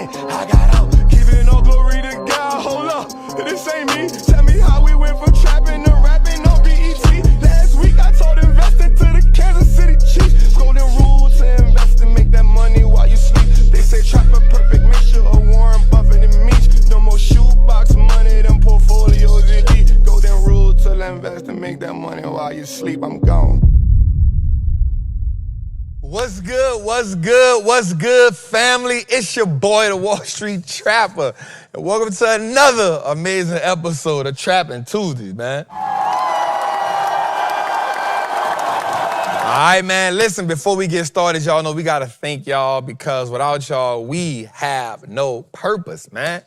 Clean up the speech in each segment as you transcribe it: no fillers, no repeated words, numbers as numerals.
in, I got out. Giving all glory to God, hold up, this ain't me. Tell me how we went from trapping to rapping on BET. Last week I told investor to the Kansas City Chiefs. Golden rule to invest and make that money while you sleep. They say trap a perfect mixture of Warren Buffett and Meech. No more shoebox money, them portfolios elite. Golden rule to invest and make that money while you sleep. I'm gone. What's good, what's good, what's good, family? It's your boy, the Wall Street Trapper. And welcome to another amazing episode of Trappin' Tuesdays, man. All right, man, listen, before we get started, y'all know we gotta thank y'all because without y'all, we have no purpose, man.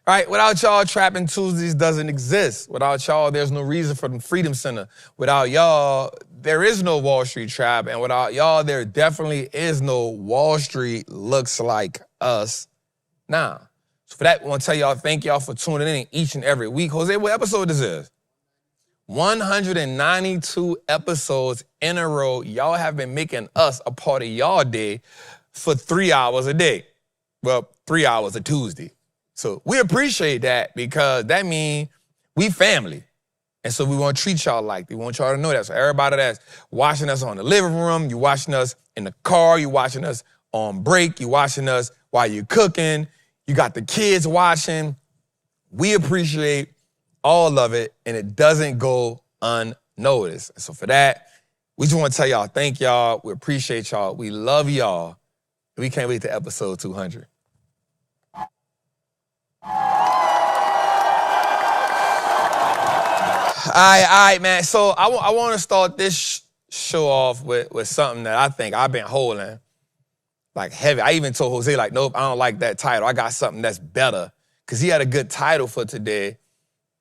All right, without y'all, Trappin' Tuesdays doesn't exist. Without y'all, there's no reason for the Freedom Center. Without y'all, there is no Wall Street Trap, and without y'all, there definitely is no Wall Street looks like us now. So for that, I want to tell y'all, thank y'all for tuning in each and every week. Jose, what episode this is? 192 episodes in a row. Y'all have been making us a part of y'all day for 3 hours a day. Well, 3 hours a Tuesday. So we appreciate that because that means we family. And so we want to treat y'all like that. We want y'all to know that. So everybody that's watching us on the living room, you watching us in the car, you watching us on break, you watching us while you're cooking, you got the kids watching. We appreciate all of it, and it doesn't go unnoticed. So for that, we just want to tell y'all, thank y'all. We appreciate y'all. We love y'all. We can't wait to episode 200. All right, man. So I want to start this show off with something that I think I've been holding like heavy. I even told Jose, like, nope, I don't like that title. I got something that's better. Because he had a good title for today,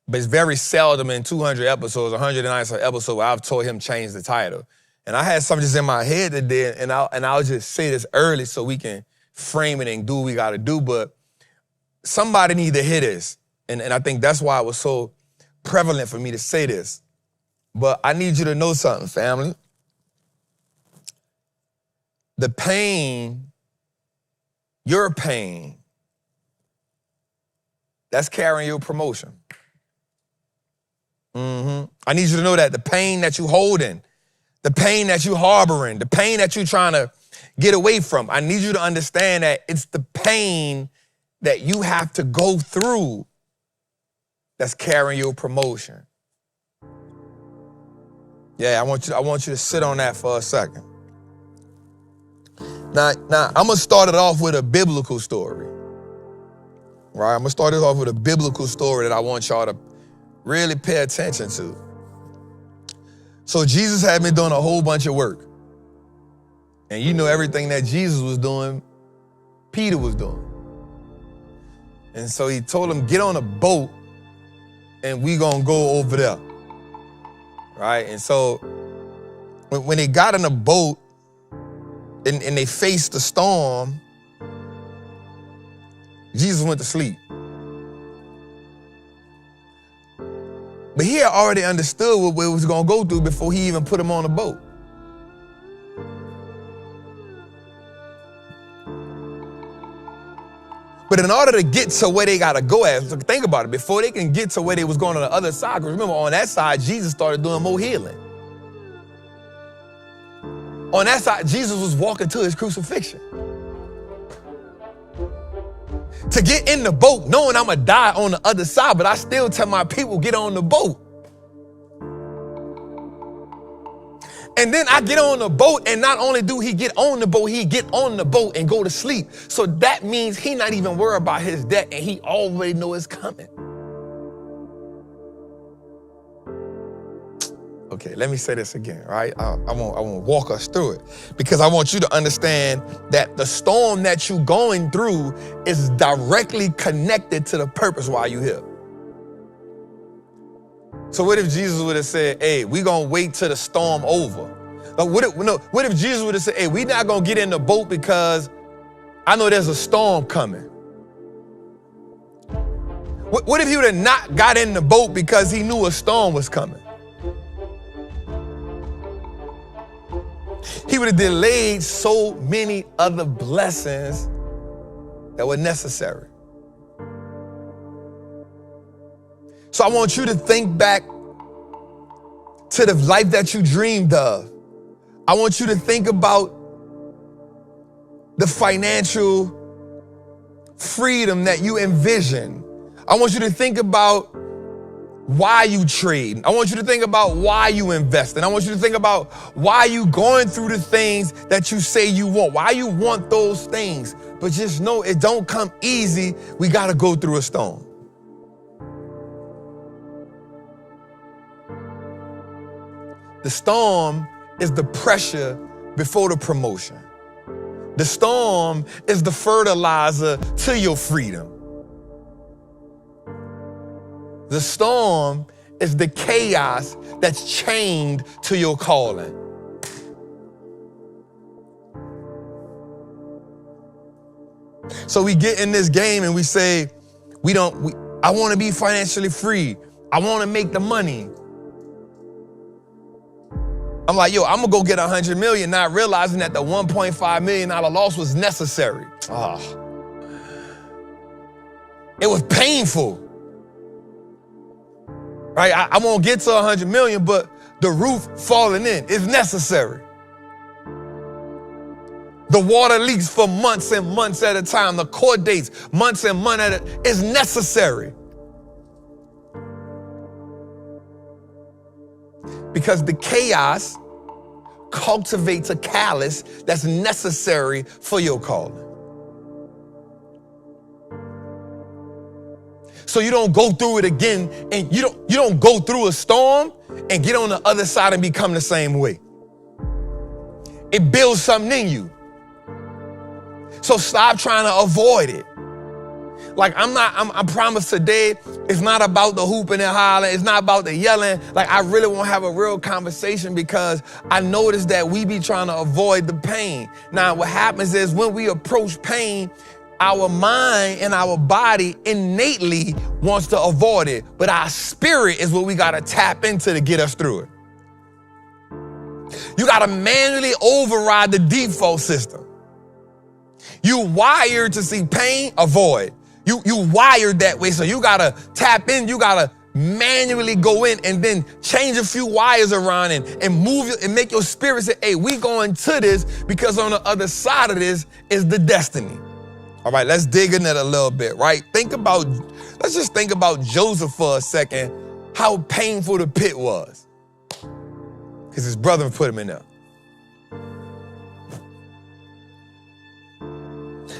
but it's very seldom in 200 episodes, 190 episodes where I've told him change the title. And I had something just in my head today, and I'll just say this early so we can frame it and do what we got to do. But somebody need to hear this. And I think that's why it was so prevalent for me to say this. But I need you to know something, family. The pain, your pain, that's carrying your promotion. I need you to know that. The pain that you holding, the pain that you harboring, the pain that you trying to get away from, I need you to understand that it's the pain that you have to go through that's carrying your promotion. Yeah, I want you to sit on that for a second. Now I'm gonna start it off with a biblical story. Right? I'm gonna start it off with a biblical story that I want y'all to really pay attention to. So Jesus had been doing a whole bunch of work. And you know everything that Jesus was doing, Peter was doing. And so he told him, get on a boat and we gonna go over there, right? And so when they got in a boat and they faced the storm, Jesus went to sleep. But he had already understood what it was gonna go through before he even put him on the boat. But in order to get to where they gotta go at, so think about it, before they can get to where they was going on the other side, because remember on that side, Jesus started doing more healing. On that side, Jesus was walking to his crucifixion. To get in the boat, knowing I'm gonna die on the other side, but I still tell my people, get on the boat. And then I get on the boat, and not only do he get on the boat, he get on the boat and go to sleep. So that means he not even worried about his death, and he already know it's coming. Okay, let me say this again, right? I want to walk us through it because I want you to understand that the storm that you're going through is directly connected to the purpose why you here. So what if Jesus would have said, hey, we gonna wait till the storm over? Like what if Jesus would have said, hey, we not gonna get in the boat because I know there's a storm coming? What if he would have not got in the boat because he knew a storm was coming? He would have delayed so many other blessings that were necessary. So I want you to think back to the life that you dreamed of. I want you to think about the financial freedom that you envision. I want you to think about why you trade. I want you to think about why you invest. And I want you to think about why you going through the things that you say you want, why you want those things. But just know it don't come easy. We got to go through a storm. The storm is the pressure before the promotion. The storm is the fertilizer to your freedom. The storm is the chaos that's chained to your calling. So we get in this game and we say, I want to be financially free. I want to make the money. I'm like, yo, I'm gonna go get 100 million, not realizing that the $1.5 million loss was necessary. It was painful. Right? I won't get to 100 million, but the roof falling in is necessary. The water leaks for months and months at a time. The court dates, months and months at a time, is necessary. Because the chaos cultivates a callus that's necessary for your calling. So you don't go through it again, and you don't go through a storm and get on the other side and become the same way. It builds something in you. So stop trying to avoid it. Like I promise today, it's not about the hooping and hollering. It's not about the yelling. Like I really want to have a real conversation because I noticed that we be trying to avoid the pain. Now what happens is when we approach pain, our mind and our body innately wants to avoid it, but our spirit is what we got to tap into to get us through it. You got to manually override the default system. You wired to see pain, avoid. You wired that way, so you gotta tap in, you gotta manually go in and then change a few wires around and move and make your spirit say, hey, we going to this because on the other side of this is the destiny. All right, let's dig in it a little bit, right? Let's just think about Joseph for a second, how painful the pit was. Because his brother put him in there.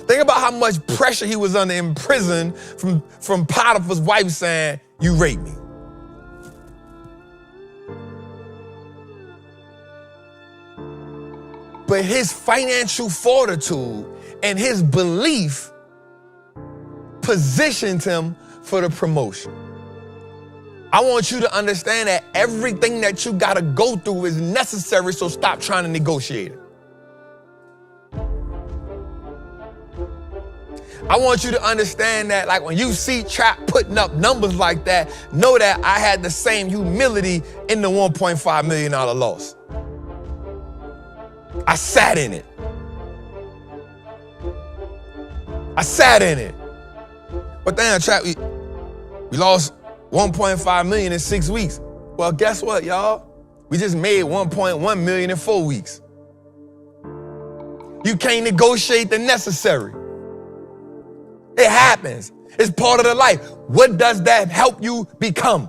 Think about how much pressure he was under in prison from Potiphar's wife saying, you raped me. But his financial fortitude and his belief positioned him for the promotion. I want you to understand that everything that you gotta go through is necessary, so stop trying to negotiate it. I want you to understand that, like when you see Trap putting up numbers like that, know that I had the same humility in the $1.5 million loss. I sat in it. I sat in it. But damn, Trap, we lost 1.5 million in 6 weeks. Well, guess what, y'all? We just made 1.1 million in 4 weeks. You can't negotiate the necessary. It happens. It's part of the life. What does that help you become?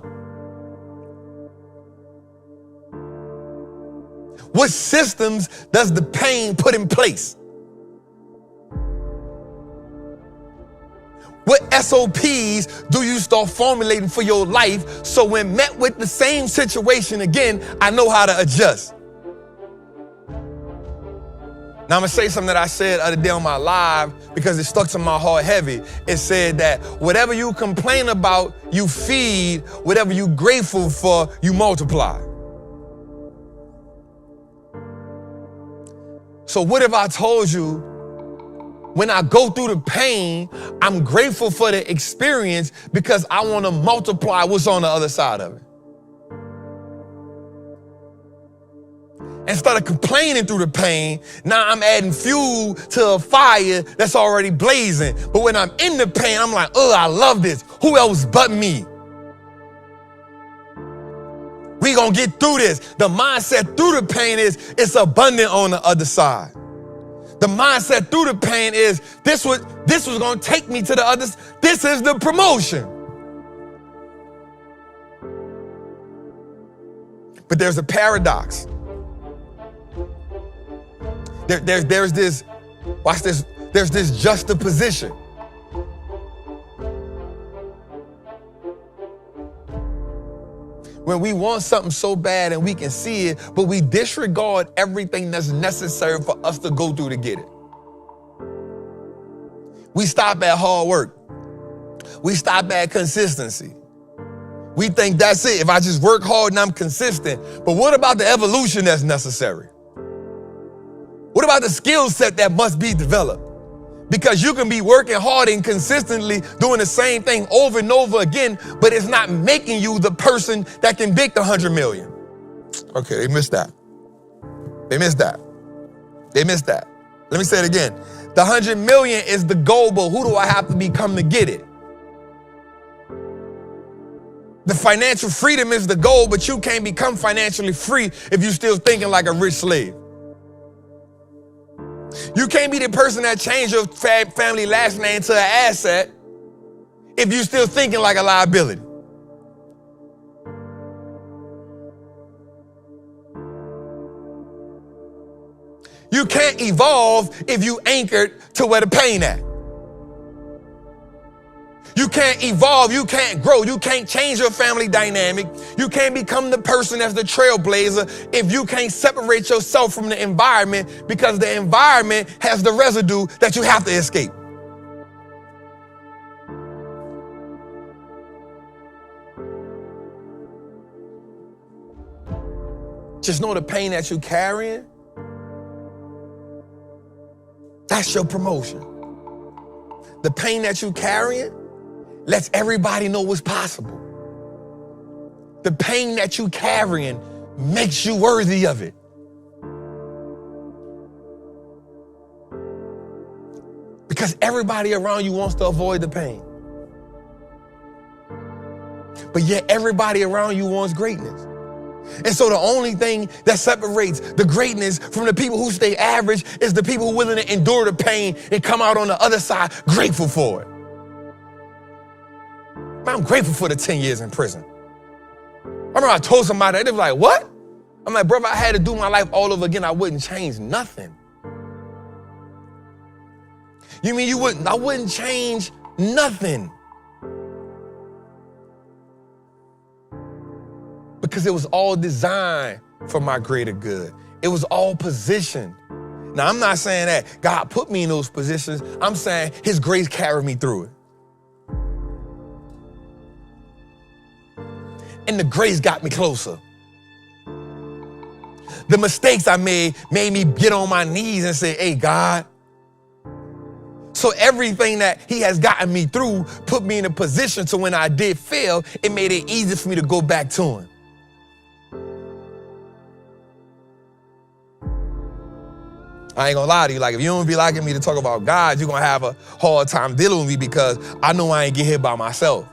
What systems does the pain put in place? What SOPs do you start formulating for your life so when met with the same situation again, I know how to adjust? Now I'm gonna say something that I said the other day on my live because it stuck to my heart heavy. It said that whatever you complain about, you feed. Whatever you grateful for, you multiply. So what if I told you, when I go through the pain, I'm grateful for the experience because I want to multiply what's on the other side of it. Instead of complaining through the pain, now I'm adding fuel to a fire that's already blazing. But when I'm in the pain, I'm like, oh, I love this. Who else but me? We gonna get through this. The mindset through the pain is it's abundant on the other side. The mindset through the pain is this was gonna take me to the others. This is the promotion. But there's a paradox. There's this, watch this, there's this juxtaposition. When we want something so bad and we can see it, but we disregard everything that's necessary for us to go through to get it. We stop at hard work. We stop at consistency. We think that's it. If I just work hard and I'm consistent. But what about the evolution that's necessary? What about the skill set that must be developed? Because you can be working hard and consistently doing the same thing over and over again, but it's not making you the person that can make the 100 million. Okay, they missed that. They missed that. They missed that. Let me say it again. The 100 million is the goal, but who do I have to become to get it? The financial freedom is the goal, but you can't become financially free if you're still thinking like a rich slave. You can't be the person that changed your family last name to an asset if you're still thinking like a liability. You can't evolve if you anchored to where the pain at. You can't evolve, you can't grow, you can't change your family dynamic. You can't become the person that's the trailblazer if you can't separate yourself from the environment, because the environment has the residue that you have to escape. Just know the pain that you're carrying, that's your promotion. The pain that you're carrying lets everybody know what's possible. The pain that you're carrying makes you worthy of it. Because everybody around you wants to avoid the pain. But yet everybody around you wants greatness. And so the only thing that separates the greatness from the people who stay average is the people who are willing to endure the pain and come out on the other side grateful for it. I'm grateful for the 10 years in prison. I remember I told somebody, they was like, what? I'm like, bro, if I had to do my life all over again, I wouldn't change nothing. You mean you wouldn't? I wouldn't change nothing. Because it was all designed for my greater good. It was all positioned. Now, I'm not saying that God put me in those positions. I'm saying his grace carried me through it. And the grace got me closer. The mistakes I made me get on my knees and say, hey, God. So everything that he has gotten me through put me in a position to when I did fail, it made it easy for me to go back to him. I ain't gonna lie to you, like if you don't be liking me to talk about God, you're gonna have a hard time dealing with me because I know I ain't get here by myself.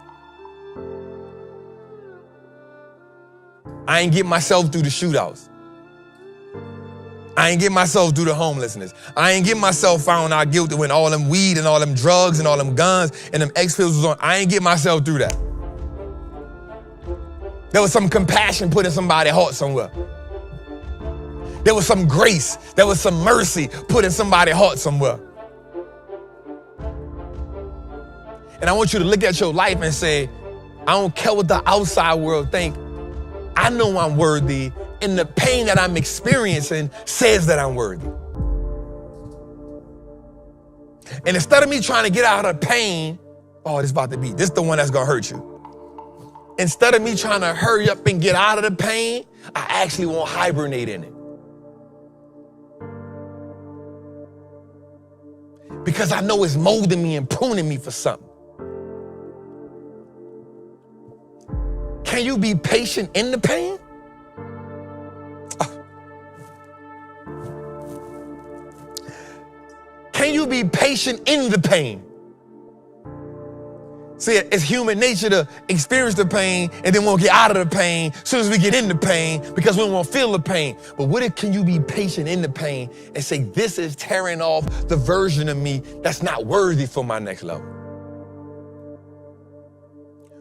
I ain't get myself through the shootouts. I ain't get myself through the homelessness. I ain't get myself found out guilty when all them weed and all them drugs and all them guns and them X-pills was on. I ain't get myself through that. There was some compassion put in somebody's heart somewhere. There was some grace, there was some mercy put in somebody's heart somewhere. And I want you to look at your life and say, I don't care what the outside world think. I know I'm worthy, and the pain that I'm experiencing says that I'm worthy. And instead of me trying to get out of the pain, oh, this is the one that's gonna hurt you. Instead of me trying to hurry up and get out of the pain, I actually want to hibernate in it. Because I know it's molding me and pruning me for something. Can you be patient in the pain? can you be patient in the pain? See, it's human nature to experience the pain and then want to get out of the pain as soon as we get in the pain because we don't want to feel the pain. But what if can you be patient in the pain and say, this is tearing off the version of me that's not worthy for my next level?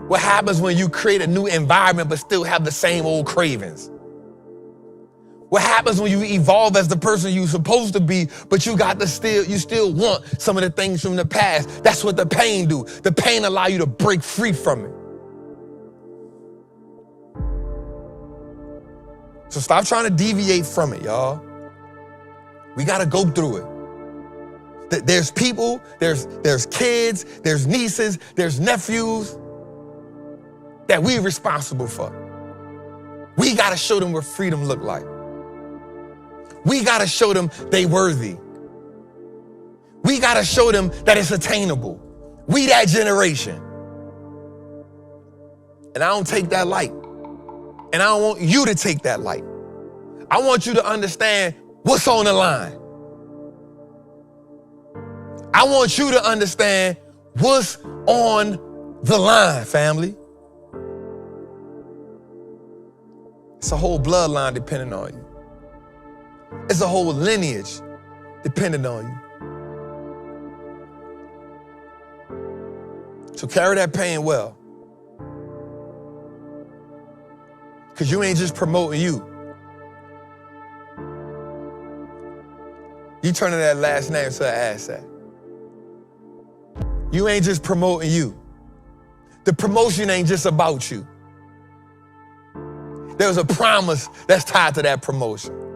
What happens when you create a new environment but still have the same old cravings? What happens when you evolve as the person you're supposed to be, but you still want some of the things from the past? That's what the pain do. The pain allow you to break free from it. So stop trying to deviate from it, y'all. We gotta go through it. There's people, there's kids, there's nieces, there's nephews that we're responsible for. We gotta show them what freedom look like. We gotta show them they worthy. We gotta show them that it's attainable. We that generation. And I don't take that light. And I don't want you to take that light. I want you to understand what's on the line. I want you to understand what's on the line, family. It's a whole bloodline depending on you. It's a whole lineage dependent on you. So carry that pain well. Because you ain't just promoting you. You turning that last name to an asset. You ain't just promoting you. The promotion ain't just about you. There's a promise that's tied to that promotion.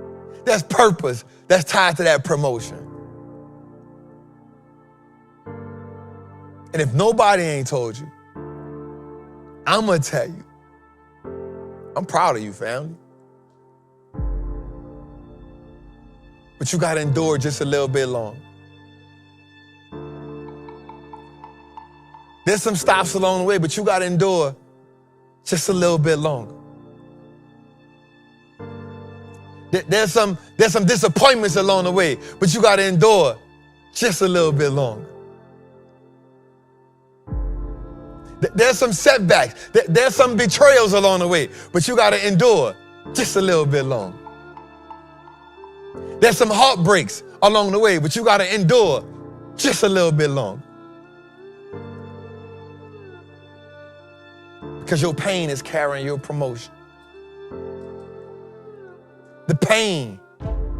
There's purpose that's tied to that promotion. And if nobody ain't told you, I'm gonna tell you. I'm proud of you, family. But you gotta endure just a little bit longer. There's some stops along the way, but you gotta endure just a little bit longer. There's some disappointments along the way, but you gotta endure just a little bit longer. There's some setbacks, there's some betrayals along the way, but you gotta endure just a little bit longer. There's some heartbreaks along the way, but you gotta endure just a little bit longer. Because your pain is carrying your promotion. The pain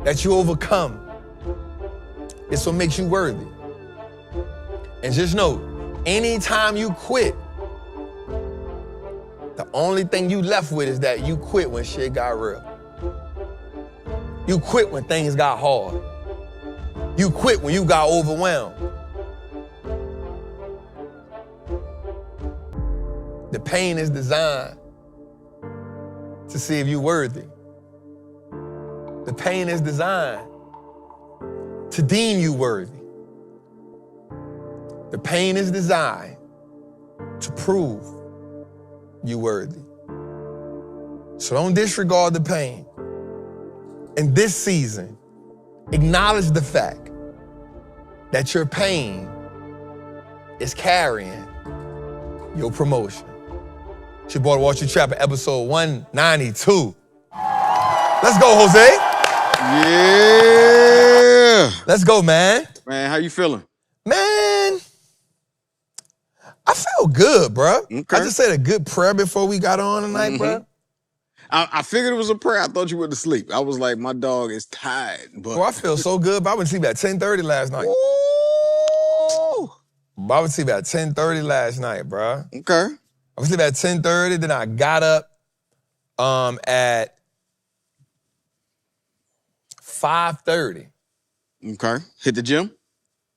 that you overcome is what makes you worthy. And just know, anytime you quit, the only thing you left with is that you quit when shit got real. You quit when things got hard. You quit when you got overwhelmed. The pain is designed to see if you're worthy. The pain is designed to deem you worthy. The pain is designed to prove you worthy. So don't disregard the pain. In this season, acknowledge the fact that your pain is carrying your promotion. It's your boy, Wallstreet Trappin, episode 192. Let's go, Jose. Yeah. Let's go, man. Man, how you feeling? Man, I feel good, bro. Okay. I just said a good prayer before we got on tonight, bro. I figured it was a prayer. I thought you went to sleep. I was like, my dog is tired. But Bro, I feel so good, but I went to sleep at 10:30 last night. Ooh. Bro, I went to sleep at 10:30 last night, bro. Okay. I was asleep at 10:30, then I got up at 5:30. Okay. Hit the gym?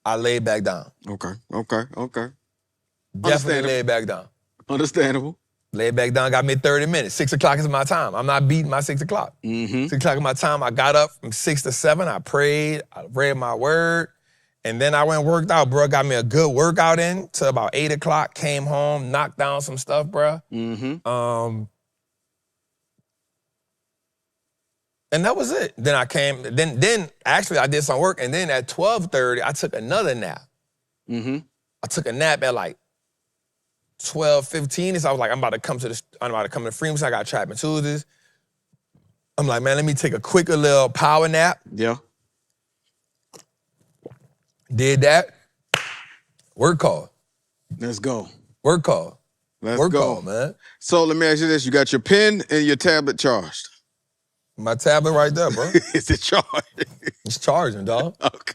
I laid back down. Okay. Definitely laid back down. Understandable. Laid back down, got me 30 minutes. 6 o'clock is my time. I'm not beating my 6 o'clock. 6 o'clock is my time. I got up from 6 to 7. I prayed. I read my word. And then I went and worked out, bro. Got me a good workout in till about 8 o'clock. Came home, knocked down some stuff, bro. And And that was it. Then I came, then actually I did some work, and then at 12:30, I took another nap. Mm-hmm. I took a nap at like 12:15. So I was like, I'm about to come to Fremont. I got Trappin Tuesdays. I'm like, man, let me take a quicker little power nap. Yeah. Did that. Work call. Let's go. Work call. Let's Work go. call, man. So let me ask you this. You got your pen and your tablet charged. My tablet right there, bro. Is it charged? It's charging, dog. Okay.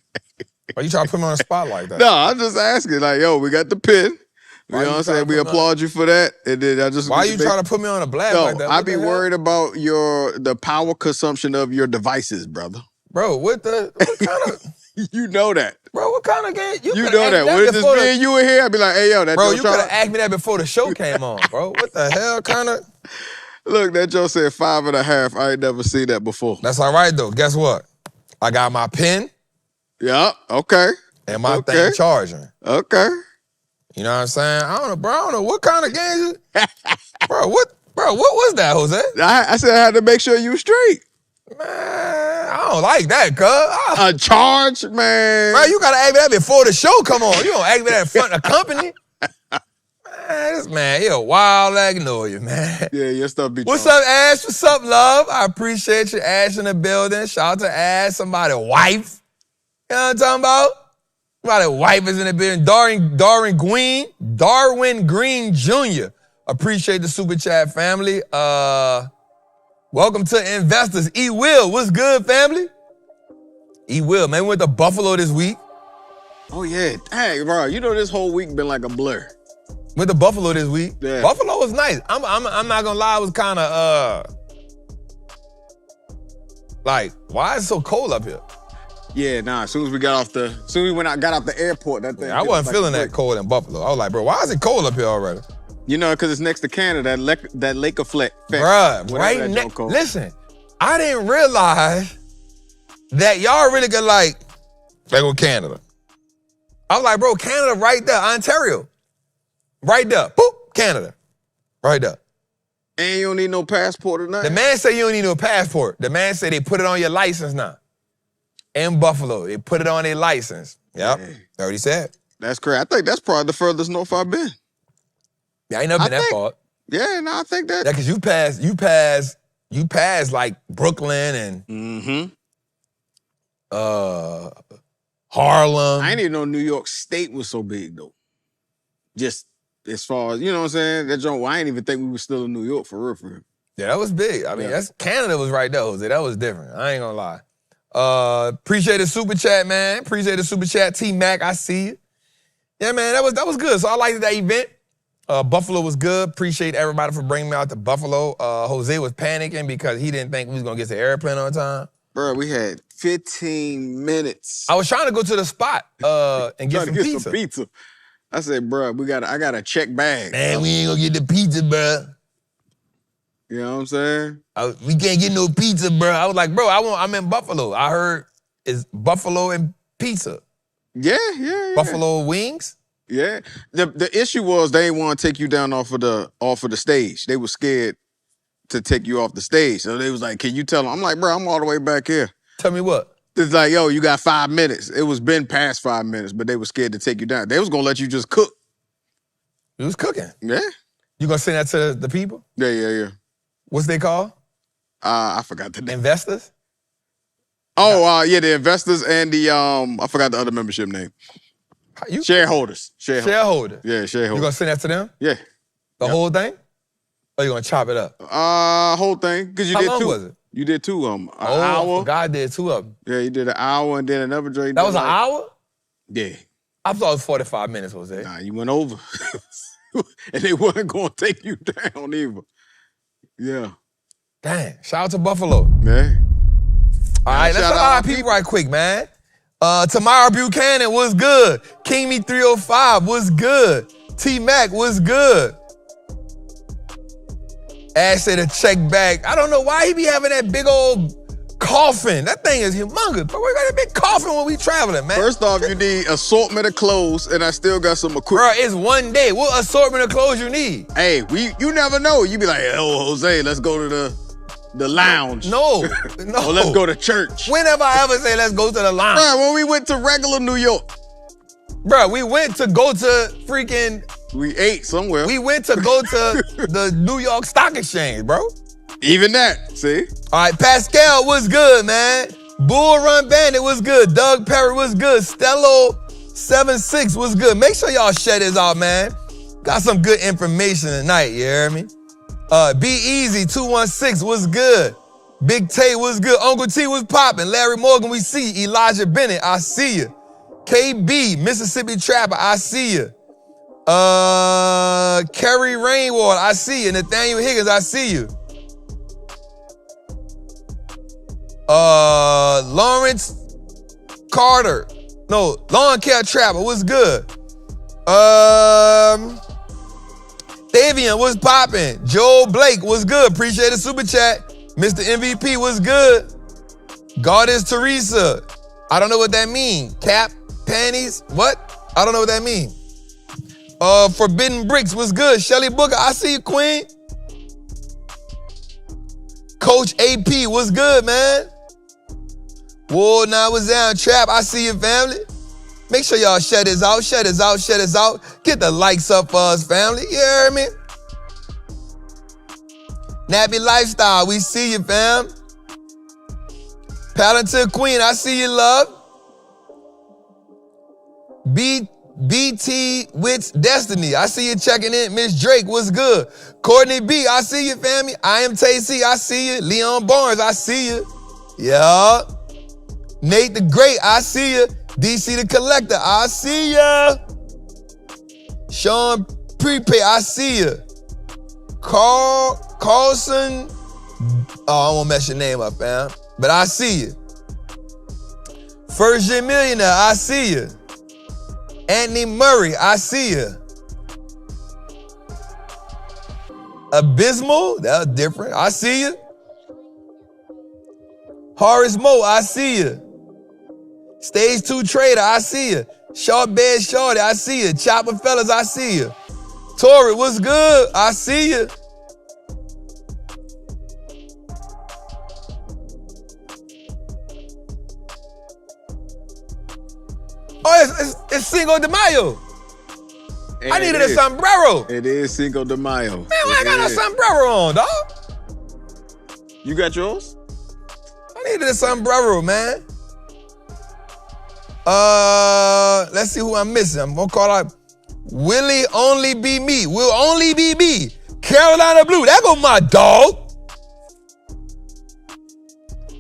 Why you trying to put me on the spot like that? No, I'm just asking. Like, yo, we got the pen. You Why know what you I'm saying? trying to We put me applaud you for that. And then I just Why you trying to put me on a blast No, like that? I What be the hell? worried about the power consumption of your devices, brother. Bro, what kind of You know that. bro? What kind of game? You coulda know asked that. me When it's just before me and you in here, I'd be like, hey, yo, that Bro, Joe you could have Charles. asked me that before the show came on, bro. What the hell kind of? Look, that Joe said 5.5. I ain't never seen that before. That's all right though. Guess what? I got my pen Yeah, okay. and my Okay. thing charging. Okay. You know what I'm saying? I don't know, bro. I don't know what kind of games. Bro, what was that, Jose? I said I had to make sure you was straight. Man, I don't like that, cuz. A charge, man. Bro, you gotta ask me that before the show come on. You don't ask me that in front of the company. Man, this man, he a wild agnolia, man. Yeah, your stuff be What's charged. up, Ash? What's up, love? I appreciate you, Ash, in the building. Shout out to Ash, somebody's wife. You know what I'm talking about? Somebody's wife is in the building. Darwin Green Jr. Appreciate the super chat, family. Welcome to Investors. E. Will, what's good, family? E. Will, man, we went to Buffalo this week. Oh, yeah. Hey, bro, you know this whole week been like a blur. Went to Buffalo this week. Yeah. Buffalo was nice. I'm not gonna lie, it was kind of like, why is it so cold up here? Yeah, nah, as soon as we got off the airport, that thing. I wasn't feeling that cold in Buffalo. I was like, bro, why is it cold up here already? You know, because it's next to Canada, that lake of fleck. Bruh, right now. Listen, I didn't realize that y'all really got like go Canada. I was like, bro, Canada right there, Ontario. Right there. Boop, Canada. Right there. And you don't need no passport or The nothing. man said you don't need no passport. The man said they put it on your license now. In Buffalo, they put it on their license. Yep, Yeah. that's what he said. That's correct. I think that's probably the furthest north I've been. Yeah, I ain't never been that think- far. Yeah, no, I think that. Yeah, because you passed like Brooklyn and Mm-hmm. Harlem. I didn't even know New York State was so big, though. Just as far as, you know what I'm saying? That joint, I didn't even think we were still in New York for real. Yeah, that was big. I mean, Yeah. that's Canada was right there, Jose. That was different. I ain't gonna lie. Appreciate the super chat, man. Appreciate the super chat. T-Mac, I see you. Yeah, man, that was good. So I liked that event. Buffalo was good. Appreciate everybody for bringing me out to Buffalo. Jose was panicking because he didn't think we was gonna get to the airplane on time. Bro, we had 15 minutes. I was trying to go to the spot and get Trying to some pizza. I said, bro, I got a check bag. Man, we ain't gonna get the pizza, bro. You know what I'm saying? We can't get no pizza, bro. I was like, bro, I'm in Buffalo. I heard it's Buffalo and pizza. Yeah. Buffalo wings. Yeah. The issue was they didn't want to take you down off of the stage. They were scared to take you off the stage. So they was like, can you tell them? I'm like, bro, I'm all the way back here. Tell me what? It's like, yo, you got 5 minutes. It was been past 5 minutes, but they were scared to take you down. They was gonna let you just cook. It was cooking. Yeah. You gonna send that to the people? Yeah. What's they call? I forgot the name. Investors? Oh, yeah, the investors and the I forgot the other membership name. Shareholders. Shareholder. Yeah, You shareholders. gonna send that to them? Yeah. The whole thing? Or you gonna chop it up? Whole thing. Because you How did long two. was it? You did two an I hour. forgot I did 2 of them. Yeah, you did an hour and then another drink. That was an hour? Yeah. I thought it was 45 minutes, Jose. Nah, you went over. And they wasn't gonna take you down either. Yeah. Dang. Shout out to Buffalo. Yeah. All right, let's shout talk out about people right quick, man. Tamara Buchanan, what's good? King Me 305, what's good? T-Mac, what's good? Ash said a check bag. I don't know why he be having that big old coffin. That thing is humongous. But we got a big coffin when we traveling, man. First off, you need assortment of clothes, and I still got some equipment. Bro, it's one day. What assortment of clothes you need? Hey, you never know. You be like, oh, Jose, let's go to The lounge. No. Or let's go to church. When have I ever say let's go to the lounge? Bruh, when we went to regular New York. Bruh, we went to go to freaking... We ate somewhere. We went to go to the New York Stock Exchange, bro. Even that, see? All right, Pascal was good, man. Bull Run Bandit was good. Doug Perry was good. Stello76 was good. Make sure y'all share this out, man. Got some good information tonight, you hear me? Be Easy 216 was good. Big Tay was good. Uncle T was popping. Larry Morgan, we see you. Elijah Bennett, I see you. KB, Mississippi Trapper, I see you. Kerry Rainwater, I see you. Nathaniel Higgins, I see you. Lawrence Carter. No, Lawn Care Trapper was good. Davian was popping. Joel Blake was good. Appreciate the super chat. Mr. MVP was good. Goddess Teresa. I don't know what that means. Cap, panties, what? I don't know what that means. Forbidden Bricks was good. Shelly Booker, I see you, Queen. Coach AP was good, man. Whoa, now was down. Trap, I see you, family. Make sure y'all share this out, share this out, share this out. Get the likes up for us, family. You hear me? Nappy Lifestyle, we see you, fam. Palantir Queen, I see you, love. BT Wits Destiny, I see you checking in. Miss Drake, what's good? Courtney B, I see you, family. I am Tacy, I see you. Leon Barnes, I see you. Yeah. Nate the Great, I see you. DC the Collector, I see ya. Sean Prepay, I see ya. Carlson, I won't mess your name up, fam, but I see you. First Year Millionaire, I see you. Anthony Murray, I see you. Abysmal, that's different, I see you. Horace Moe, I see you. Stage 2 Trader, I see you. Short Bed Shorty, I see you. Chopper Fellas, I see you. Tori, what's good? I see you. Oh, it's Cinco de Mayo. And I needed a sombrero. It is Cinco de Mayo. Man, why I got a sombrero on, dog? You got yours? I needed a sombrero, man. Let's see who I'm missing. I'm gonna call out Willie Only Be Me. Will Only Be Me. Carolina Blue. That go my dog.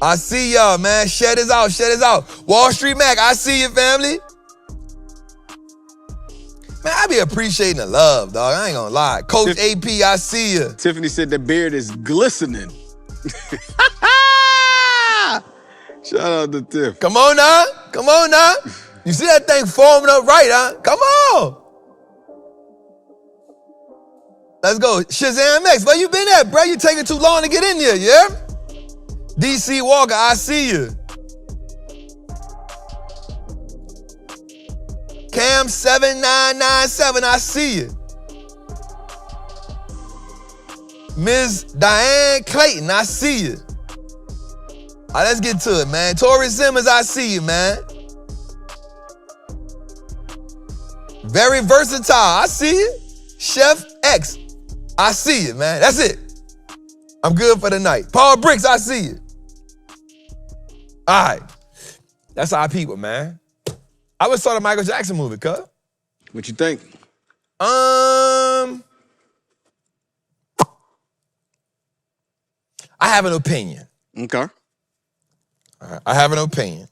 I see y'all, man. Share this out. Share this out. Wall Street Mac. I see you, family. Man, I be appreciating the love, dog. I ain't gonna lie. Coach AP, I see you. Tiffany said the beard is glistening. Shout out to Tiff. Come on now. Come on now. You see that thing forming up right, huh? Come on. Let's go. Shazam X, where you been at, bro? You taking too long to get in here, yeah? DC Walker, I see you. Cam 7997, I see you. Ms. Diane Clayton, I see you. All right, let's get to it, man. Tori Simmons, I see you, man. Very versatile, I see you. Chef X, I see you, man. That's it. I'm good for the night. Paul Bricks, I see you. All right. That's our people, man. I was saw the Michael Jackson movie, cuz. What you think? I have an opinion. Okay. All right. I have an opinion.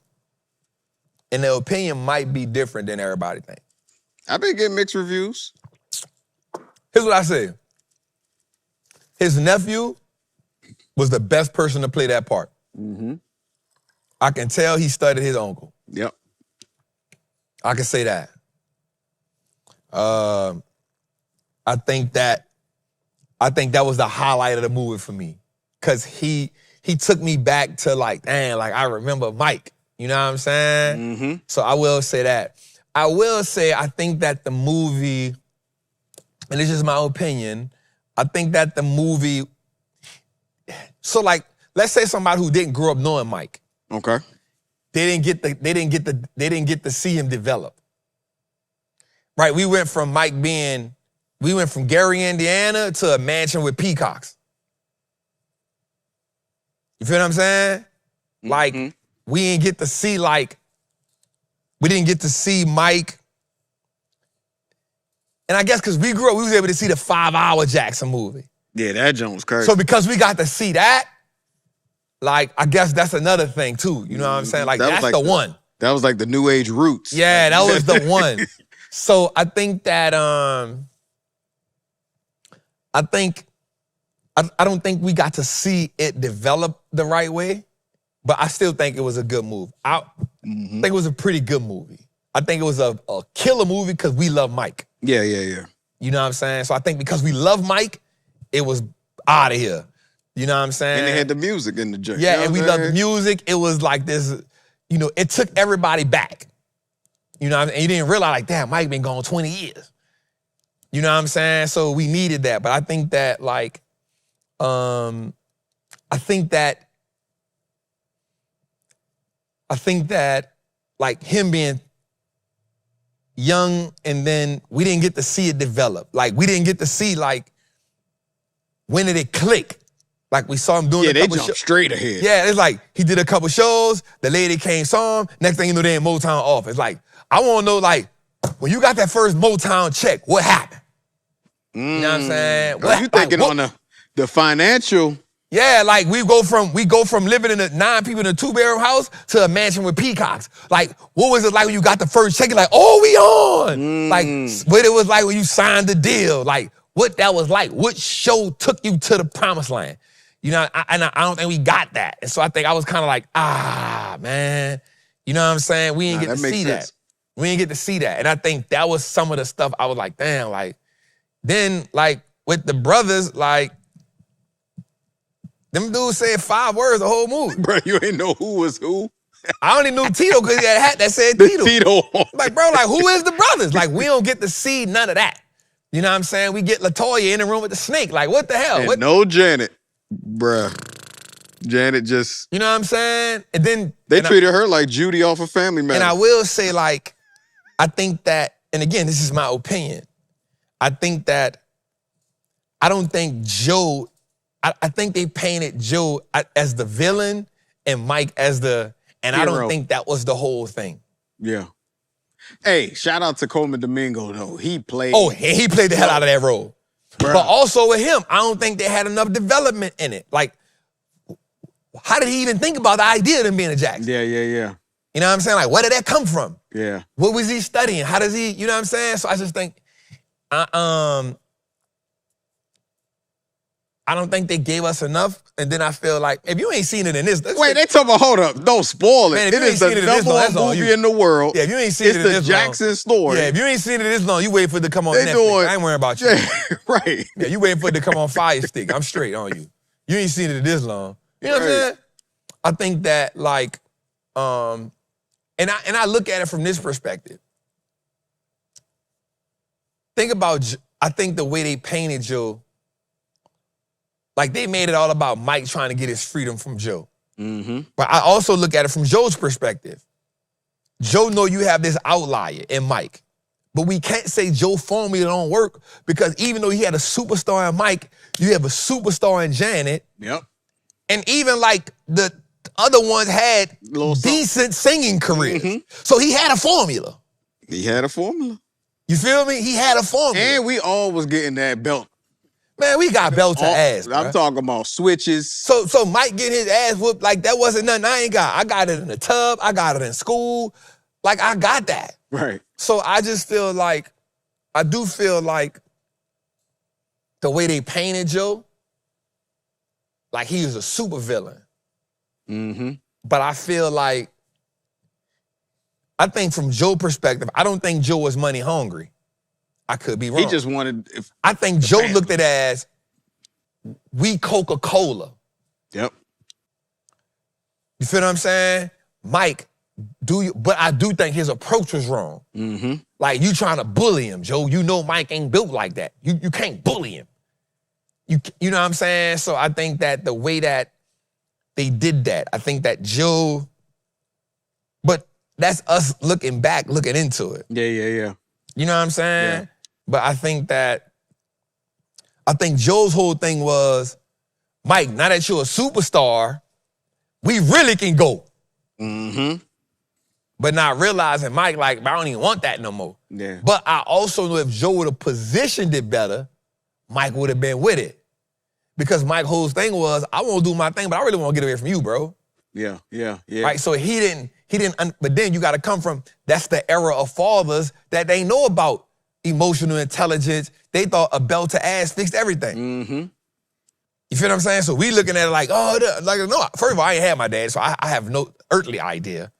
And the opinion might be different than everybody thinks. I've been getting mixed reviews. Here's what I say. His nephew was the best person to play that part. Mm-hmm. I can tell he studied his uncle. Yep. I can say that. I think that was the highlight of the movie for me. Cause he took me back to like, dang, like I remember Mike. You know what I'm saying? Mm-hmm. So I will say that. I will say I think that the movie, and it's just my opinion, I think that the movie, so like, let's say somebody who didn't grow up knowing Mike. Okay. They didn't get to see him develop. Right? We went from Gary, Indiana to a mansion with peacocks. You feel what I'm saying? Like, we didn't get to see Mike. And I guess because we grew up, we was able to see the 5-hour Jackson movie. Yeah, that joint was crazy. So because we got to see that, like, I guess that's another thing too. You know what I'm saying? Like, that's like the one. That was like the new age roots. Yeah, that was the one. So I think that I don't think we got to see it develop the right way, but I still think it was a good move. I think it was a pretty good movie. I think it was a killer movie because we love Mike. Yeah. You know what I'm saying? So I think because we love Mike, it was out of here. You know what I'm saying? And they had the music in the joint. Yeah, and we loved the music. It was like this, you know, it took everybody back. You know what I mean? And you didn't realize, like, damn, Mike been gone 20 years. You know what I'm saying? So we needed that. But I think that, like, I think that, like, him being young and then we didn't get to see it develop. Like, we didn't get to see, like, when did it click? Like, we saw him doing they jumped straight ahead. Yeah, it's like, he did a couple shows, the lady came, saw him, next thing you know, they in Motown office. Like, I want to know, like, when you got that first Motown check, what happened? You know what I'm saying? What, you thinking on the financial? Yeah, like, we go from living in a 9 people in a 2-bedroom house to a mansion with peacocks. Like, what was it like when you got the first check? You're like, oh, we on. Like, what it was like when you signed the deal. Like, what that was like. What show took you to the promised land? You know, I don't think we got that. And so I think I was kind of like, man. You know what I'm saying? We didn't get to see that. We didn't get to see that. And I think that was some of the stuff I was like, damn, like, then, like, with the brothers, like, them dudes said 5 words the whole movie. Bro, you ain't know who was who? I only knew Tito because he had a hat that said Tito. Tito. Like, bro, like, who is the brothers? Like, we don't get to see none of that. You know what I'm saying? We get LaToya in the room with the snake. Like, what the hell? And no Janet. Bruh. Janet just... You know what I'm saying? And then... They treated her like Judy off of Family Matters. And I will say, like, I think that, and again, this is my opinion, I think that, I don't think Joe, I think they painted Joe as the villain and Mike as the, and hero. I don't think that was the whole thing. Yeah. Hey, shout out to Coleman Domingo, though. He played... Oh, he played the hell out of that role. Bruh. But also with him, I don't think they had enough development in it. Like, how did he even think about the idea of him being a Jackson? Yeah. You know what I'm saying? Like, where did that come from? Yeah. What was he studying? How does he, you know what I'm saying? So I just think, I don't think they gave us enough. And then I feel like, if you ain't seen it in this... Wait, they talking about, hold up, don't spoil it. Man, it is the #1 movie in the world. Yeah, if you ain't seen it in this long... It's the Jackson story. Yeah, if you ain't seen it this long, you wait for it to come on Netflix. I ain't worrying about you. Yeah, right. Yeah, you waiting for it to come on Fire Stick. I'm straight on you. You ain't seen it this long. You know what I'm saying? I think that, like, and I look at it from this perspective. Think about, I think the way they painted Joe, like, they made it all about Mike trying to get his freedom from Joe. But I also look at it from Joe's perspective. Joe know you have this outlier in Mike. But we can't say Joe formula don't work because even though he had a superstar in Mike, you have a superstar in Janet. Yep. And even, like, the other ones had decent singing careers. So he had a formula. He had a formula. You feel me? He had a formula. And we all was getting that belt. Man, we got belt to ass, bro. I'm talking about switches. So Mike getting his ass whooped, like, that wasn't nothing I ain't got. I got it in the tub. I got it in school. Like, I got that. Right. So I just feel like, I do feel like the way they painted Joe, like he was a super villain. But I feel like, I think from Joe's perspective, I don't think Joe was money hungry. I could be wrong. He just wanted... I think Joe looked at it as, we Coca-Cola. Yep. You feel what I'm saying? Mike, but I do think his approach was wrong. Like, you trying to bully him, Joe. You know Mike ain't built like that. You can't bully him. You know what I'm saying? So I think that the way that they did that, I think that Joe, but that's us looking back, looking into it. Yeah. You know what I'm saying? Yeah. But I think Joe's whole thing was, Mike, now that you're a superstar, we really can go. Mm-hmm. But not realizing, Mike, like, I don't even want that no more. Yeah. But I also know if Joe would have positioned it better, Mike would have been with it. Because Mike's whole thing was, I want to do my thing, but I really want to get away from you, bro. Yeah. Right? So he didn't, but then you got to come from, that's the era of fathers that they know about emotional intelligence. They thought a belt to ass fixed everything. Mm-hmm. You feel what I'm saying? So we looking at it like, oh, like, no, first of all, I ain't had my dad, so I have no earthly idea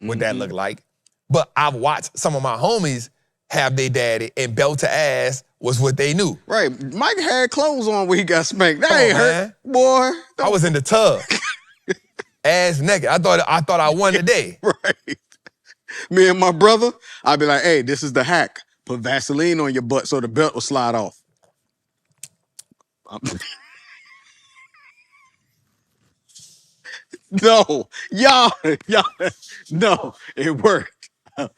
what that looked like. But I've watched some of my homies have their daddy, and belt to ass was what they knew. Right. Mike had clothes on when he got spanked. That Come ain't on, hurt, man. boy. I was in the tub, ass naked. I thought I won the day. Right. Me and my brother, I'd be like, hey, this is the hack. Put Vaseline on your butt so the belt will slide off. No, y'all, no, it worked. I'm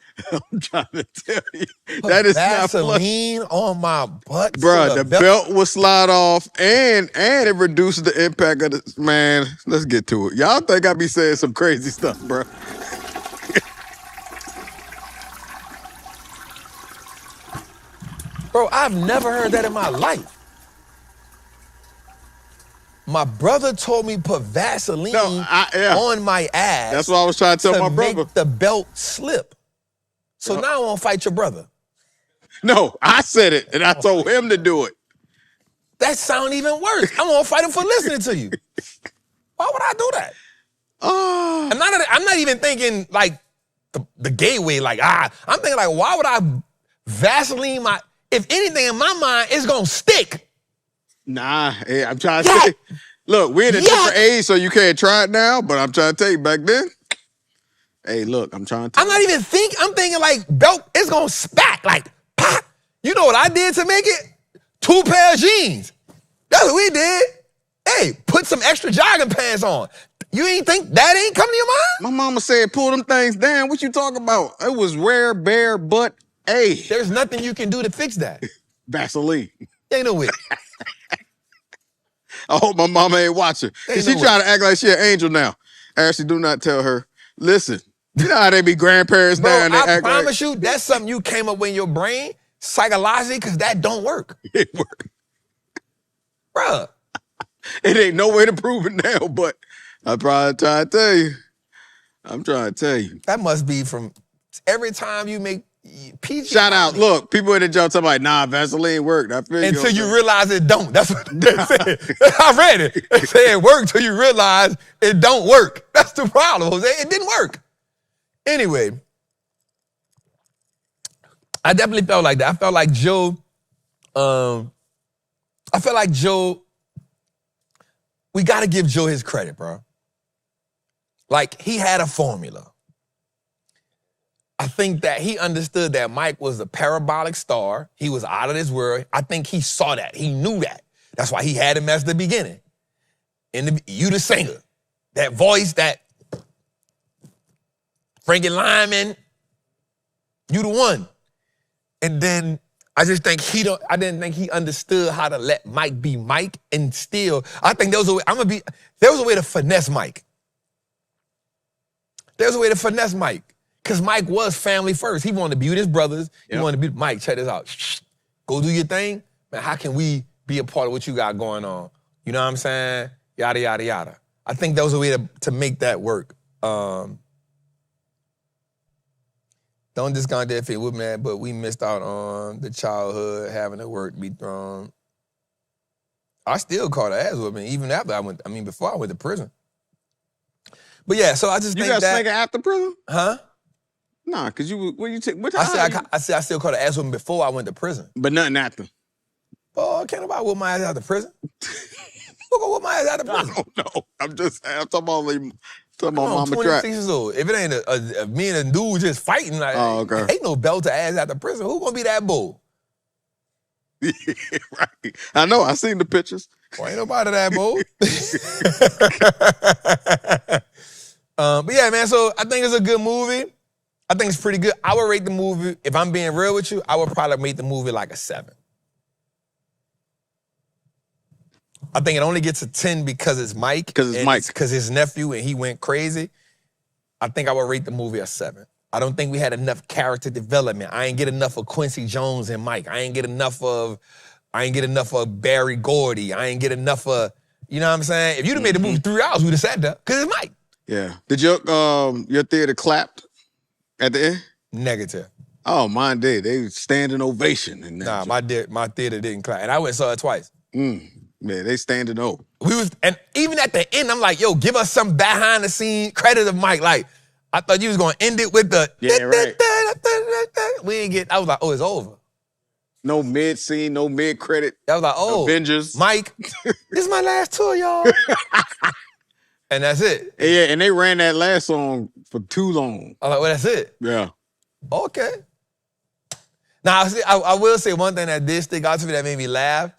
trying to tell you. That is not flush. Vaseline on my butt. Bruh, so the belt will slide off and it reduces the impact of the, man, let's get to it. Y'all think I be saying some crazy stuff, bruh. Bro, I've never heard that in my life. My brother told me put Vaseline on my ass. That's what I was trying to tell my brother. Make the belt slip. So now I want to fight your brother. No, I said it, and I told him to do it. That sound even worse. I want to fight him for listening to you. Why would I do that? I'm not even thinking like the gay way, like, I'm thinking like, why would I Vaseline my, if anything in my mind, it's going to stick. Nah, hey, I'm trying to say, look, we're in a different age, so you can't try it now, but I'm trying to tell you, back then, hey, look, I'm trying to tell I'm not even thinking, I'm thinking like belt, it's going to spat, like, pop. You know what I did to make it? 2 pair of jeans. That's what we did. Hey, put some extra jogging pants on. You ain't think that ain't coming to your mind? My mama said, pull them things down. What you talking about? It was rare, bare, but, hey. There's nothing you can do to fix that. Vaseline. Ain't no way. I hope my mama ain't watching. She trying to act like she an angel now. Ashley, do not tell her. Listen, you know how they be grandparents now and they I act promise you, that's something you came up with in your brain psychologically, because that don't work. It work. Bruh. It ain't no way to prove it now, but I'm trying to tell you. I'm trying to tell you. That must be from every time you make PG. Shout out. Look, people in the job talking like, nah, Vaseline worked. I feel until you realize it don't. That's what they said. I read it. They say it worked until you realize it don't work. That's the problem, Jose. It didn't work. Anyway, I definitely felt like that. I felt like Joe, we got to give Joe his credit, bro. Like, he had a formula. I think that he understood that Mike was a parabolic star. He was out of this world. I think he saw that. He knew that. That's why he had him as the beginning. You the singer. That voice, that Frankie Lyman, you the one. And then I just think I didn't think he understood how to let Mike be Mike, and still, I think there was a way, there was a way to finesse Mike. There was a way to finesse Mike. Because Mike was family first. He wanted to be with his brothers. He wanted to be, Mike, check this out. Shh, go do your thing. Man, how can we be a part of what you got going on? You know what I'm saying? Yada, yada, yada. I think there was a way to make that work. Don't discount that if it was mad, but we missed out on the childhood, having the work be thrown. I still caught an ass whooping, even after before I went to prison. But yeah, so I just think that. You got spanking after prison? Huh? Nah, because I still caught an ass whooping before I went to prison. But nothing after. Oh, I can't nobody whoop my ass out of prison. Who gonna whoop my ass out of prison? I don't know. I'm talking about mama 26 trap. years old. If it ain't me and a dude just fighting, like, okay. Ain't no belt to ass out of prison. Who gonna be that bull? Right. I know. I seen the pictures. Boy, ain't nobody that bold. But yeah, man, so I think it's a good movie. I think it's pretty good. I would rate the movie, if I'm being real with you, I would probably rate the movie like a 7. I think it only gets a 10 because it's Mike. Because it's Mike. Because his nephew and he went crazy. I think I would rate the movie a 7. I don't think we had enough character development. I ain't get enough of Quincy Jones and Mike. I ain't get enough of Barry Gordy. I ain't get enough of, you know what I'm saying? If you'd have made the movie 3 hours, we'd have sat there, because it's Mike. Yeah. Did your theater clapped at the end? Negative. Oh, mine did. They standing ovation. And Nah, my theater didn't clap. And I went and saw it twice. Yeah, they standing O. And even at the end, I'm like, yo, give us some behind the scene credit of Mike. Like, I thought you was gonna end it with the right. We didn't get, I was like, oh, it's over. No mid scene, no mid credit. I was like, oh, Avengers. Mike, this is my last tour, y'all. And that's it. Yeah, and they ran that last song for too long. I was like, well, that's it. Yeah. Okay. Now, I will say one thing that did stick out to me that made me laugh.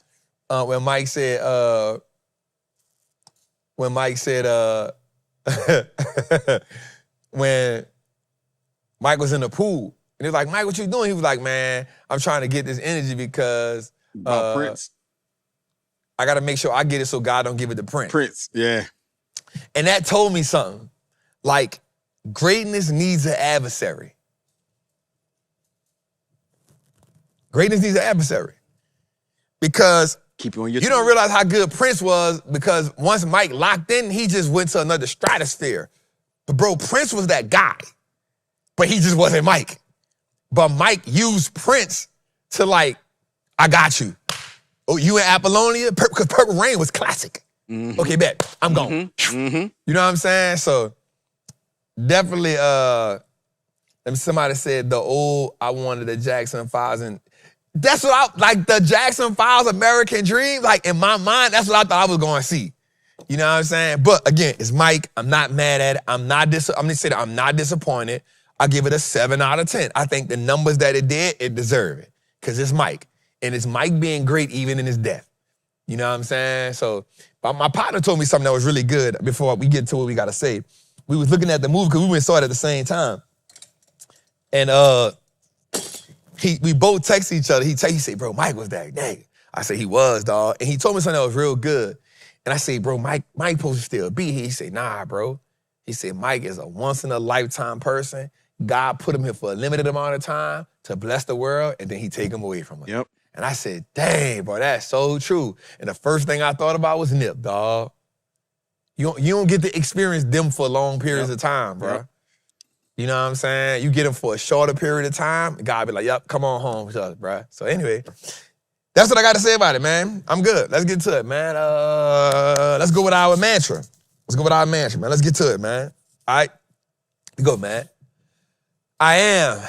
When Mike said, when Mike was in the pool, and he was like, Mike, what you doing? He was like, man, I'm trying to get this energy because Prince. I got to make sure I get it so God don't give it to Prince. Prince, yeah. And that told me something. Like, greatness needs an adversary. Greatness needs an adversary. Because keep you on your you don't realize how good Prince was, because once Mike locked in, he just went to another stratosphere. But bro, Prince was that guy, but he just wasn't Mike. But Mike used Prince to like, I got you. Oh, you in Apollonia? Because Purple Rain was classic. Mm-hmm. Okay, bet. I'm gone. Mm-hmm. You know what I'm saying? So definitely, somebody said the old, I wanted the Jackson 5s, and that's what like the Jackson 5s American Dream, like in my mind, that's what I thought I was going to see. You know what I'm saying? But again, it's Mike. I'm not mad at it. I'm not disappointed. I give it a 7 out of 10. I think the numbers that it did, it deserved it. Because it's Mike. And it's Mike being great even in his death. You know what I'm saying? So my partner told me something that was really good before we get to what we got to say. We was looking at the movie because we went and saw it at the same time. And we both text each other. He said, bro, Mike was that nigga. I said, he was, dog. And he told me something that was real good. And I said, bro, Mike supposed to still be here. He said, nah, bro. He said, Mike is a once-in-a-lifetime person. God put him here for a limited amount of time to bless the world, and then he take him away from us. Yep. And I said, dang, bro, that's so true. And the first thing I thought about was Nip, dog. You don't get to experience them for long periods of time, bro. Yep. You know what I'm saying? You get them for a shorter period of time, God be like, yep, come on home with us, bro. So anyway, that's what I got to say about it, man. I'm good. Let's get to it, man. Let's go with our mantra. Man. Let's get to it, man. All right? Go, man. I am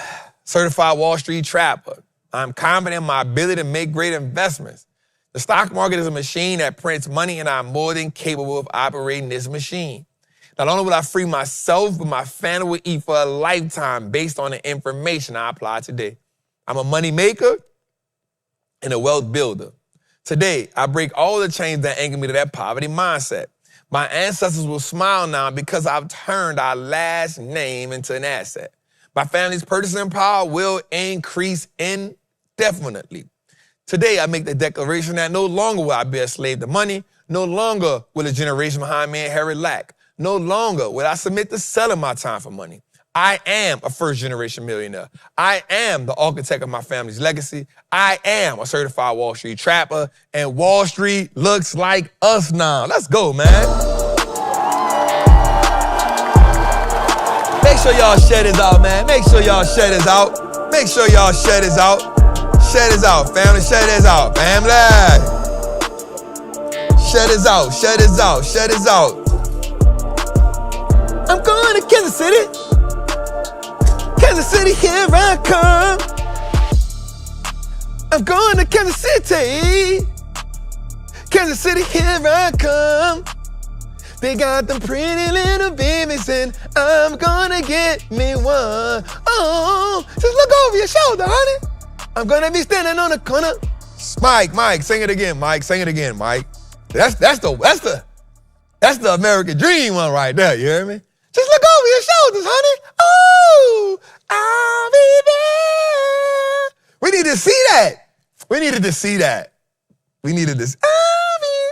certified Wall Street trapper. I'm confident in my ability to make great investments. The stock market is a machine that prints money, and I'm more than capable of operating this machine. Not only will I free myself, but my family will eat for a lifetime based on the information I apply today. I'm a money maker and a wealth builder. Today, I break all the chains that anchor me to that poverty mindset. My ancestors will smile now because I've turned our last name into an asset. My family's purchasing power will increase indefinitely. Today, I make the declaration that no longer will I be a slave to money. No longer will a generation behind me inherit lack. No longer will I submit to selling my time for money. I am a first-generation millionaire. I am the architect of my family's legacy. I am a certified Wall Street trapper, and Wall Street looks like us now. Let's go, man. Make sure y'all share this out, man. Make sure y'all share this out. Make sure y'all share this out. Share this out, family. Share this out, family. Share this out. Share this out. Share this out. I'm going to Kansas City. Kansas City, here I come. I'm going to Kansas City. Kansas City, here I come. They got them pretty little babies and I'm gonna get me one. Oh, just look over your shoulder, honey. I'm gonna be standing on the corner Mike, sing it again, Mike. Sing it again, Mike. That's the American dream one right there, you hear me? Just look over your shoulders, honey. Oh, I'll be there. We need to see that. We needed to see that. We needed this.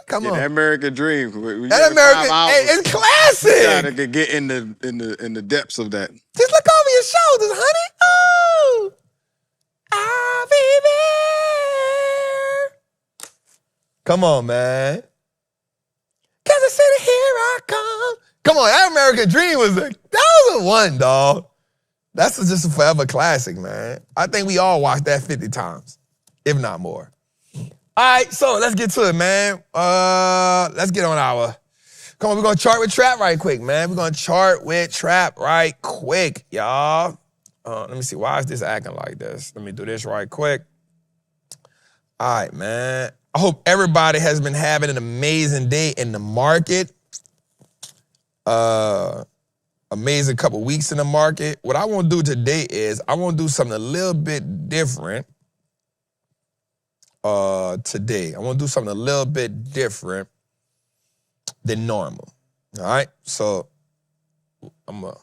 Come on. That American dream. That American, it's classic. You gotta get in the depths of that. Just look over your shoulders, honey. Oh, I'll be there. Come on, man. Kansas City, here I come. Come on, that American dream was that was a one, dog. That's just a forever classic, man. I think we all watched that 50 times, if not more. All right, so let's get to it, man. Let's get on our, come on, we're gonna chart with Trap right quick, man. We're gonna chart with Trap right quick, y'all. Let me see, why is this acting like this? Let me do this right quick. All right, man. I hope everybody has been having an amazing day in the market. Amazing couple weeks in the market. What I want to do today is I want to do something a little bit different today. I want to do something a little bit different than normal. All right? So I'm gonna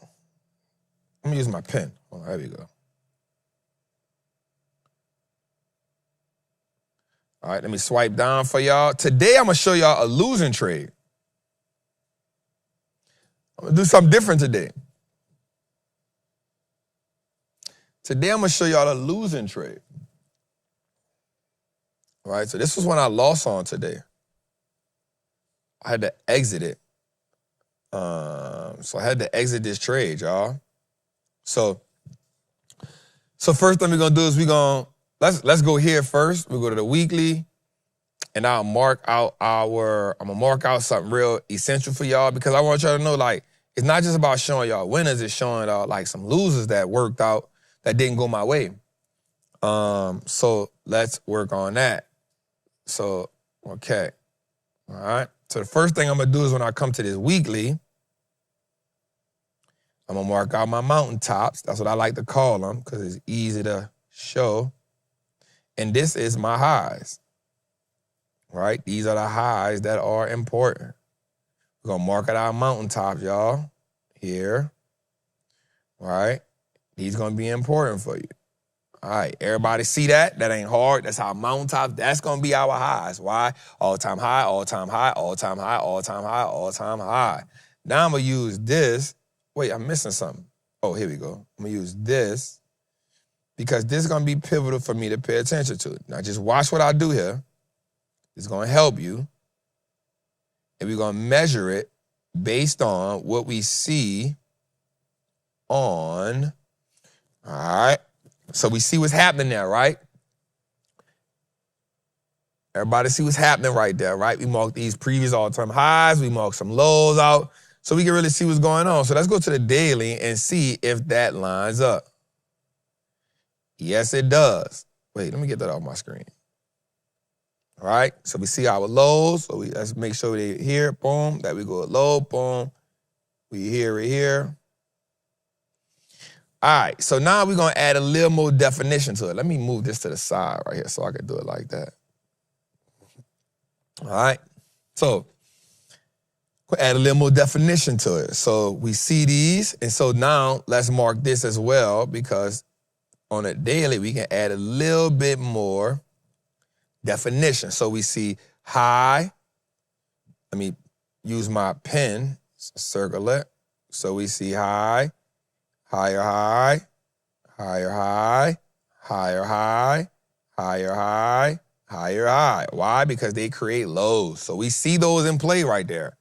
use my pen. Oh, there we go. All right, let me swipe down for y'all. Today, I'm going to show y'all a losing trade. I'm going to do something different today. Today, I'm going to show y'all a losing trade. All right, so this was one I lost on today. I had to exit it. So I had to exit this trade, y'all. So first thing we're going to do is let's go here first. We go to the weekly, and I'm gonna mark out something real essential for y'all because I want y'all to know, like, it's not just about showing y'all winners, it's showing y'all like some losers that worked out that didn't go my way. So let's work on that. So, okay. All right. So the first thing I'm gonna do is when I come to this weekly, I'm gonna mark out my mountaintops. That's what I like to call them because it's easy to show. And this is my highs, right? These are the highs that are important. We're gonna mark out our mountaintops, y'all, here, right? These gonna be important for you. All right, everybody see that? That ain't hard. That's our mountaintop. That's gonna be our highs. Why? All-time high, all-time high, all-time high, all-time high, all-time high. Now I'm gonna use this. Wait, I'm missing something. Oh, here we go. I'm gonna use this because this is gonna be pivotal for me to pay attention to. Now just watch what I do here. It's gonna help you. And we're gonna measure it based on what we see on, all right? So we see what's happening there, right? Everybody see what's happening right there, right? We marked these previous all-time highs. We marked some lows out so we can really see what's going on. So let's go to the daily and see if that lines up. Yes, it does. Wait, let me get that off my screen. All right, so we see our lows. So let's make sure they're here, boom. That we go low, boom. We here, we're here. All right, so now we're gonna add a little more definition to it. Let me move this to the side right here so I can do it like that. All right, so we'll add a little more definition to it. So we see these, and so now let's mark this as well because on a daily we can add a little bit more definition. So we see high. Let me use my pen, circle it. So we see high. Higher high, higher high, higher high, higher high, higher high. Why? Because they create lows. So we see those in play right there.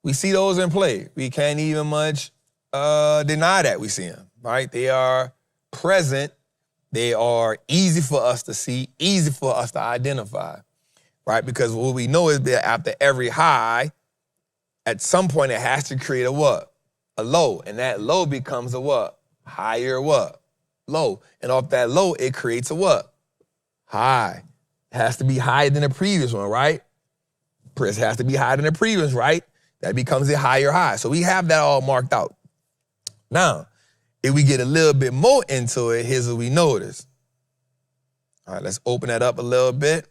We see those in play. We can't even much deny that we see them, right? They are present. They are easy for us to see, easy for us to identify, right? Because what we know is that after every high, at some point it has to create a what? A low, and that low becomes a what? Higher what? Low. And off that low, it creates a what? High. It has to be higher than the previous one, right? It has to be higher than the previous, right? That becomes a higher high. So we have that all marked out. Now, if we get a little bit more into it, here's what we notice. All right, let's open that up a little bit.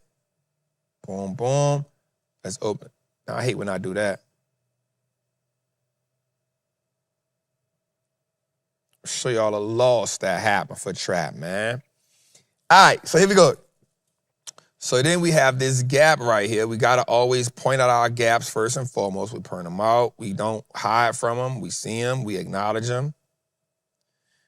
Boom, boom. Let's open. Now, I hate when I do that. Show y'all a loss that happened for trap, man. All right, so here we go. So then we have this gap right here. We got to always point out our gaps first and foremost. We point them out. We don't hide from them. We see them. We acknowledge them.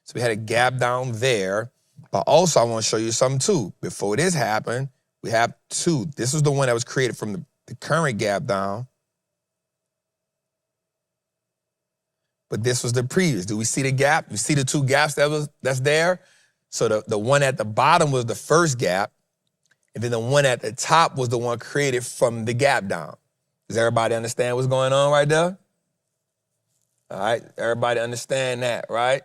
So we had a gap down there. But also I want to show you something too. Before this happened, we have two. This was the one that was created from the current gap down. But this was the previous. Do we see the gap? You see the two gaps that's there? So the one at the bottom was the first gap, and then the one at the top was the one created from the gap down. Does everybody understand what's going on right there? All right, everybody understand that, right?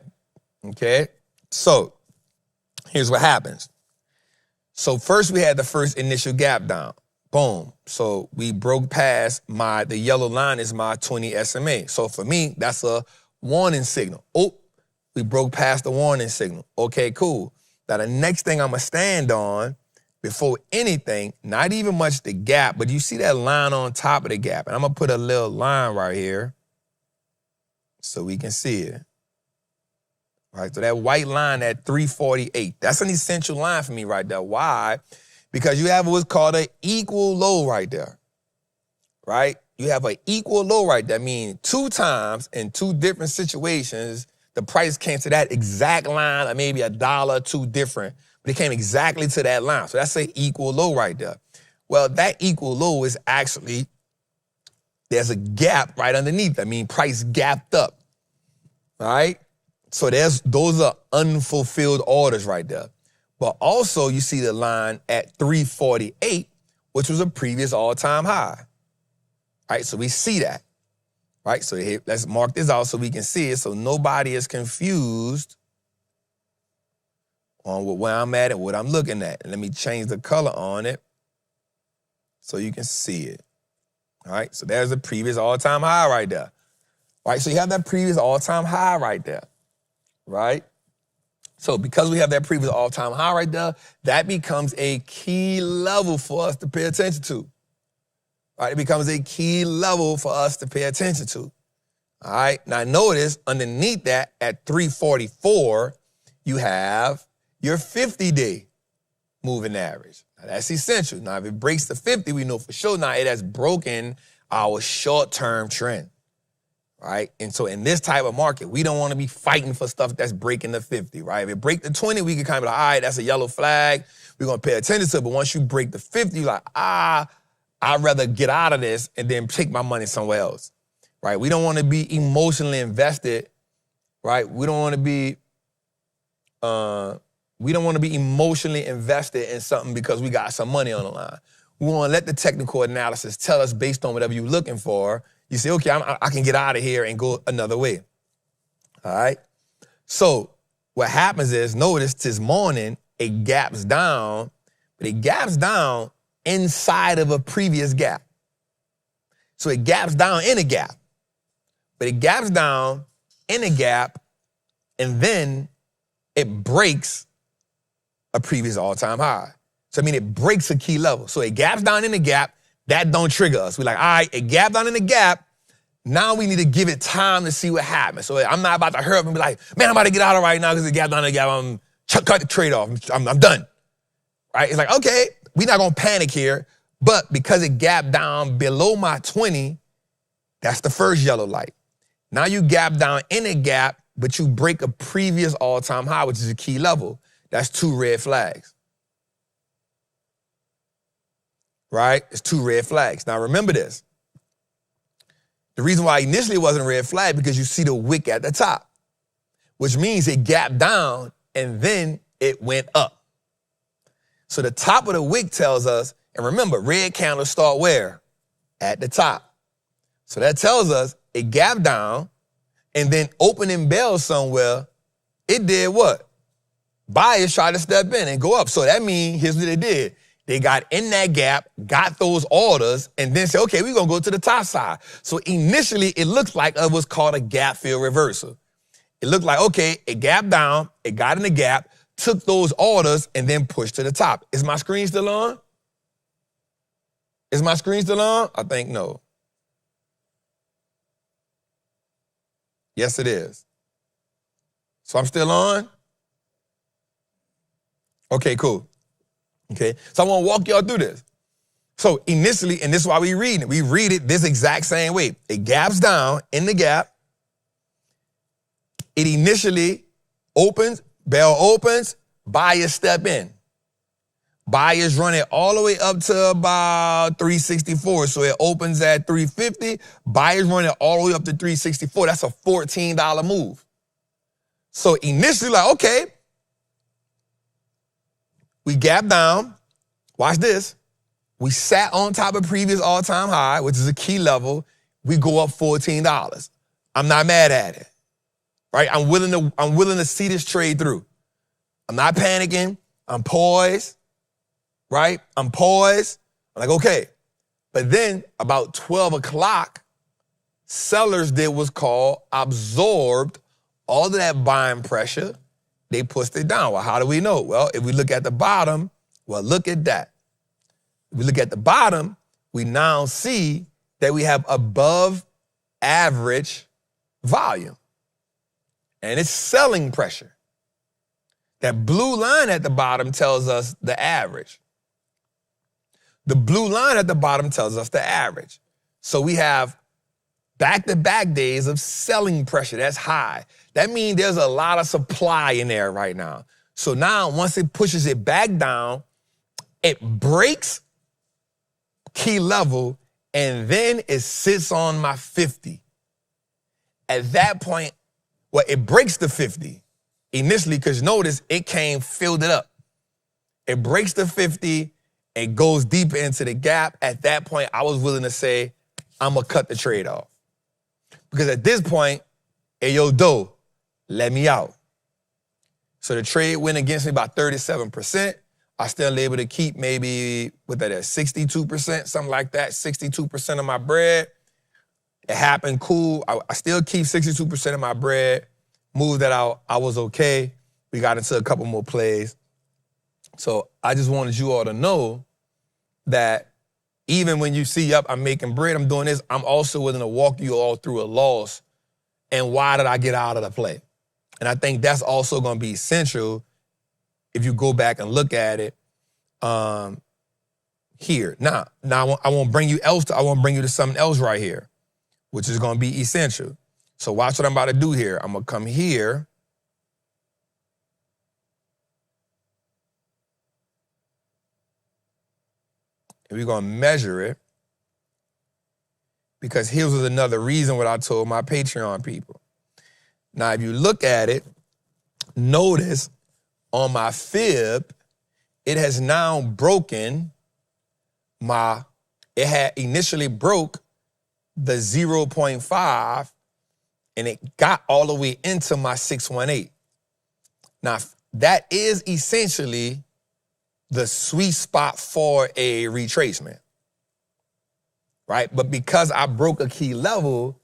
Okay, so here's what happens. So first we had the first initial gap down. Boom. So we broke past the yellow line is my 20 SMA. So for me, that's a warning signal. Oh, we broke past the warning signal. Okay, cool. Now the next thing I'm gonna stand on before anything, not even much the gap, but you see that line on top of the gap. And I'm gonna put a little line right here so we can see it. All right, so that white line at 348, that's an essential line for me right there. Why? Because you have what's called an equal low right there, right? You have an equal low right there, meaning 2 times in 2 different situations, the price came to that exact line, or maybe $1 or $2 different, but it came exactly to that line. So that's an equal low right there. Well, that equal low is actually, there's a gap right underneath. I mean, price gapped up, all right? So those are unfulfilled orders right there. But also you see the line at 348, which was a previous all-time high. All right, so we see that. Right, so here, let's mark this out so we can see it so nobody is confused on where I'm at and what I'm looking at. And let me change the color on it so you can see it. All right, so there's the previous all-time high right there. All right, so you have that previous all-time high right there, right? So because we have that previous all-time high right there, that becomes a key level for us to pay attention to. All right, it becomes a key level for us to pay attention to. All right, now notice underneath that at 344, you have your 50-day moving average. Now that's essential. Now if it breaks the 50, we know for sure now it has broken our short-term trend. Right? And so in this type of market, we don't want to be fighting for stuff that's breaking the 50, right? If it break the 20, we can kind of be like, all right, that's a yellow flag. We're going to pay attention to it. But once you break the 50, you're like, I'd rather get out of this and then take my money somewhere else, right? We don't want to be emotionally invested, right? We don't want to be emotionally invested in something because we got some money on the line. We want to let the technical analysis tell us based on whatever you're looking for. You say, okay, I can get out of here and go another way, all right? So what happens is, notice this morning, it gaps down, but it gaps down inside of a previous gap. So it gaps down in a gap, but it gaps down in a gap, and then it breaks a previous all-time high. So, I mean, it breaks a key level. So it gaps down in the gap, that don't trigger us. We're like, all right, it gapped down in the gap, now we need to give it time to see what happens. So I'm not about to hurry up and be like, man, I'm about to get out of right now because it gapped down in the gap, cut the trade off, I'm done, right? It's like, okay, we're not gonna panic here, but because it gapped down below my 20, that's the first yellow light. Now you gap down in a gap, but you break a previous all-time high, which is a key level. That's 2 red flags. Right? It's 2 red flags. Now remember this. The reason why initially it wasn't a red flag because you see the wick at the top, which means it gapped down and then it went up. So the top of the wick tells us, and remember, red candles start where? At the top. So that tells us it gapped down and then opening bell somewhere, it did what? Buyers tried to step in and go up. So that means, here's what they did. They got in that gap, got those orders, and then said, okay, we're going to go to the top side. So initially, it looks like what's called a gap fill reversal. It looked like, okay, it gapped down, it got in the gap, took those orders and then pushed to the top. Is my screen still on? Is my screen still on? I think no. Yes, it is. So I'm still on? Okay, cool. Okay, so I want to walk y'all through this. So initially, and this is why we read it. We read it this exact same way. It gaps down in the gap. It initially opens, bell opens, buyers step in. Buyers run it all the way up to about 364. So it opens at 350. Buyers run it all the way up to 364. That's a $14 move. So initially, like, okay, we gap down. Watch this. We sat on top of previous all-time high, which is a key level. We go up $14. I'm not mad at it. Right? I'm willing to see this trade through. I'm not panicking. I'm poised. Right? I'm poised. I'm like, okay. But then about 12 o'clock, sellers did what's called absorbed all of that buying pressure. They pushed it down. Well, how do we know? Well, if we look at the bottom, well, look at that. If we look at the bottom, we now see that we have above average volume. And it's selling pressure. That blue line at the bottom tells us the average. The blue line at the bottom tells us the average. So we have back-to-back days of selling pressure. That's high. That means there's a lot of supply in there right now. So now once it pushes it back down, it breaks key level, and then it sits on my 50. At that point, well, it breaks the 50 initially, because notice it came, filled it up. It breaks the 50, it goes deeper into the gap. At that point, I was willing to say, I'm gonna cut the trade off. Because at this point, hey, yo, Doe, let me out. So the trade went against me by 37%. I still able to keep maybe, what that is, 62%, something like that, 62% of my bread. It happened, cool. I still keep 62% of my bread. Moved that out, I was okay. We got into a couple more plays. So I just wanted you all to know that even when you see, up, I'm making bread, I'm doing this, I'm also willing to walk you all through a loss and why did I get out of the play. And I think that's also gonna be essential if you go back and look at it here. Now I won't bring you to something else right here, which is gonna be essential. So watch what I'm about to do here. I'm gonna come here. And we're gonna measure it, because here's another reason what I told my Patreon people. Now, if you look at it, notice on my fib, it has now broken it had initially broke the 0.5 and it got all the way into my 618. Now, that is essentially the sweet spot for a retracement, right? But because I broke a key level,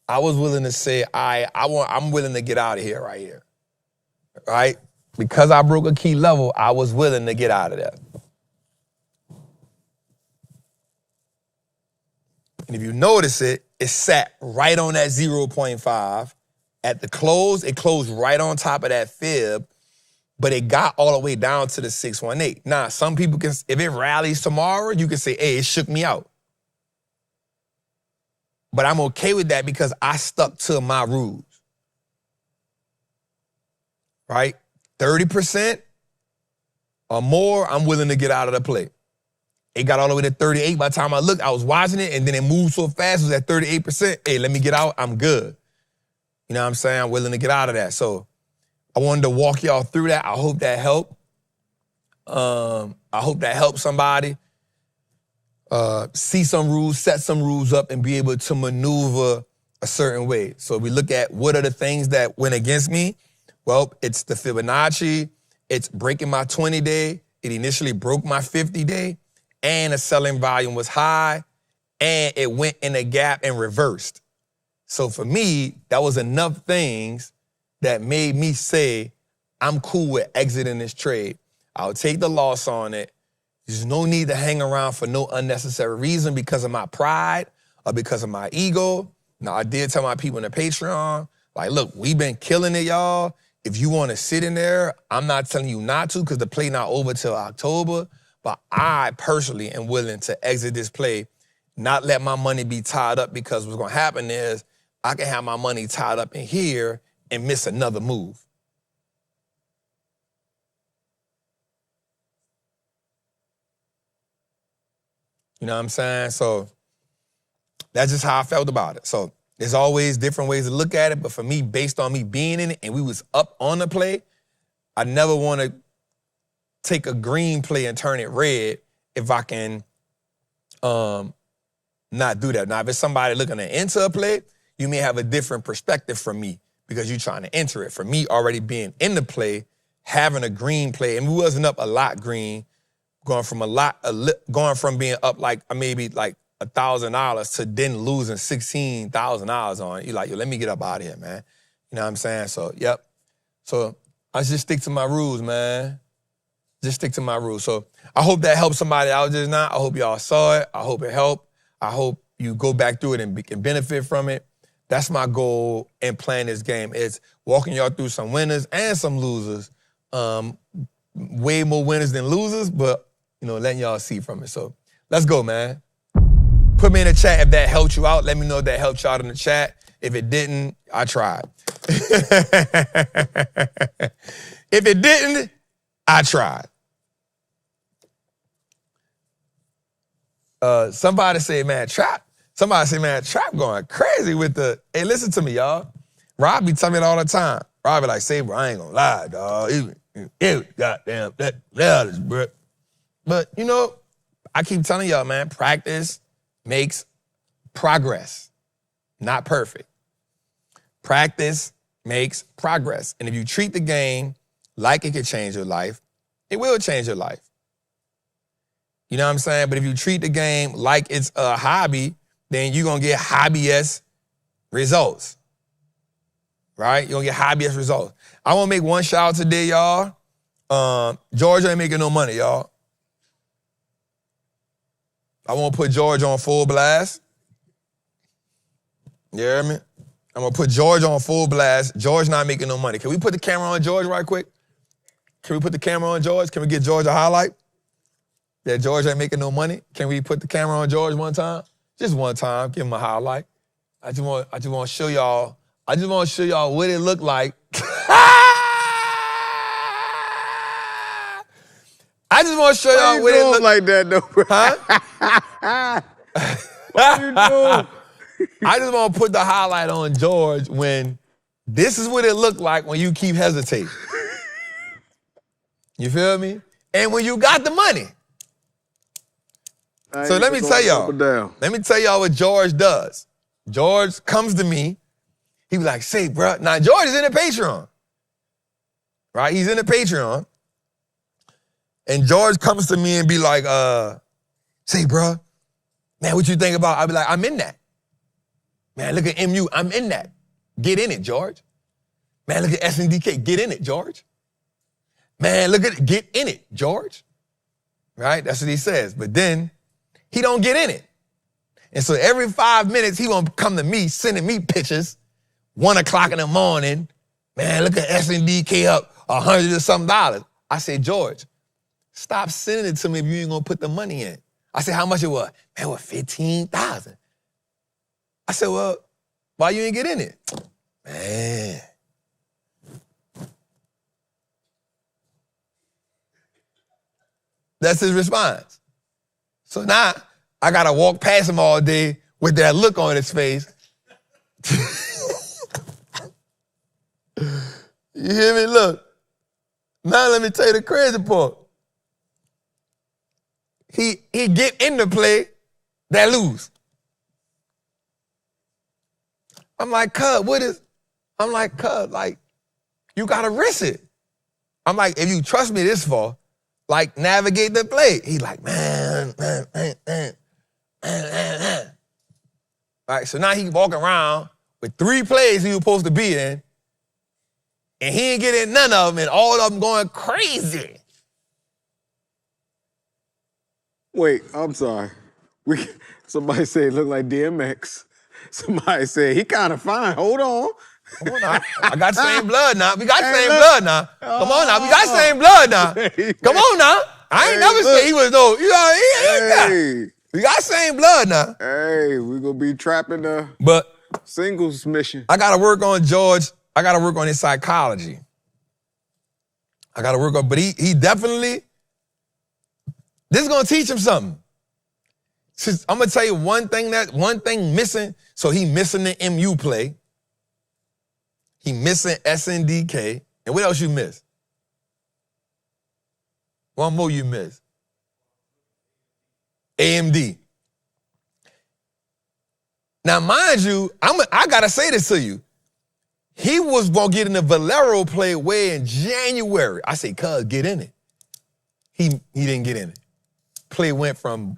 I was willing to say, I'm willing to get out of here right here, right? Because I broke a key level, I was willing to get out of that. And if you notice it, it sat right on that 0.5. At the close, it closed right on top of that fib, but it got all the way down to the 618. Now, some people can, if it rallies tomorrow, you can say, hey, it shook me out. But I'm okay with that because I stuck to my rules, right? 30% or more, I'm willing to get out of the play. It got all the way to 38. By the time I looked, I was watching it, and then it moved so fast, it was at 38%. Hey, let me get out, I'm good. You know what I'm saying? I'm willing to get out of that. So I wanted to walk y'all through that. I hope that helped. I hope that helped somebody see some rules, set some rules up, and be able to maneuver a certain way. So we look at what are the things that went against me. Well, it's the Fibonacci. It's breaking my 20-day. It initially broke my 50-day. And the selling volume was high. And it went in a gap and reversed. So for me, that was enough things that made me say, I'm cool with exiting this trade. I'll take the loss on it. There's no need to hang around for no unnecessary reason because of my pride or because of my ego. Now, I did tell my people in the Patreon, like, look, we've been killing it, y'all. If you want to sit in there, I'm not telling you not to because the play not over till October. But I personally am willing to exit this play, not let my money be tied up, because what's going to happen is I can have my money tied up in here and miss another move. You know what I'm saying? So that's just how I felt about it. So there's always different ways to look at it, but for me, based on me being in it and we was up on the play, I never want to take a green play and turn it red if I can not do that. Now, if it's somebody looking to enter a play, you may have a different perspective from me because you're trying to enter it. For me, already being in the play, having a green play, and we wasn't up a lot green, going from being up like maybe like $1,000 to then losing $16,000 on it. You're like, yo, let me get up out of here, man. You know what I'm saying? So, yep. So I just stick to my rules, man. Just stick to my rules. So I hope that helped somebody out just now. I hope y'all saw it. I hope it helped. I hope you go back through it and can benefit from it. That's my goal in playing this game. It's walking y'all through some winners and some losers. Way more winners than losers, but, you know, letting y'all see from it. So let's go, man. Put me in the chat if that helped you out. Let me know if that helped you out in the chat. If it didn't, I tried. If it didn't, I tried. Somebody say, man, Trap going crazy with the, hey, listen to me, y'all. Rob be telling me it all the time. Rob be like, say, bro, I ain't gonna lie, dog. Goddamn, that is, bro. But, you know, I keep telling y'all, man, practice makes progress. Not perfect. Practice makes progress. And if you treat the game like it could change your life, it will change your life. You know what I'm saying? But if you treat the game like it's a hobby, then you're going to get hobbyist results. Right? You're going to get hobbyist results. I want to make one shout out today, y'all. George ain't making no money, y'all. I want to put George on full blast. You hear me? I'm going to put George on full blast. George not making no money. Can we put the camera on George right quick? Can we put the camera on George? Can we get George a highlight? That George ain't making no money. Can we put the camera on George one time? Just one time, give him a highlight. I just want to show y'all. I just want to show y'all what it looked like. I just want to show y'all what it looked like that, though, bro. Huh? What you doing? I just want to put the highlight on George when this is what it looked like when you keep hesitating. You feel me? And when you got the money. So let me tell y'all. Let me tell y'all what George does. George comes to me. He be like, say, bro. Now, George is in the Patreon. Right? He's in the Patreon. And George comes to me and be like, say, bro, man, what you think about? I be like, I'm in that. Man, look at MU. I'm in that. Get in it, George. Man, look at SNDK. Get in it, George. Man, look at it. Get in it, George. Right? That's what he says. But then he don't get in it. And so every 5 minutes, he gonna come to me, sending me pictures, 1 o'clock in the morning. Man, look at SNDK up $100 or something. I said, George, stop sending it to me if you ain't gonna put the money in. I said, how much it was? Man, it was $15,000. I said, well, why you ain't get in it? Man. That's his response. So now I gotta walk past him all day with that look on his face. You hear me? Look. Now let me tell you the crazy part. He get in the play that lose. I'm like, cuz, like, you gotta risk it. I'm like, if you trust me this far, like, navigate the play. He's like, man. All right, so now he walking around with 3 plays he was supposed to be in, and he ain't getting none of them, and all of them going crazy. Wait, I'm sorry. Somebody said it looked like DMX. Somebody said he kind of fine. Hold on. Come on now. I got the same blood now. We got the same blood now. Come on now. We got the same blood now. Come on now. I ain't never said he was no. We got the same blood now. Hey, we gonna be trapping the singles mission. I gotta work on George. I gotta work on his psychology. I gotta work on, but he definitely, this is gonna teach him something. I'm gonna tell you one thing missing. So he missing the MU play. He missing SNDK. And what else you miss? One more you miss. AMD. Now, mind you, I gotta say this to you. He was gonna get in the Valero play way in January. I say, cuz, get in it. He didn't get in it. Play went from,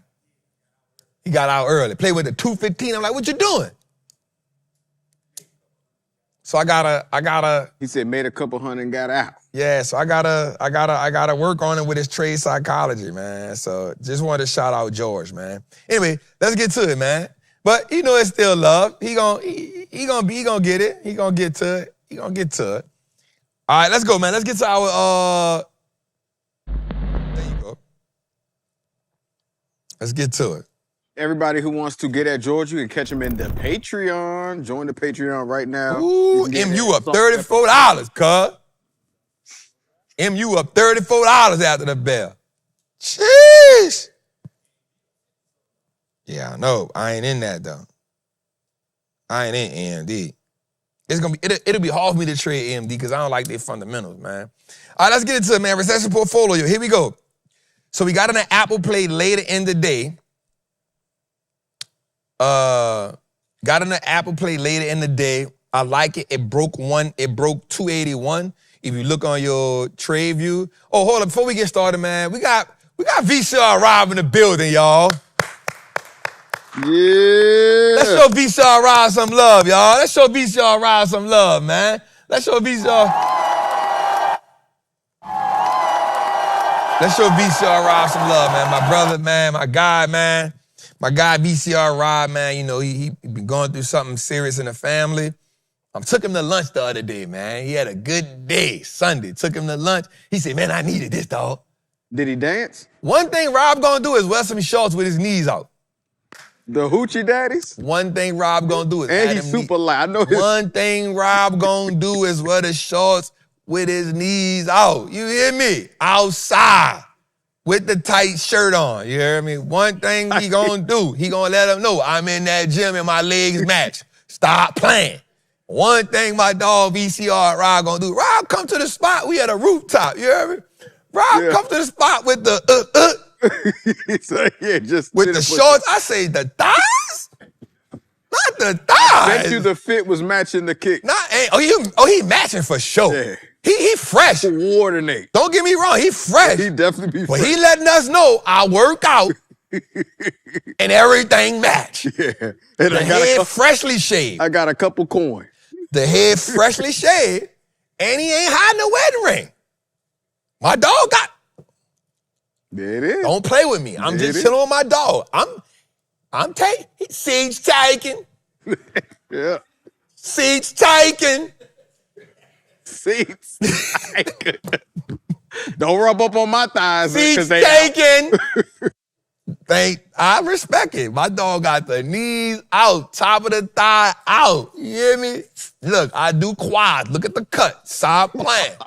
he got out early. Play went to 2:15. I'm like, what you doing? So I gotta. He said made a couple hundred and got out. Yeah, so I gotta work on it with his trade psychology, man. So just wanted to shout out George, man. Anyway, let's get to it, man. But you know it's still love. He gonna get it. He gonna get to it. He gonna get to it. All right, let's go, man. Let's get to our there you go. Let's get to it. Everybody who wants to get at George, you can catch him in the Patreon. Join the Patreon right now. Ooh, MU up $34, cuz. MU up $34 after the bell. Jeez. Yeah, I know. I ain't in that, though. I ain't in AMD. It's gonna be, it'll be hard for me to trade AMD because I don't like their fundamentals, man. All right, let's get into it, man. Recession portfolio. Here we go. So we got in an Apple play later in the day. Got in the Apple play later in the day. I like it. It broke 281. If you look on your trade view. Oh, hold on. Before we get started, man, we got VCR Rob in the building, y'all. Yeah. Let's show VCR Rob some love, y'all. Let's show VCR Rob some love, man. Let's show VCR. Let's show VCR Rob some love, man. My brother, man. My guy, man. My guy, VCR Rob, man, you know, he been going through something serious in the family. I took him to lunch the other day, man. He had a good day, Sunday. Took him to lunch. He said, man, I needed this, dog. Did he dance? One thing Rob gonna do is wear some shorts with his knees out. The hoochie daddies? One thing Rob gonna do is and he's super light. I know his. One thing Rob gonna do is wear the shorts with his knees out. You hear me? Outside. With the tight shirt on, you hear me? One thing he gonna do, he gonna let him know I'm in that gym and my legs match. Stop playing. One thing my dog VCR Rob gonna do, Rob, come to the spot. We at a rooftop, you hear me? Rob, come to the spot with the So, yeah, just with the shorts. I say the thighs? Not the thighs. Bet you the fit was matching the kick. He matching for sure. Yeah. He fresh. Coordinate. Don't get me wrong, he fresh. He definitely be fresh. But he letting us know I work out and everything match. Yeah. And the head freshly shaved. I got a couple coins. The head freshly shaved, and he ain't hiding a wedding ring. My dog got. There it is. Don't play with me. I'm just chilling with my dog. I'm taking. Siege taking. Yeah. Siege taking. Seats. Don't rub up on my thighs. Seats taken. I respect it. My dog got the knees out, top of the thigh out. You hear me? Look, I do quads. Look at the cut. Stop playing.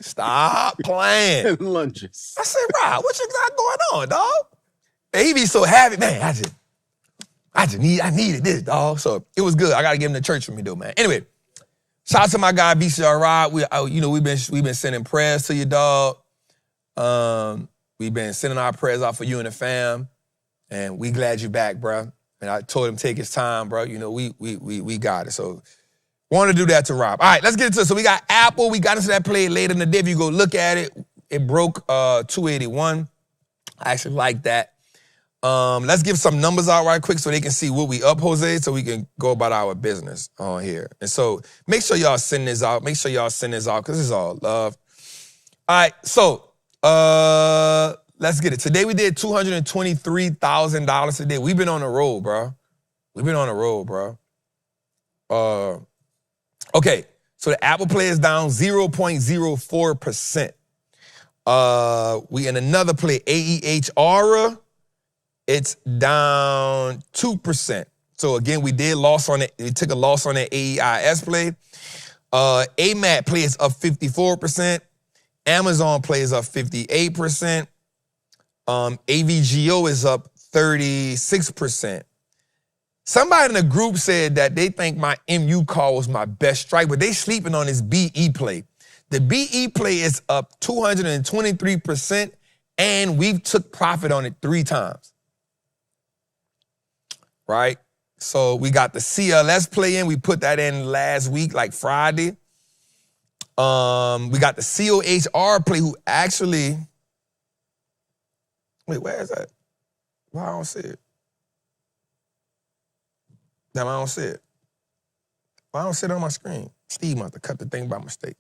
Stop playing. And lunges. I said, Rob, what you got going on, dog? And he be so happy, man. I needed this, dog. So it was good. I gotta give him to church for me, though, man. Anyway. Shout out to my guy, VCR Rob. We've been sending prayers to you, dog. We've been sending our prayers out for you and the fam. And we glad you back, bro. And I told him take his time, bro. You know, we got it. So want to do that to Rob. All right, let's get into it. So we got Apple. We got into that play later in the day. If you go look at it, it broke 281. I actually like that. Let's give some numbers out right quick so they can see what we up, Jose, so we can go about our business on here. And so make sure y'all send this out. Make sure y'all send this out because it's all love. All right, so let's get it. Today we did $223,000 today. We've been on the road, bro. We've been on the road, bro. Okay, so the Apple Play is down 0.04%. We in another play, AEHR, it's down 2%. So again, we did loss on it. We took a loss on that AEIS play. AMAT play is up 54%. Amazon play is up 58%. AVGO is up 36%. Somebody in the group said that they think my MU call was my best strike, but they sleeping on this BE play. The BE play is up 223%, and we've took profit on it 3 times. Right? So we got the CLS play in. We put that in last week, like Friday. We got the COHR play who actually... Wait, where is that? Why I don't see it? Damn, I don't see it. Why I don't see it on my screen? Steve must have cut the thing by mistake.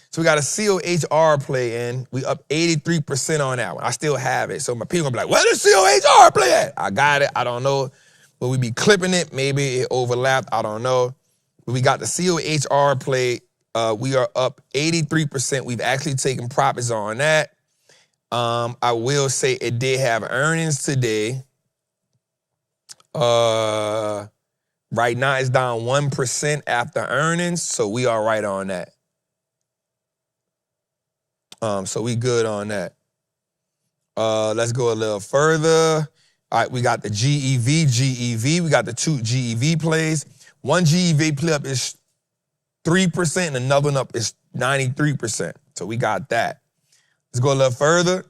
So we got a COHR play in. We up 83% on that one. I still have it. So my people gonna be like, where's the COHR play at? I got it. I don't know. But we be clipping it. Maybe it overlapped. I don't know. But we got the COHR play. We are up 83%. We've actually taken profits on that. I will say it did have earnings today. Right now it's down 1% after earnings, so we are right on that. So we good on that. Let's go a little further. All right, we got the GEV. We got the 2 GEV plays. One GEV play up is 3% and another one up is 93%. So we got that. Let's go a little further.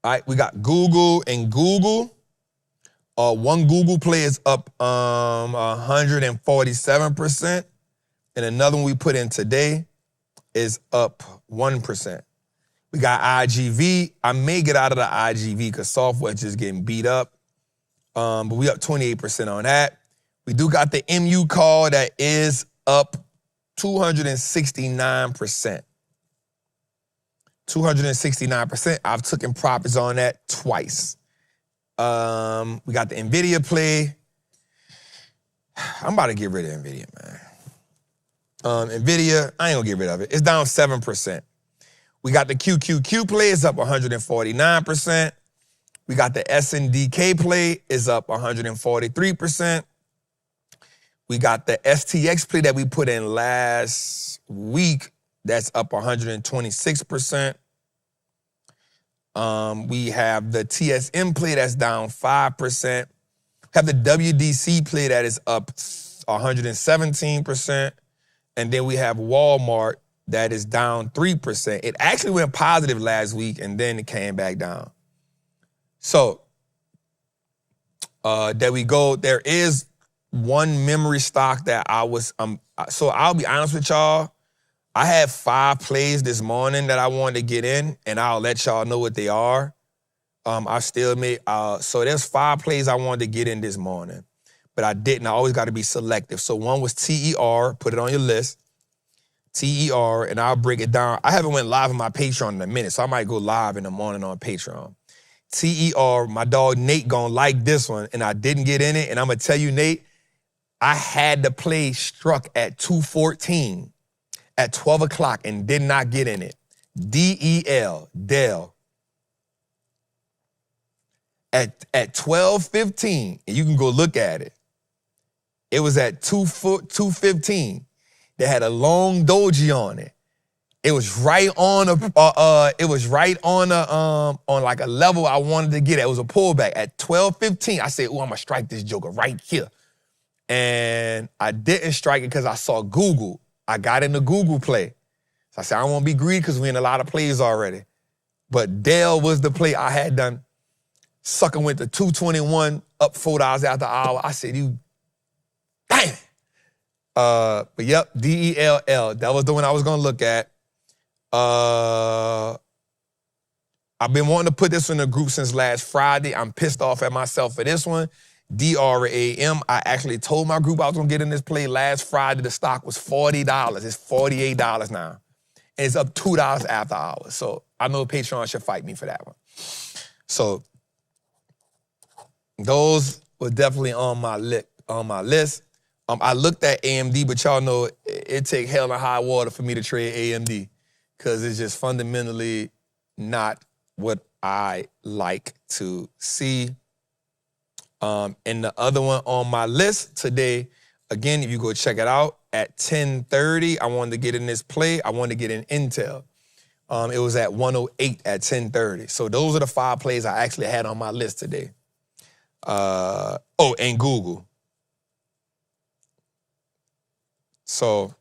All right, we got Google and Google. One Google play is up 147%. And another one we put in today is up 1%. We got IGV. I may get out of the IGV because software is just getting beat up. But we up 28% on that. We do got the MU call that is up 269%. 269%. I've taken profits on that twice. We got the NVIDIA play. I'm about to get rid of NVIDIA, man. NVIDIA, I ain't gonna get rid of it. It's down 7%. We got the QQQ play, it's up 149%. We got the SNDK play, is up 143%. We got the STX play that we put in last week, that's up 126%. We have the TSM play that's down 5%. Have the WDC play that is up 117%. And then we have Walmart that is down 3%. It actually went positive last week and then it came back down. So there we go. There is one memory stock that I was, so I'll be honest with y'all. I had 5 plays this morning that I wanted to get in, and I'll let y'all know what they are. I still made, so there's 5 plays I wanted to get in this morning, but I didn't. I always got to be selective. So one was TER, put it on your list. TER, and I'll break it down. I haven't went live on my Patreon in a minute, so I might go live in the morning on Patreon. TER, my dog Nate gonna like this one, and I didn't get in it, and I'm gonna tell you, Nate, I had the play struck at 2:14 at 12 o'clock and did not get in it. DEL, Dell. At 12:15, and you can go look at it. It was at 2:15. They had a long doji on it. It was right on on like a level I wanted to get at. It was a pullback at 12:15. I said, "Oh, I'm gonna strike this joker right here," and I didn't strike it because I saw Google. I got in the Google play, so I said I don't want to be greedy because we're in a lot of plays already. But Dell was the play I had done. Sucker went to 221, up $4 after hour. I said, "You, damn." But yep, DELL. That was the one I was gonna look at. I've been wanting to put this in the group since last Friday. I'm pissed off at myself for this one. DRAM. I actually told my group I was gonna get in this play last Friday. The stock was $40. It's $48 now. And it's up $2 after hours. So I know Patreon should fight me for that one. So those were definitely on my list. I looked at AMD, but y'all know it take hell and high water for me to trade AMD because it's just fundamentally not what I like to see. And the other one on my list today, again, if you go check it out, at 10:30, I wanted to get in this play. I wanted to get in Intel. It was at 108 at 10:30. So those are the 5 plays I actually had on my list today. And Google. So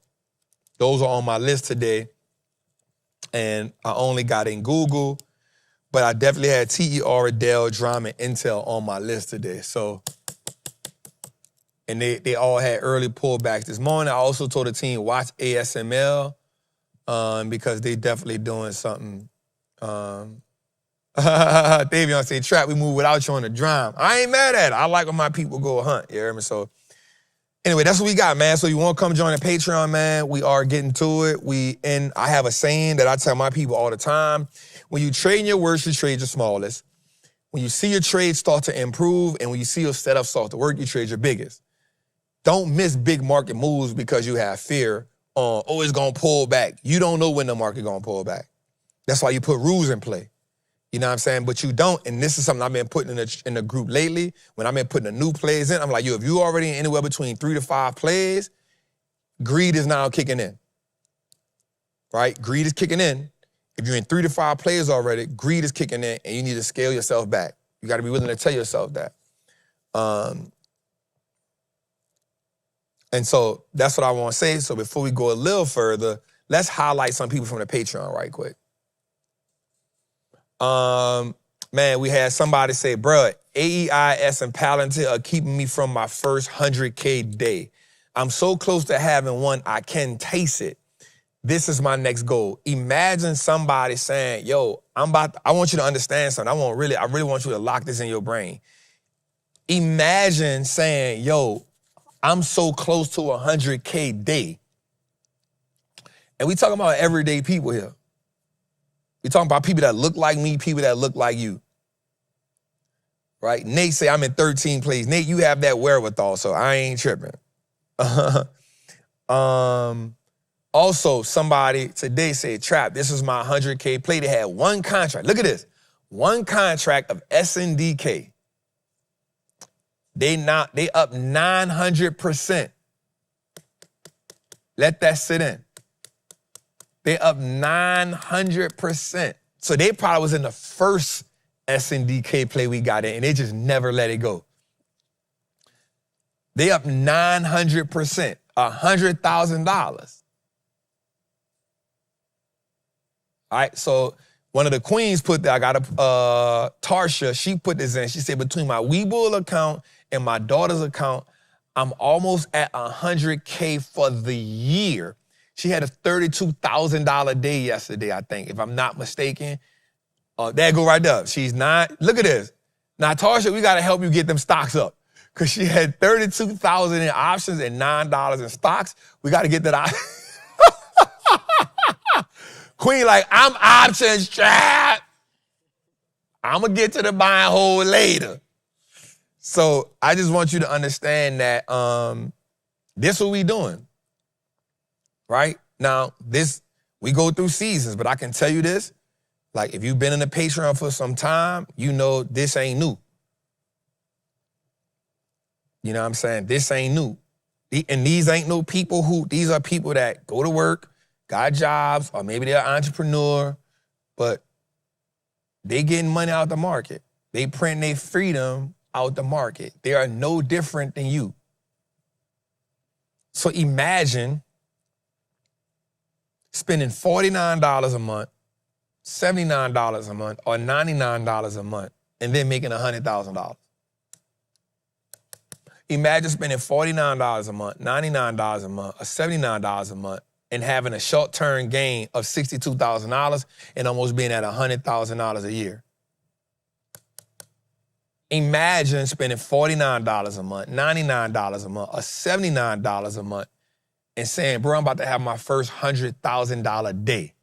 those are on my list today. And I only got in Google, but I definitely had TER, Dell, Drama, and Intel on my list today. So, and they all had early pullbacks this morning. I also told the team, watch ASML because they definitely doing something. Davion say, Trap, we move without you on the drum. I ain't mad at it. I like when my people go hunt, you hear me? So anyway, that's what we got, man. So you want to come join the Patreon, man? We are getting to it. I have a saying that I tell my people all the time. When you trade your worst, you trade your smallest. When you see your trade start to improve and when you see your setup start to work, you trade your biggest. Don't miss big market moves because you have fear on, it's going to pull back. You don't know when the market going to pull back. That's why you put rules in play. You know what I'm saying? But you don't, and this is something I've been putting in the group lately. When I've been putting the new plays in, I'm like, if you already anywhere between 3 to 5 plays, greed is now kicking in, right? Greed is kicking in. If you're in 3 to 5 plays already, greed is kicking in, and you need to scale yourself back. You got to be willing to tell yourself that. And so that's what I want to say. So before we go a little further, let's highlight some people from the Patreon right quick. Man, we had somebody say, bruh, AEIS and Palantir are keeping me from my first 100K day. I'm so close to having one, I can taste it. This is my next goal. Imagine somebody saying, yo, I want you to understand something. I really want you to lock this in your brain. Imagine saying, yo, I'm so close to 100K day. And we talking about everyday people here. We talking about people that look like me, people that look like you. Right? Nate say I'm in 13 plays. Nate, you have that wherewithal, so I ain't tripping. Also, somebody today said, Trap, this is my 100K play. They had one contract. Look at this. One contract of SNDK. They up 900%. Let that sit in. They up 900%. So they probably was in the first SNDK play we got in, and they just never let it go. They up 900%, $100,000. All right, so one of the queens put that, I got Tarsha, she put this in. She said, between my Webull account and my daughter's account, I'm almost at 100K for the year. She had a $32,000 day yesterday, I think, if I'm not mistaken. There go right there. She's not, look at this. Now, Tarsha, we got to help you get them stocks up because she had $32,000 in options and $9 in stocks. We got to get that. Queen like, I'm options trapped. I'm going to get to the buy and hold later. So I just want you to understand that this is what we doing. Right? Now, we go through seasons, but I can tell you this, like if you've been in the Patreon for some time, you know this ain't new. You know what I'm saying? This ain't new. And these ain't no people these are people that go to work, got jobs, or maybe they're an entrepreneur, but they getting money out the market. They print their freedom out the market. They are no different than you. So imagine spending $49 a month, $79 a month, or $99 a month, and then making $100,000. Imagine spending $49 a month, $99 a month, or $79 a month, and having a short-term gain of $62,000 and almost being at $100,000 a year. Imagine spending $49 a month, $99 a month, or $79 a month and saying, bro, I'm about to have my first $100,000 day.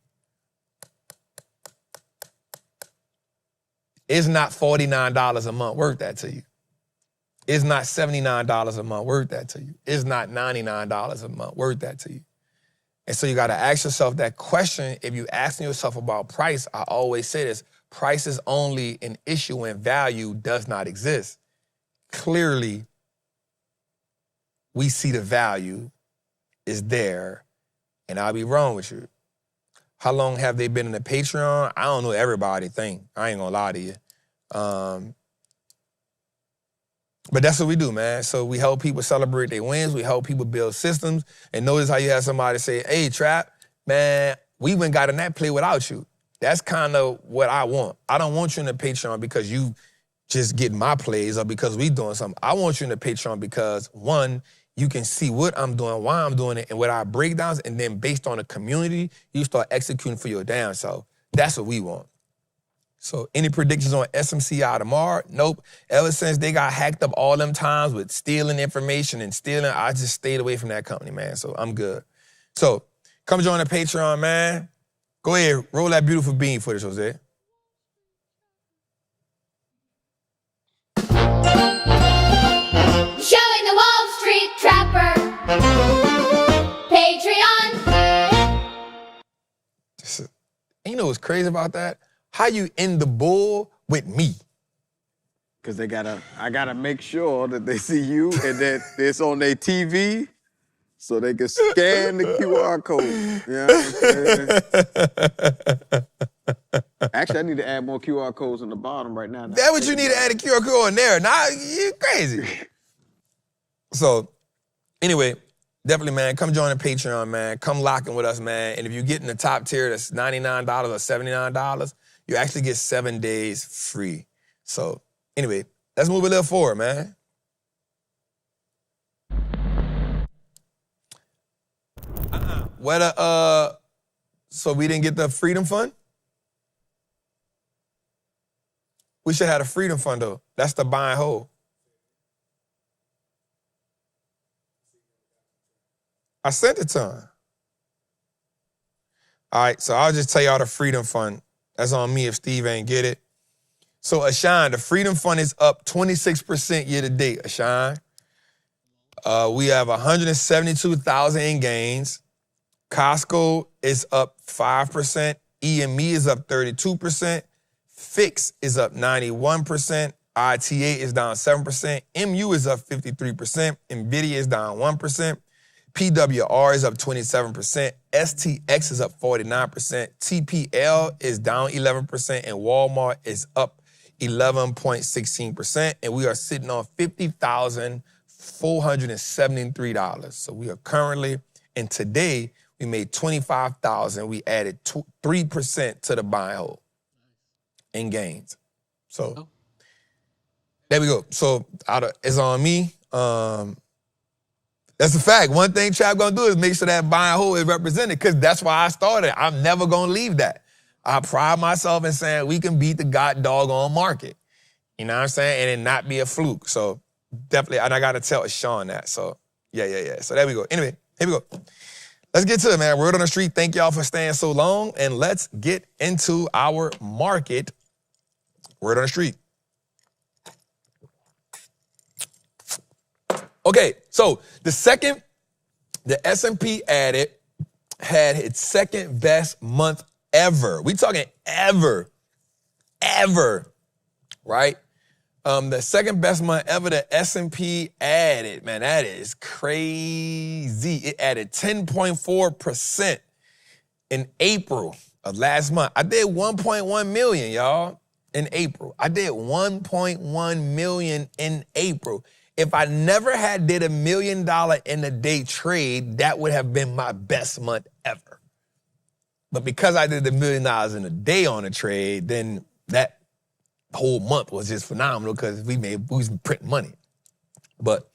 It's not $49 a month worth that to you. It's not $79 a month worth that to you. It's not $99 a month worth that to you. And so you got to ask yourself that question. If you're asking yourself about price, I always say this, price is only an issue when value does not exist. Clearly, we see the value is there, and I'll be wrong with you. How long have they been in the Patreon? I don't know everybody thing. I ain't gonna lie to you. But that's what we do, man. So we help people celebrate their wins. We help people build systems. And notice how you have somebody say, hey, Trap, man, we went got in that play without you. That's kind of what I want. I don't want you in the Patreon because you just get my plays or because we doing something. I want you in the Patreon because, one, you can see what I'm doing, why I'm doing it, and what our breakdowns, and then based on the community, you start executing for your damn self. That's what we want. So any predictions on SMCI tomorrow? Nope. Ever since they got hacked up all them times with stealing information and stealing, I just stayed away from that company, man. So I'm good. So come join the Patreon, man. Go ahead, roll that beautiful bean footage, Jose. Showing the Wall Street Trapper. Patreon. You know what's crazy about that? How you in the bull with me? Because I gotta make sure that they see you and that it's on their TV so they can scan the QR code. You know what I'm saying? Actually, I need to add more QR codes on the bottom right now. That's what you need to add a QR code in there. Nah, you crazy. So, anyway, definitely, man, come join the Patreon, man. Come lock in with us, man. And if you get in the top tier, that's $99 or $79, you actually get 7 days free. So, anyway, let's move a little forward, man. So we didn't get the Freedom Fund? We should have a Freedom Fund, though. That's the buy and hold. I sent it to him. All right, so I'll just tell y'all the Freedom Fund. That's on me if Steve ain't get it. So, Ashan, the Freedom Fund is up 26% year to date, Ashan. We have 172,000 in gains. Costco is up 5%. EME is up 32%. Fix is up 91%. ITA is down 7%. MU is up 53%. NVIDIA is down 1%. PWR is up 27%, STX is up 49%, TPL is down 11%, and Walmart is up 11.16%, and we are sitting on $50,473. So we are currently, and today we made $25,000. We added 3% to the buy and hold in gains. So there we go. So it's on me. That's a fact. One thing Trap gonna do is make sure that buy and hold is represented, because that's why I started. I'm never gonna leave that. I pride myself in saying we can beat the god doggone market. You know what I'm saying? And it not be a fluke. So definitely, and I gotta tell Sean that. So yeah. So there we go. Anyway, here we go. Let's get to it, man. Word on the street. Thank y'all for staying so long, and let's get into our market. Word on the street. Okay, so the S&P had its second best month ever. We talking ever, right? The second best month ever the S&P added, man, that is crazy. It added 10.4% in April of last month. I did 1.1 million, y'all, in April. I did 1.1 million in April. If I never had did $1 million in a day trade, that would have been my best month ever. But because I did $1 million in a day on a trade, then that whole month was just phenomenal because we was printing money. But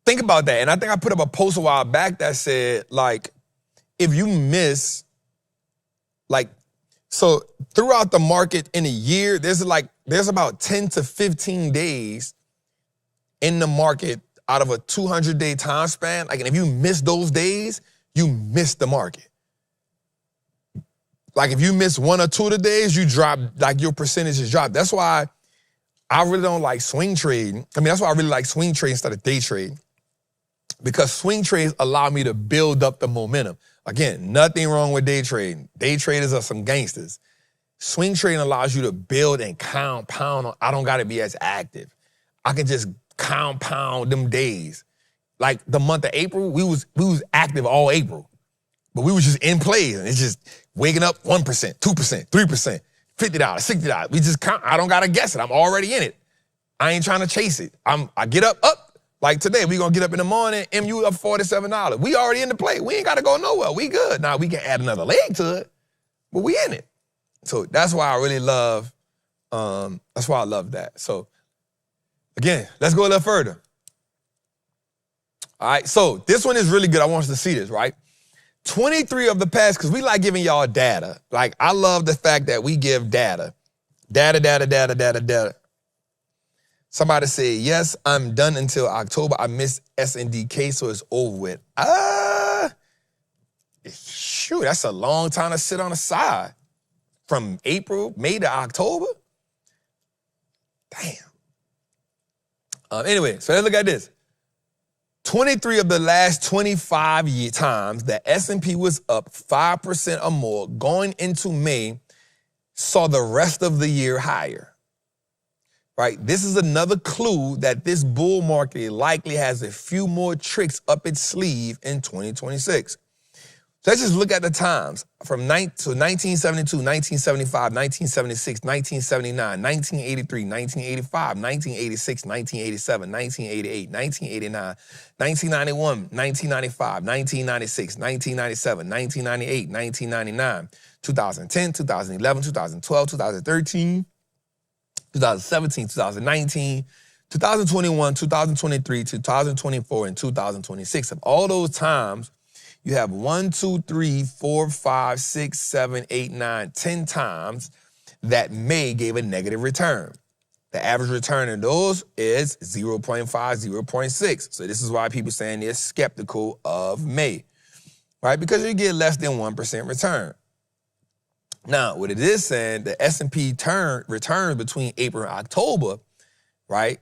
think about that. And I think I put up a post a while back that said, like, if you miss, like, so throughout the market in a year, there's about 10 to 15 days in the market out of a 200-day time span. Like, and if you miss those days, you miss the market. Like, if you miss 1 or 2 of the days, you drop, like, your percentages drop. That's why I really don't like swing trading. I mean, that's why I really like swing trading instead of day trading. Because swing trades allow me to build up the momentum. Again, nothing wrong with day trading. Day traders are some gangsters. Swing trading allows you to build and compound. I don't got to be as active. I can just compound them days. Like the month of April, we was active all April. But we was just in play, and it's just waking up 1%, 2%, 3%, $50, $60. We just count. I don't gotta guess it. I'm already in it. I ain't trying to chase it. I get up. Like today, we gonna get up in the morning, MU up $47. We already in the play. We ain't gotta go nowhere. We good. Now we can add another leg to it, but we in it. So that's why I really love, that's why I love that. So again, let's go a little further. All right, so this one is really good. I want us to see this, right? 23 of the past, because we like giving y'all data. Like, I love the fact that we give data. Data. Somebody said, yes, I'm done until October. I missed SNDK, so it's over with. Shoot, that's a long time to sit on the side. From May to October? Damn. Anyway, so let's look at this. 23 of the last 25 times the S&P was up 5% or more going into May saw the rest of the year higher, right? This is another clue that this bull market likely has a few more tricks up its sleeve in 2026. So let's just look at the times from 1972, 1975, 1976, 1979, 1983, 1985, 1986, 1987, 1988, 1989, 1991, 1995, 1996, 1997, 1998, 1999, 2010, 2011, 2012, 2013, 2017, 2019, 2021, 2023, 2024, and 2026. Of all those times, you have 1, 2, 3, 4, 5, 6, 7, 8, 9, 10 times that May gave a negative return. The average return in those is 0.5, 0.6. So this is why people saying they're skeptical of May, right? Because you get less than 1% return. Now, what it is saying, the S&P return between April and October, right?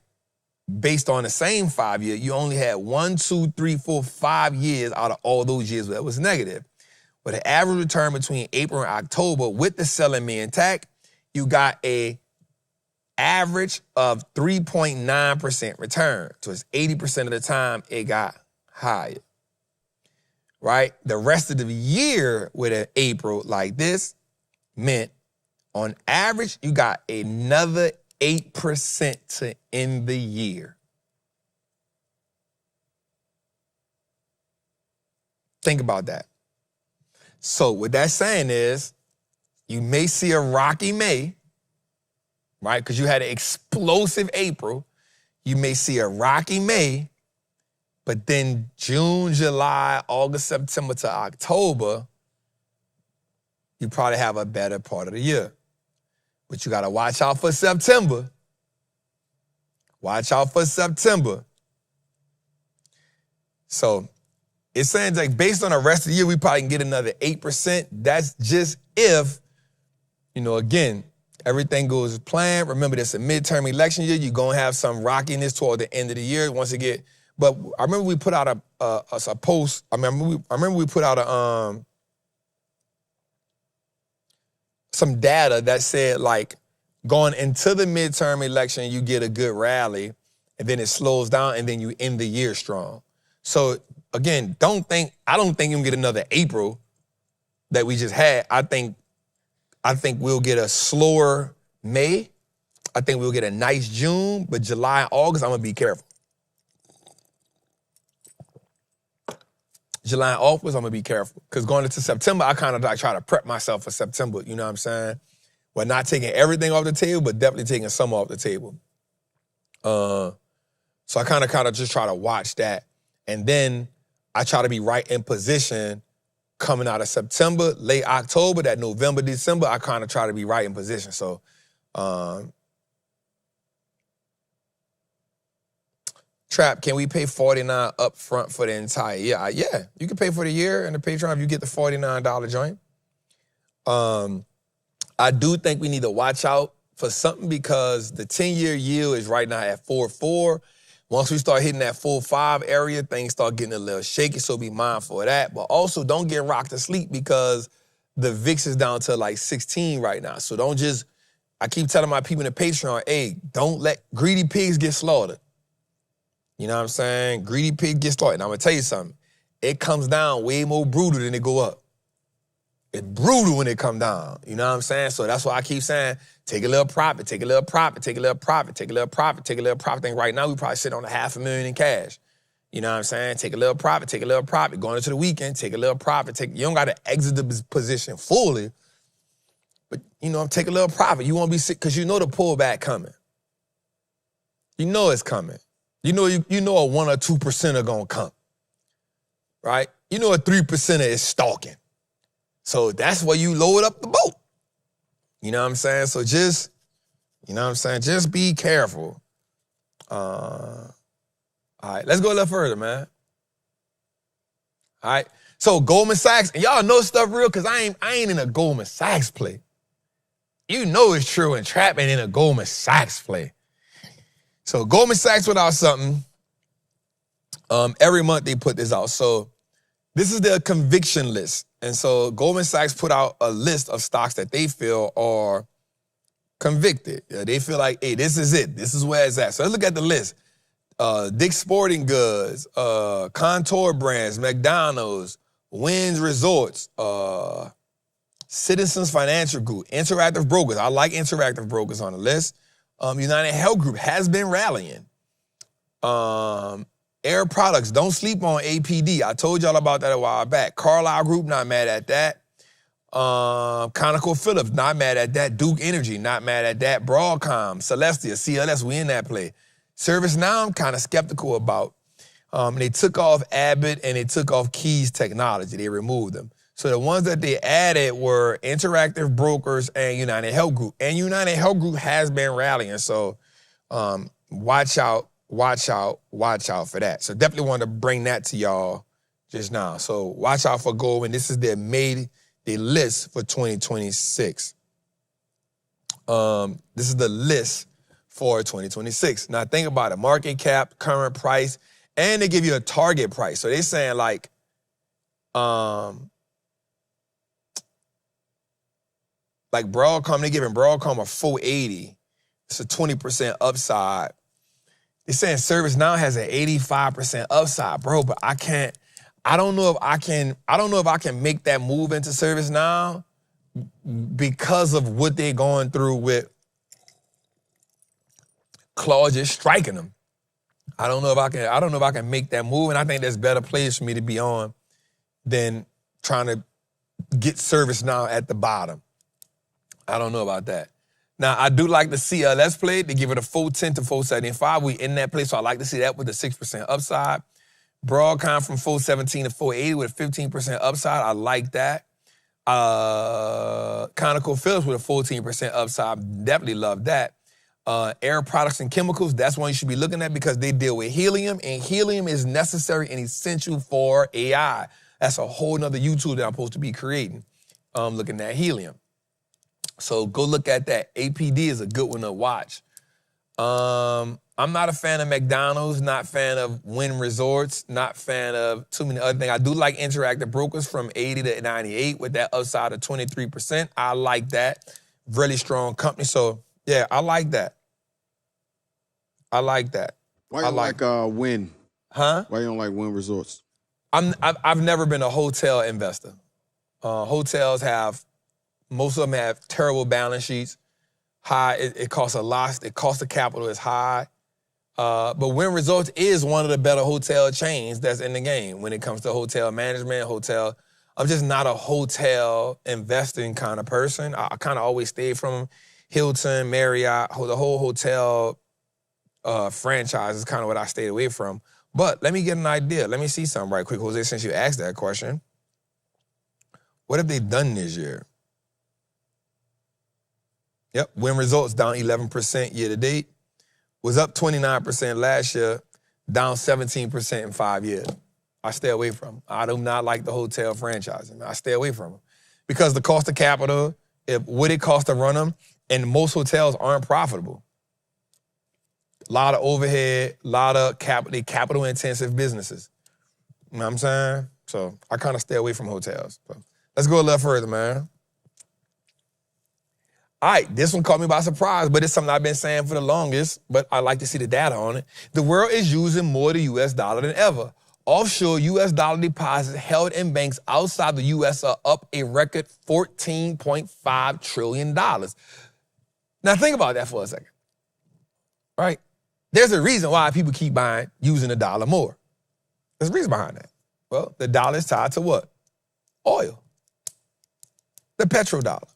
Based on the same 5 year, you only had 1, 2, 3, 4, 5 years out of all those years that was negative. But the average return between April and October with the selling May intact, you got a average of 3.9% return. So it's 80% of the time it got higher, right? The rest of the year with an April like this meant on average, you got another 8% to end the year. Think about that. So what that's saying is you may see a rocky May, right? Because you had an explosive April. You may see a rocky May, but then June, July, August, September to October, you probably have a better part of the year. But you got to watch out for September. Watch out for September. So it's saying like based on the rest of the year, we probably can get another 8%. That's just if, you know, again, everything goes as planned. Remember, this is a midterm election year. You're going to have some rockiness toward the end of the year once it get. But I remember we put out a post. I remember we put out some data that said, like, going into the midterm election, you get a good rally, and then it slows down, and then you end the year strong. So, again, I don't think you can get another April that we just had. I think we'll get a slower May. I think we'll get a nice June, but July and August, I'm going to be careful. July and August, I'm going to be careful. Because going into September, I kind of like try to prep myself for September, you know what I'm saying? Well, not taking everything off the table, but definitely taking some off the table. So I kind of just try to watch that. And then I try to be right in position coming out of September, late October, that November, December, I kind of try to be right in position. So, Trap, can we pay $49 up front for the entire year? Yeah, you can pay for the year and the Patreon if you get the $49 joint. I do think we need to watch out for something because the 10-year yield is right now at 4.4. Once we start hitting that 4.5 area, things start getting a little shaky, so be mindful of that. But also, don't get rocked to sleep because the VIX is down to like 16 right now. So don't just, I keep telling my people in the Patreon, hey, don't let greedy pigs get slaughtered. You know what I'm saying? Greedy pig gets slaughtered. And I'm going to tell you something. It comes down way more brutal than it go up. It's brutal when it come down. You know what I'm saying? So that's why I keep saying, take a little profit, take a little profit, take a little profit, take a little profit, take a little profit. I think right now we probably sit on $500,000 in cash. You know what I'm saying? Take a little profit, take a little profit. Going into the weekend, take a little profit. You don't got to exit the position fully, but, you know, take a little profit. You won't be sick because you know the pullback coming. You know it's coming. You know a 1 or 2% are going to come, right? You know a 3% is stalking. So that's where you load up the boat. You know what I'm saying? So just, you know what I'm saying? Just be careful. All right, let's go a little further, man. All right, so Goldman Sachs, and y'all know stuff real because I ain't in a Goldman Sachs play. You know it's true and Trappin in a Goldman Sachs play. So Goldman Sachs put out something. Every month they put this out. So this is their conviction list. And so Goldman Sachs put out a list of stocks that they feel are convicted. They feel like, hey, this is it. This is where it's at. So let's look at the list. Dick's Sporting Goods, Contour Brands, McDonald's, Wynn's Resorts, Citizens Financial Group, Interactive Brokers. I like Interactive Brokers on the list. United Health Group has been rallying. Air Products, don't sleep on APD. I told y'all about that a while back. Carlyle Group, not mad at that. ConocoPhillips, not mad at that. Duke Energy, not mad at that. Broadcom, Celestia, CLS, we in that play. ServiceNow, I'm kind of skeptical about. They took off Abbott and they took off Keys Technology. They removed them. So the ones that they added were Interactive Brokers and United Health Group. And United Health Group has been rallying. So watch out for that. So definitely wanted to bring that to y'all just now. So watch out for Goldman. This is their list for 2026. This is the list for 2026. Now think about it. Market cap, current price, and they give you a target price. So they're saying like Broadcom, they're giving Broadcom a 480. It's a 20% upside. They're saying ServiceNow has an 85% upside, bro, but I don't know if I can make that move into ServiceNow because of what they're going through with Claude just striking them. I don't know if I can make that move, and I think there's better plays for me to be on than trying to get ServiceNow at the bottom. I don't know about that. Now, I do like the CLS play. They give it a 410 to 475. We in that play, so I like to see that with a 6% upside. Broadcom from 417 to 480 with a 15% upside. I like that. ConocoPhillips with a 14% upside. Definitely love that. Air Products and Chemicals, that's one you should be looking at because they deal with helium, and helium is necessary and essential for AI. That's a whole nother YouTube that I'm supposed to be creating, looking at helium. So go look at that. APD is a good one to watch. I'm not a fan of McDonald's, not fan of Wynn Resorts, not fan of too many other things. I do like Interactive Brokers from 80 to 98 with that upside of 23%. I like that. Really strong company. So, yeah, I like that. I like that. Why you like Wynn? Huh? Why you don't like Wynn Resorts? I've never been a hotel investor. Hotels most of them have terrible balance sheets. High, it costs a lot. It costs the capital is high. But Wynn Resorts is one of the better hotel chains that's in the game when it comes to hotel management, hotel. I'm just not a hotel investing kind of person. I kind of always stay from Hilton, Marriott, the whole hotel franchise is kind of what I stayed away from. But let me get an idea. Let me see something right quick, Jose, since you asked that question. What have they done this year? Yep, win results down 11% year to date. Was up 29% last year, down 17% in 5 years. I stay away from them. I do not like the hotel franchising. I stay away from them. Because the cost of capital, what it costs to run them, and most hotels aren't profitable. A lot of overhead, a lot of capital-intensive businesses. You know what I'm saying? So I kind of stay away from hotels. So let's go a little further, man. All right, this one caught me by surprise, but it's something I've been saying for the longest, but I like to see the data on it. The world is using more the U.S. dollar than ever. Offshore U.S. dollar deposits held in banks outside the U.S. are up a record $14.5 trillion. Now think about that for a second, right? There's a reason why people keep using the dollar more. There's a reason behind that. Well, the dollar is tied to what? Oil. The petrodollar.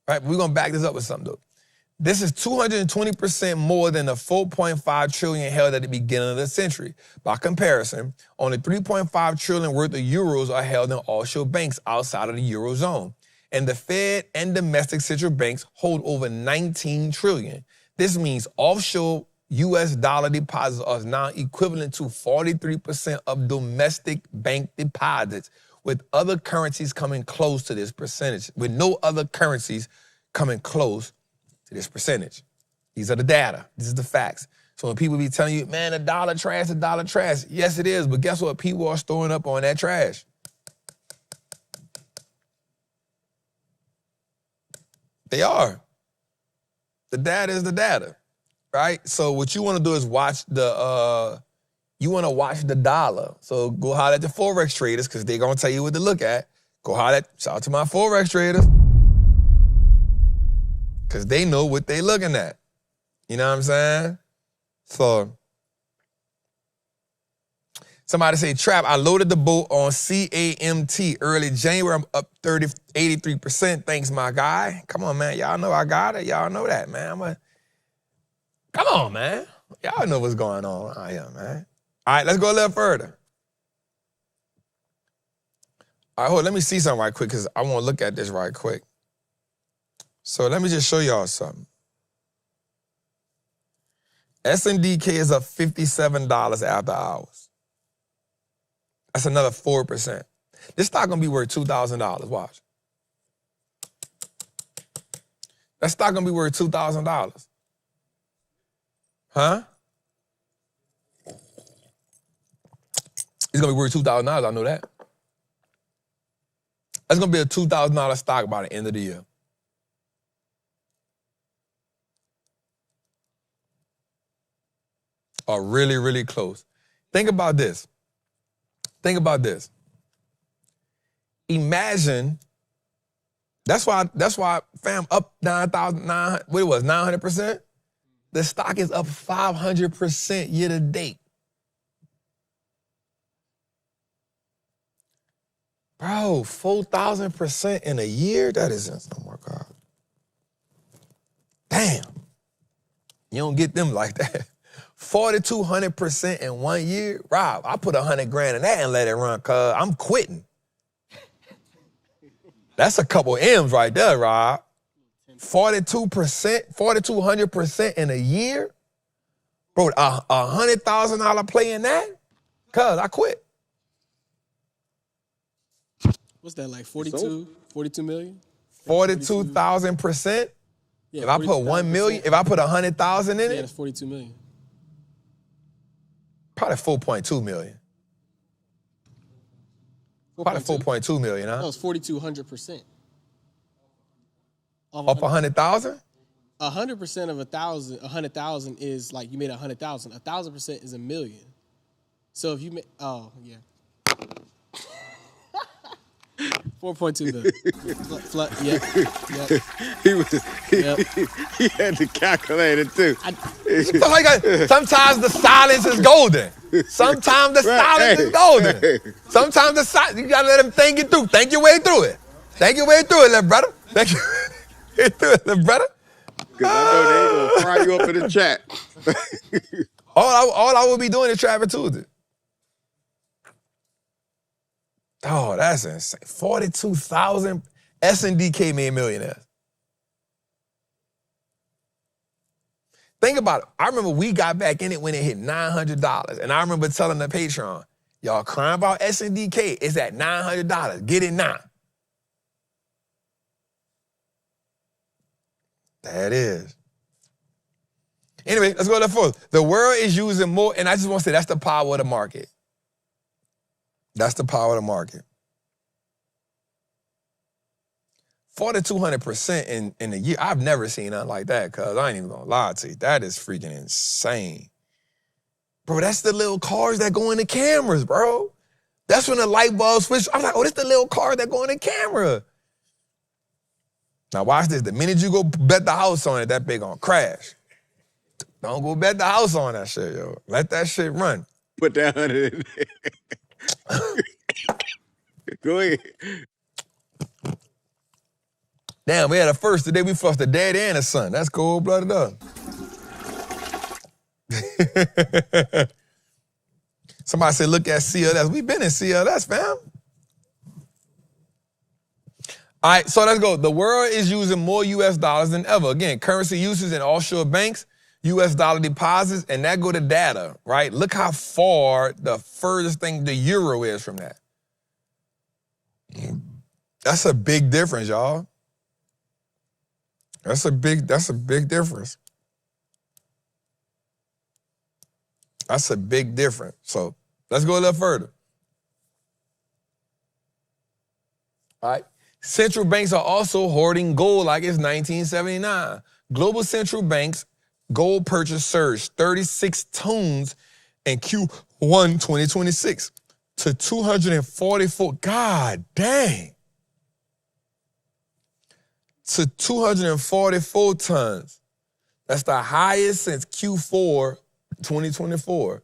Right, we're gonna back this up with something though. This is 220% more than the 4.5 trillion held at the beginning of the century. By comparison, only 3.5 trillion worth of euros are held in offshore banks outside of the Eurozone. And the Fed and domestic central banks hold over 19 trillion. This means offshore US dollar deposits are now equivalent to 43% of domestic bank deposits, with other currencies coming close to this percentage, with no other currencies coming close to this percentage. These are the data. This is the facts. So when people be telling you, man, the dollar trash, yes, it is, but guess what? People are storing up on that trash. They are. The data is the data, right? So what you want to do is watch the dollar. So go holler at the Forex traders because they're going to tell you what to look at. Go holler at, shout out to my Forex traders because they know what they looking at. You know what I'm saying? So somebody say, Trap, I loaded the boat on CANT early January. I'm up 83%. Thanks, my guy. Come on, man. Y'all know I got it. Y'all know that, man. Come on, man. Y'all know what's going on out here, man. All right, let's go a little further. All right, hold on, let me see something right quick because I want to look at this right quick. So let me just show y'all something. SNDK is up $57 after hours. That's another 4%. This stock gonna be worth $2,000, watch. That stock gonna be worth $2,000. Huh? It's gonna be worth $2,000, I know that. That's gonna be a $2,000 stock by the end of the year. Are really, really close. Think about this. Think about this. Imagine, that's why fam, up 9,900, what it was, 900%? The stock is up 500% year to date. Bro, 4,000% in a year? That is insane. Oh my God. Damn. You don't get them like that. 4,200% in 1 year? Rob, I put 100 grand in that and let it run, cuz I'm quitting. That's a couple M's right there, Rob. 42%, 4,200% in a year? Bro, a $100,000 play in that? Cuz I quit. What's that, like 42 million? 42,000%? Yeah, if I put 1 million, if I put 100,000 in it? Yeah, that's 42 million. Probably 4.2 million. Probably 4.2 million, huh? That was 4,200%. Up 100,000? 100% of 100,000 is like you made 100,000. 1,000% is a million. So if you make, oh yeah. 4.2 million. He had to calculate it too. Sometimes the silence is golden. Sometimes the silence is golden. Sometimes the silence, you gotta let them think it through. Think your way through it. Think your way through it, little brother. Think your way through it, little brother. Because I know they ain't gonna fry you up in the chat. all I would be doing is Trappin Tuesday. Oh, that's insane. 42,000 S&DK made millionaires. Think about it. I remember we got back in it when it hit $900. And I remember telling the Patreon, y'all crying about S&DK, it's at $900. Get it now. That is. Anyway, let's go a little further. The world is using more, and I just want to say that's the power of the market. That's the power of the market. 4,200% in a year. I've never seen nothing like that, cuz I ain't even gonna lie to you. That is freaking insane. Bro, that's the little cars that go in the cameras, bro. That's when the light bulb switch. I'm like, oh, this the little car that go in the camera. Now watch this. The minute you go bet the house on it, that bitch gonna crash. Don't go bet the house on that shit, yo. Let that shit run. Put that 100 in there. Go ahead. Damn, we had a first today. We fussed the dad and the son. That's cold-blooded up. Somebody said, look at CLS. We've been in CLS, fam. All right, so let's go. The world is using more U.S. dollars than ever. Again, currency uses in offshore banks, U.S. dollar deposits, and that go to data, right? Look how far the furthest thing the euro is from that. That's a big difference, y'all. That's a big difference. That's a big difference. So let's go a little further. All right. Central banks are also hoarding gold like it's 1979. Global central banks gold purchase surged 36 tons in Q1 2026 to 244. God dang. To 244 tons. That's the highest since Q4 2024.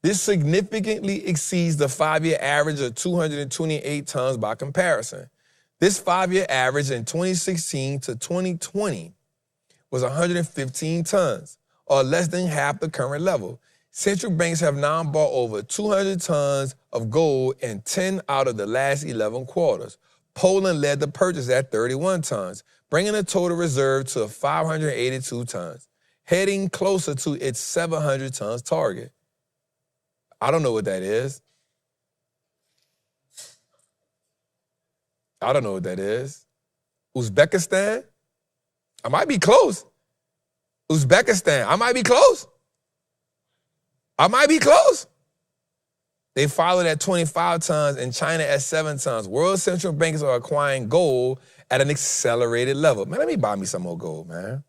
This significantly exceeds the 5-year average of 228 tons by comparison. This 5-year average in 2016 to 2020 was 115 tons, or less than half the current level. Central banks have now bought over 200 tons of gold in 10 out of the last 11 quarters. Poland led the purchase at 31 tons, bringing the total reserve to 582 tons, heading closer to its 700 tons target. I don't know what that is. I don't know what that is. Uzbekistan? I might be close. Uzbekistan, I might be close. I might be close. They followed at 25 tons and China at 7 tons. World central banks are acquiring gold at an accelerated level. Man, let me buy me some more gold, man.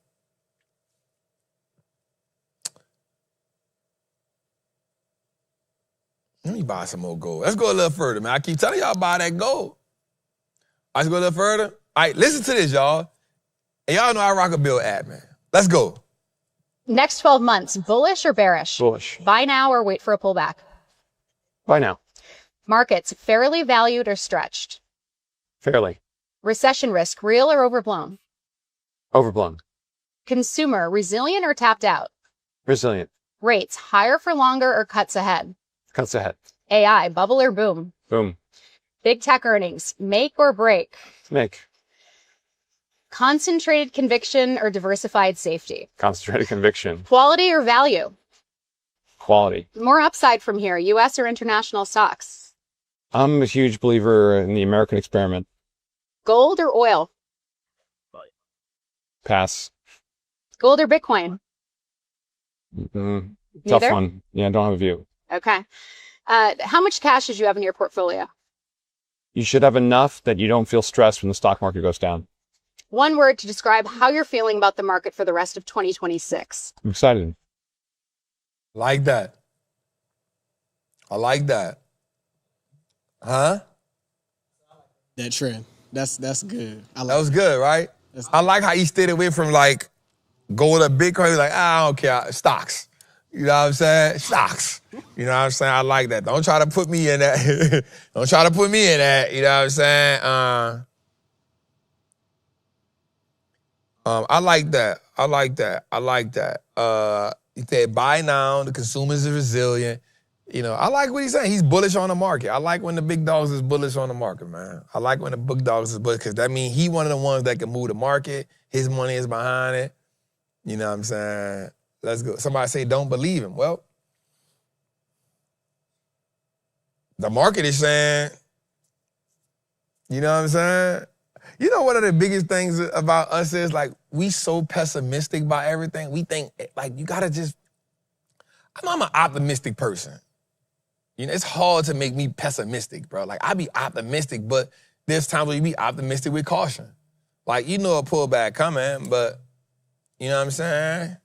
Let me buy some more gold. Let's go a little further, man. I keep telling y'all buy that gold. Let's go a little further. All right, listen to this, y'all. And y'all know I rock a bill ad, man. Let's go. Next 12 months, bullish or bearish? Bullish. Buy now or wait for a pullback? Buy now. Markets, fairly valued or stretched? Fairly. Recession risk, real or overblown? Overblown. Consumer, resilient or tapped out? Resilient. Rates, higher for longer or cuts ahead? Cuts ahead. AI, bubble or boom? Boom. Big tech earnings, make or break? Make. Concentrated conviction or diversified safety? Concentrated conviction. Quality or value? Quality. More upside from here, U.S. or international stocks? I'm a huge believer in the American experiment. Gold or oil? Pass. Gold or Bitcoin? Tough Neither? one. Yeah, I don't have a view. Okay. How much cash did you have in your portfolio? You should have enough that you don't feel stressed when the stock market goes down. One word to describe how you're feeling about the market for the rest of 2026. I'm excited. Like that. I like that. Huh? That trend. That's good. I like That was good, right? I like how he stayed away from like gold or Bitcoin. He's like, I don't care. Stocks. You know what I'm saying? Stocks. You know what I'm saying? I like that. Don't try to put me in that. Don't try to put me in that. You know what I'm saying? I like that. I like that. I like that. You said buy now. The consumers are resilient. You know, I like what he's saying. He's bullish on the market. I like when the big dogs is bullish on the market, man. I like when the big dogs is bullish because that means he one of the ones that can move the market. His money is behind it. You know what I'm saying? Let's go. Somebody say don't believe him. Well, the market is saying, you know what I'm saying? You know, one of the biggest things about us is like, we so pessimistic about everything. We think like, you gotta just, I'm an optimistic person. You know, it's hard to make me pessimistic, bro. Like, I be optimistic, but there's times where you be optimistic with caution. Like, you know a pullback coming, but you know what I'm saying?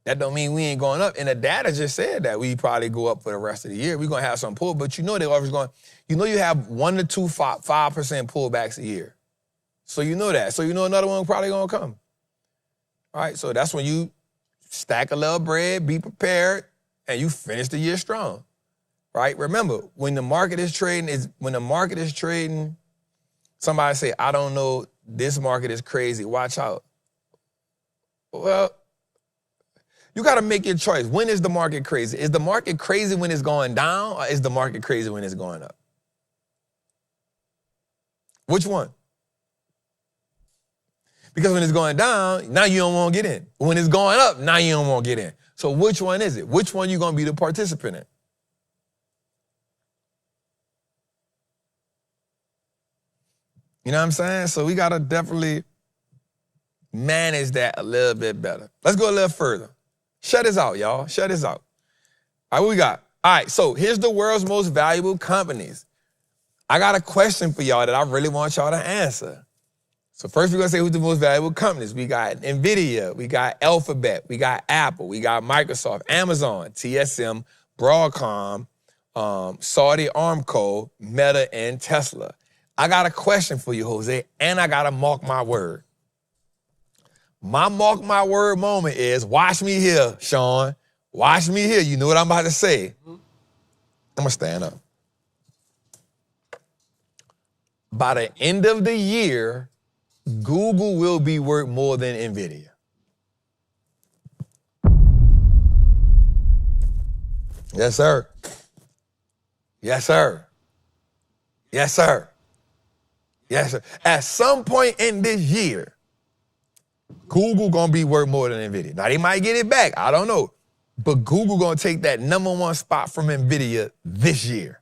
That don't mean we ain't going up. And the data just said that we probably go up for the rest of the year. We're gonna have some pull, but you know they're always going, you know you have 1 to 2, 5% pullbacks a year. So you know that. So you know another one probably gonna come. All right, so that's when you stack a little bread, be prepared, and you finish the year strong, right? Remember, when the market is trading, somebody say, I don't know, this market is crazy, watch out. Well, you gotta make your choice. When is the market crazy? Is the market crazy when it's going down, or is the market crazy when it's going up? Which one? Because when it's going down, now you don't want to get in. When it's going up, now you don't want to get in. So which one is it? Which one you going to be the participant in? You know what I'm saying? So we got to definitely manage that a little bit better. Let's go a little further. Shut this out, y'all. Shut this out. All right, what we got? All right, so here's the world's most valuable companies. I got a question for y'all that I really want y'all to answer. So first we're gonna say who's the most valuable companies. We got NVIDIA, we got Alphabet, we got Apple, we got Microsoft, Amazon, TSM, Broadcom, Saudi Aramco, Meta, and Tesla. I got a question for you, Jose, and I gotta mark my word. My mark my word moment is, watch me here, Sean. Watch me here. You know what I'm about to say. I'm gonna stand up. By the end of the year, Google will be worth more than NVIDIA. Yes, sir. Yes, sir. Yes, sir. Yes, sir. At some point in this year, Google gonna be worth more than NVIDIA. Now, they might get it back. I don't know. But Google gonna take that #1 spot from NVIDIA this year.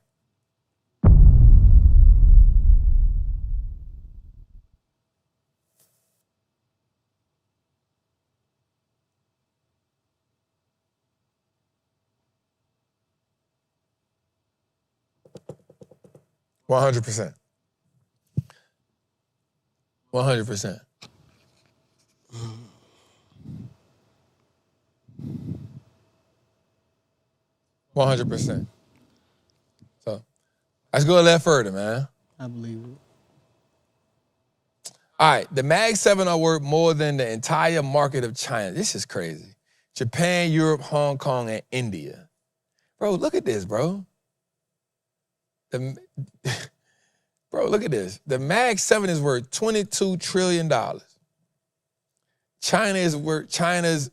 $100%. 100%. $100%. So let's go a little further, man. I believe it. All right, the Mag 7 are worth more than the entire market of China. This is crazy. Japan, Europe, Hong Kong, and India. Bro, look at this, bro. Bro, look at this. The Mag 7 is worth $22 trillion. China's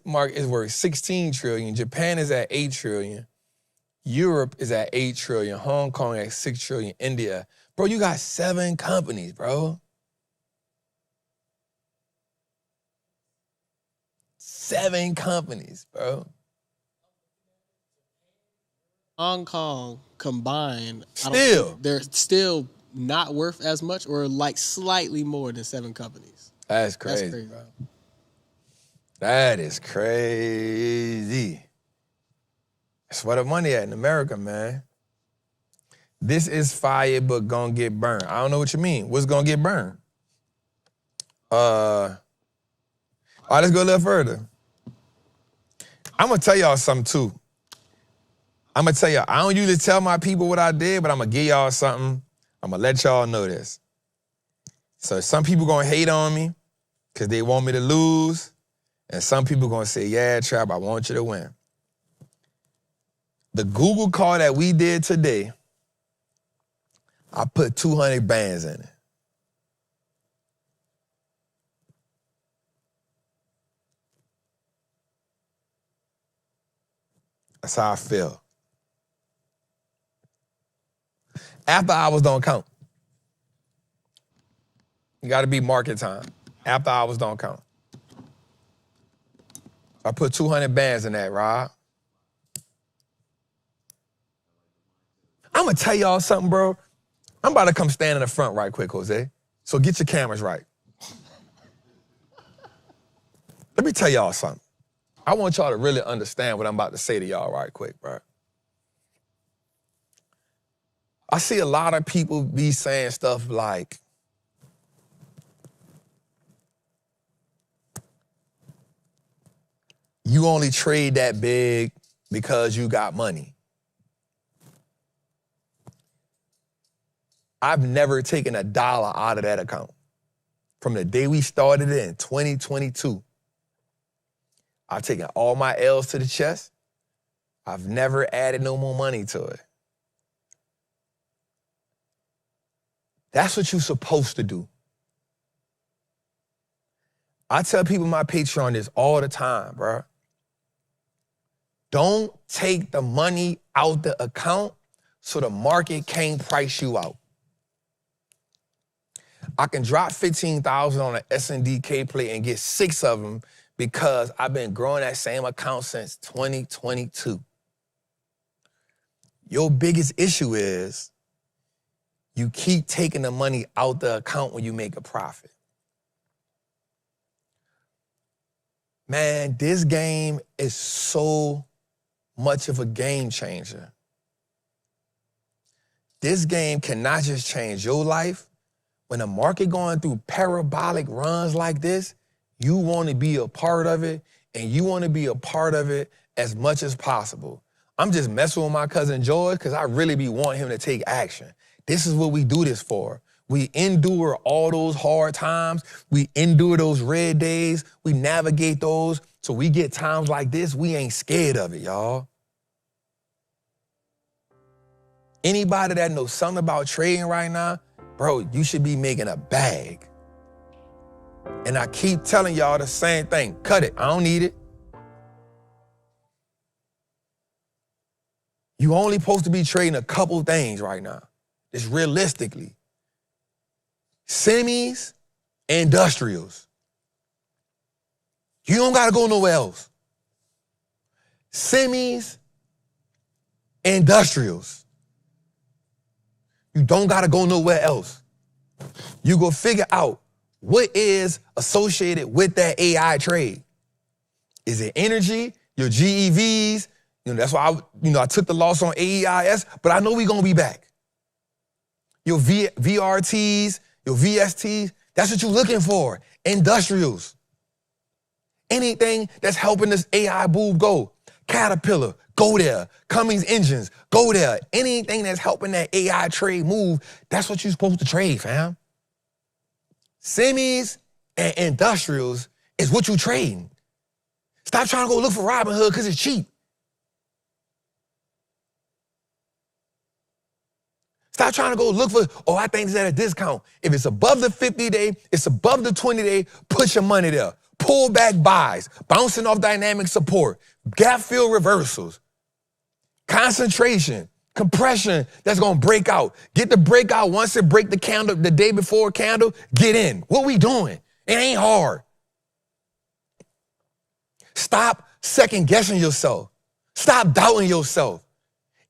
market is worth $16 trillion. Japan is at $8 trillion. Europe is at $8 trillion. Hong Kong at $6 trillion. India. Bro, you got 7 companies, bro. 7 companies, bro. Hong Kong combined, Still. they're still not worth as much or like slightly more than 7 companies. That's crazy, That's crazy. bro. That is crazy. That's where the money at in America, man. This is fire, but gonna get burned. I don't know what you mean. What's gonna get burned? All right, let's go a little further. I'm gonna tell y'all something too. I'm gonna tell y'all, I don't usually tell my people what I did, but I'm gonna give y'all something. I'm gonna let y'all know this. So some people gonna hate on me because they want me to lose, and some people gonna say, yeah, Trap, I want you to win. The Google call that we did today, I put 200 bands in it. That's how I feel. After hours don't count. You gotta be market time. After hours don't count. I put 200 bands in that, Rob. I'm gonna tell y'all something, bro. I'm about to come stand in the front right quick, Jose. So get your cameras right. Let me tell y'all something. I want y'all to really understand what I'm about to say to y'all right quick, bro. I see a lot of people be saying stuff like, you only trade that big because you got money. I've never taken $1 out of that account. From the day we started it in 2022, I've taken all my L's to the chest. I've never added no more money to it. That's what you're supposed to do. I tell people my Patreon this all the time, bro. Don't take the money out the account so the market can't price you out. I can drop 15,000 on an SNDK play and get 6 of them because I've been growing that same account since 2022. Your biggest issue is you keep taking the money out the account when you make a profit. Man, this game is so much of a game changer. This game cannot just change your life. When the market going through parabolic runs like this, you want to be a part of it, and you want to be a part of it as much as possible. I'm just messing with my cousin George because I really be wanting him to take action. This is what we do this for. We endure all those hard times. We endure those red days. We navigate those. So we get times like this, we ain't scared of it, y'all. Anybody that knows something about trading right now, bro, you should be making a bag. And I keep telling y'all the same thing. Cut it. I don't need it. You only supposed to be trading a couple things right now. Just realistically. Semis, industrials. You don't got to go nowhere else. Semis, industrials. You don't got to go nowhere else. You go figure out what is associated with that AI trade. Is it energy, your GEVs? That's why I took the loss on AEIS, but I know we're going to be back. Your VRTs, your VSTs, that's what you're looking for. Industrials. Anything that's helping this AI boom go. Caterpillar, go there. Cummins engines, go there. Anything that's helping that AI trade move, that's what you're supposed to trade, fam. Semis and industrials is what you trading. Stop trying to go look for Robinhood because it's cheap. Stop trying to go look for, oh, I think it's at a discount. If it's above the 50-day, it's above the 20-day, put your money there. Pull back buys, bouncing off dynamic support, gap fill reversals, concentration, compression that's going to break out. Get the breakout once it break the candle, the day before candle, get in. What we doing? It ain't hard. Stop second guessing yourself. Stop doubting yourself.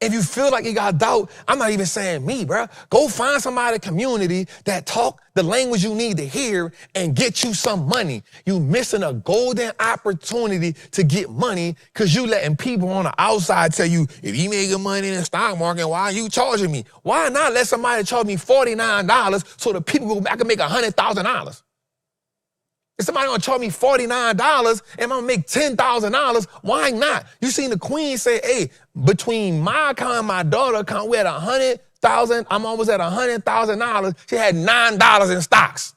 If you feel like you got doubt, I'm not even saying me, bro. Go find somebody in the community that talk the language you need to hear and get you some money. You missing a golden opportunity to get money because you letting people on the outside tell you, if you making money in the stock market, why are you charging me? Why not let somebody charge me $49 so the people I can make $100,000? If somebody gonna charge me $49 and I'm gonna make $10,000, why not? You seen the queen say, hey, between my account and my daughter account, we're at $100,000. I'm almost at $100,000. She had $9 in stocks.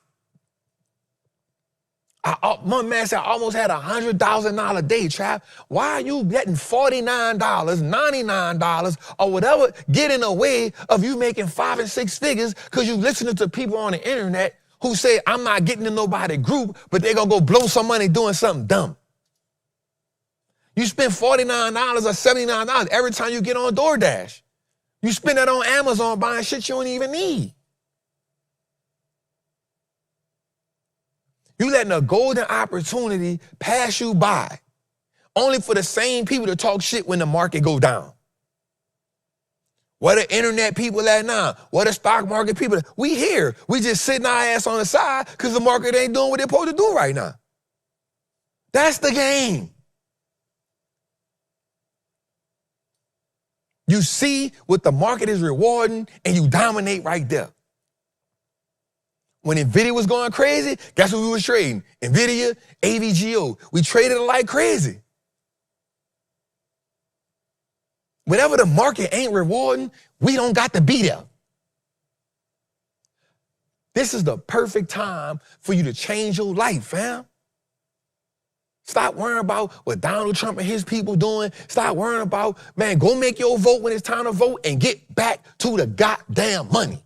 My man said I almost had $100,000 day, Trap. Why are you getting $49, $99, or whatever get in the way of you making 5 and 6 figures because you listening to people on the internet who say, I'm not getting in nobody group, but they gonna go blow some money doing something dumb. You spend $49 or $79 every time you get on DoorDash. You spend that on Amazon buying shit you don't even need. You letting a golden opportunity pass you by, only for the same people to talk shit when the market go down. Where the internet people at now? Where the stock market people at? We here. We just sitting our ass on the side because the market ain't doing what they're supposed to do right now. That's the game. You see what the market is rewarding and you dominate right there. When NVIDIA was going crazy, guess what we was trading? NVIDIA, AVGO. We traded it like crazy. Whenever the market ain't rewarding, we don't got to be there. This is the perfect time for you to change your life, fam. Stop worrying about what Donald Trump and his people doing. Stop worrying about, man, go make your vote when it's time to vote and get back to the goddamn money.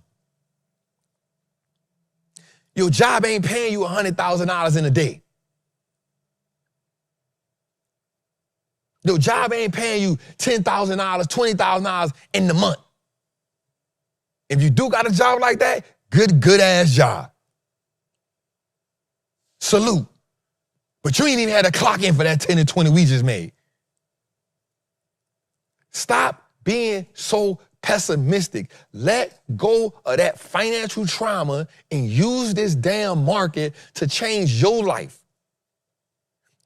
Your job ain't paying you $100,000 in a day. Your job ain't paying you $10,000, $20,000 in the month. If you do got a job like that, good ass job. Salute. But you ain't even had to clock in for that 10 and 20 we just made. Stop being so pessimistic. Let go of that financial trauma and use this damn market to change your life.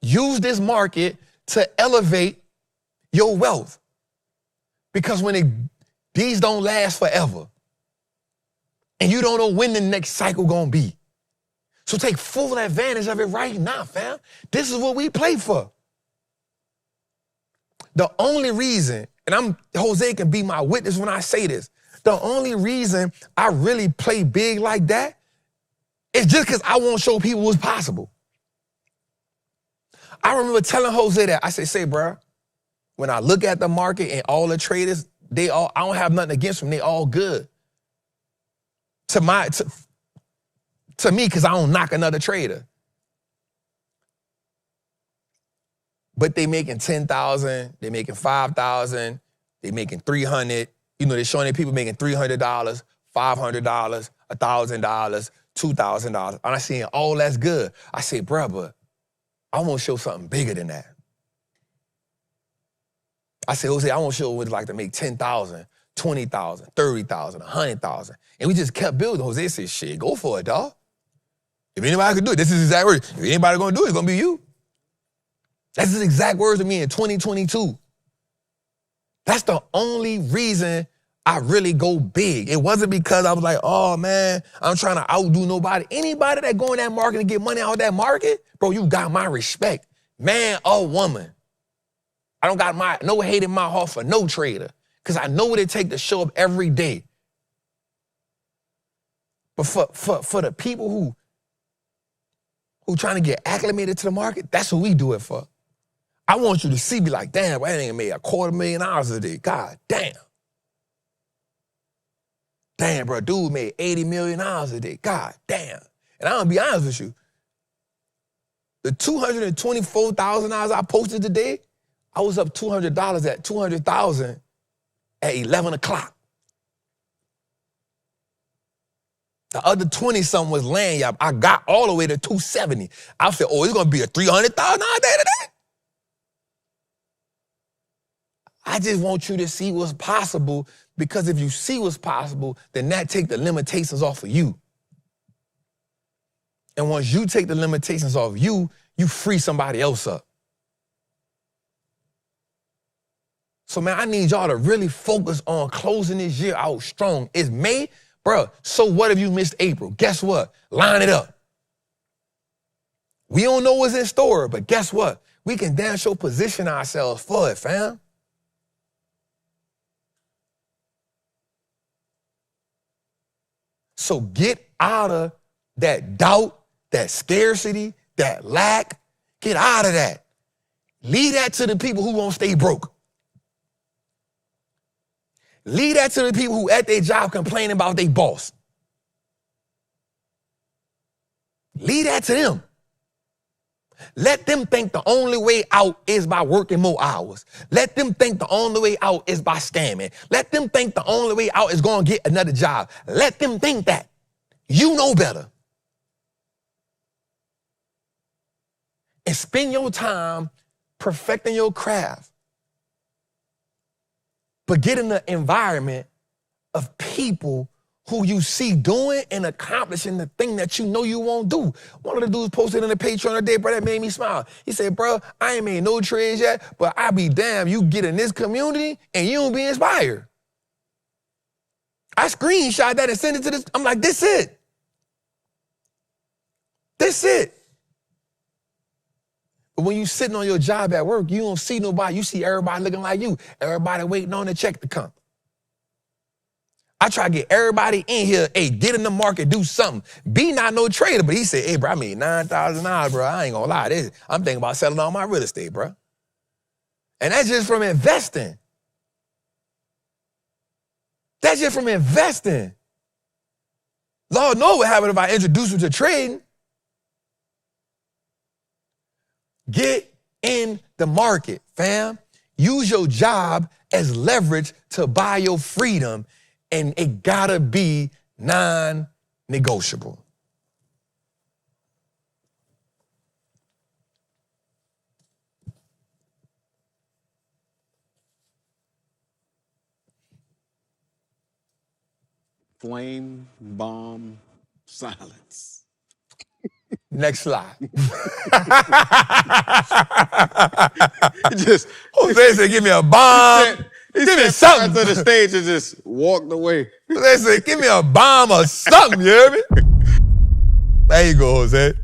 Use this market to elevate your wealth. Because these don't last forever. And you don't know when the next cycle gonna be. So take full advantage of it right now, fam. This is what we play for. The only reason, and Jose can be my witness when I say this, the only reason I really play big like that is just because I want to show people what's possible. I remember telling Jose that. I say, bro, when I look at the market and all the traders, I don't have nothing against them. They all good. To me, because I don't knock another trader. But they making 10,000, they making 5,000, they making 300. You know, they're showing their people making $300, $500, $1,000, $2,000. And I saying, oh, that's good. I say, bruh, but I want to show something bigger than that. I say, Jose, I want to show what it's like to make 10,000, 20,000, 30,000, 100,000. And we just kept building. Jose said, shit, go for it, dog. If anybody could do it, this is his exact words. If anybody gonna do it, it's gonna be you. That's his exact words to me in 2022. That's the only reason I really go big. It wasn't because I was like, oh man, I'm trying to outdo nobody. Anybody that go in that market and get money out of that market, bro, you got my respect. Man or woman. I don't got no hate in my heart for no trader. Because I know what it takes to show up every day. But for the people who trying to get acclimated to the market, that's what we do it for. I want you to see me like, damn, I ain't made $250,000 a day. God damn. Damn, bro, dude made $80 million a day. God damn. And I'm gonna be honest with you. The $224,000 I posted today, I was up $200 at 200,000 at 11 o'clock. The other 20-something was laying, y'all. I got all the way to 270. I said, oh, it's going to be a $300,000 day today? I just want you to see what's possible, because if you see what's possible, then that take the limitations off of you. And once you take the limitations off you, you free somebody else up. So, man, I need y'all to really focus on closing this year out strong. It's May. Bro, so what if you missed April? Guess what? Line it up. We don't know what's in store, but guess what? We can damn sure position ourselves for it, fam. So get out of that doubt, that scarcity, that lack. Get out of that. Leave that to the people who won't stay broke. Leave that to the people who at their job complaining about their boss. Leave that to them. Let them think the only way out is by working more hours. Let them think the only way out is by scamming. Let them think the only way out is going to get another job. Let them think that. You know better. And spend your time perfecting your craft. But get in the environment of people who you see doing and accomplishing the thing that you know you won't do. One of the dudes posted in the Patreon today, bro, that made me smile. He said, bro, I ain't made no trades yet, but I be damn, you get in this community and you don't be inspired. I screenshot that and sent it to this. I'm like, this it. This it. But when you sitting on your job at work, you don't see nobody. You see everybody looking like you. Everybody waiting on the check to come. I try to get everybody in here, hey, get in the market, do something. B not no trader, but he said, hey, bro, I made $9,000, bro. I ain't gonna lie. I'm thinking about selling all my real estate, bro. And that's just from investing. That's just from investing. Lord knows what happened if I introduce you to trading. Get in the market, fam. Use your job as leverage to buy your freedom, and it gotta be non-negotiable. Flame, bomb, silence. Next slide. Just Jose said, give me a bomb. he Give me stepped something. to the stage and just walked away. Jose said, give me a bomb or something, you hear me? There you go, Jose.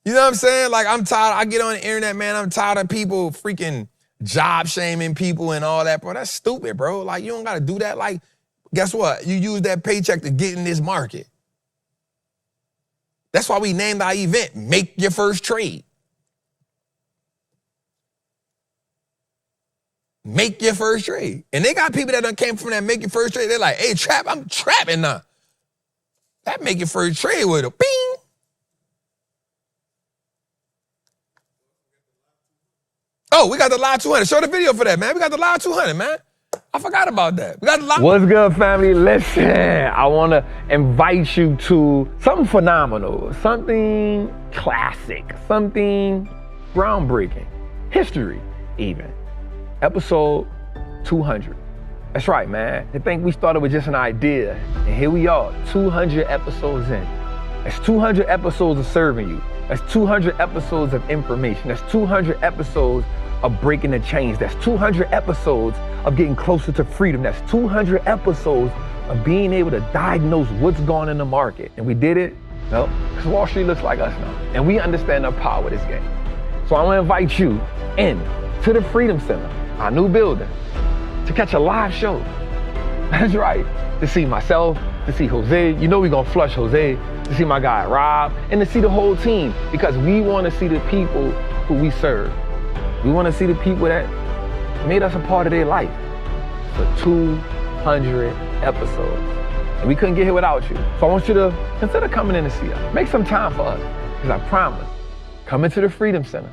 You know what I'm saying? Like, I'm tired. I get on the internet, man. I'm tired of people freaking job shaming people and all that, bro. That's stupid, bro. Like, you don't got to do that. Like, guess what? You use that paycheck to get in this market. That's why we named our event, Make Your First Trade. Make your first trade. And they got people that done came from that Make Your First Trade. They're like, hey, Trap, I'm trapping now. That Make Your First Trade with a bing. Oh, we got the live 200. Show the video for that, man. We got the live 200, man. I forgot about that. We got the live. What's good, family? Listen, I want to invite you to something phenomenal, something classic, something groundbreaking, history even. Episode 200. That's right, man. They think we started with just an idea, and here we are, 200 episodes in. That's 200 episodes of serving you. That's 200 episodes of information. That's 200 episodes of breaking the chains. That's 200 episodes of getting closer to freedom. That's 200 episodes of being able to diagnose what's going on in the market. And we did it, well, because Wall Street looks like us now. And we understand the power of this game. So I want to invite you in to the Freedom Center, our new building, to catch a live show. That's right. To see myself, to see Jose. You know we're going to flush Jose. To see my guy Rob, and to see the whole team, because we want to see the people who we serve. We want to see the people that made us a part of their life for 200 episodes. And we couldn't get here without you. So I want you to consider coming in to see us. Make some time for us, because I promise, coming to the Freedom Center,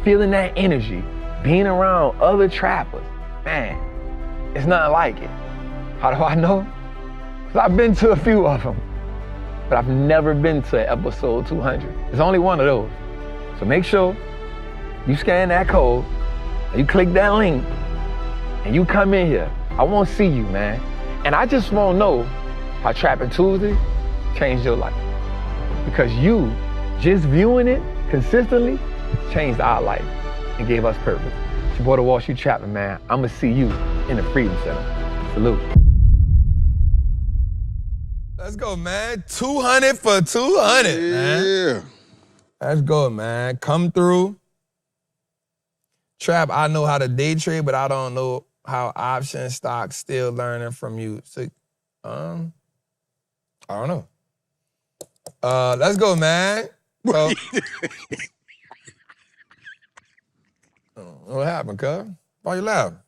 feeling that energy, being around other trappers, man, it's nothing like it. How do I know? Because I've been to a few of them, but I've never been to episode 200. There's only one of those. So make sure you scan that code, and you click that link, and you come in here. I want to see you, man. And I just want to know how Trappin' Tuesday changed your life. Because you just viewing it consistently changed our life and gave us purpose. It's your boy, the Wallstreet Trappin', man. I'm going to see you in the Freedom Center. Salute. Let's go, man. 200 for 200, man. Yeah. Let's go, man. Come through. Trap, I know how to day trade, but I don't know how option stocks. Still learning from you. So, I don't know. Let's go, man. So, what happened, cuz? Why you laughing?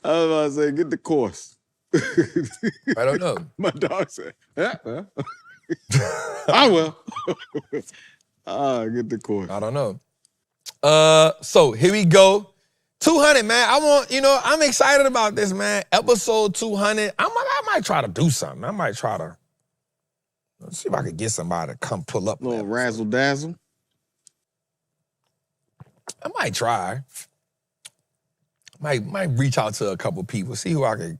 I was about to say, get the course. I don't know. My dog said, yeah, well. I will. Get the coin. I don't know. So here we go. 200, man. I'm excited about this, man. Episode 200. I might try to do something. I might try to see if I could get somebody to come pull up. Little razzle dazzle. I might try. Might reach out to a couple people, see who I could.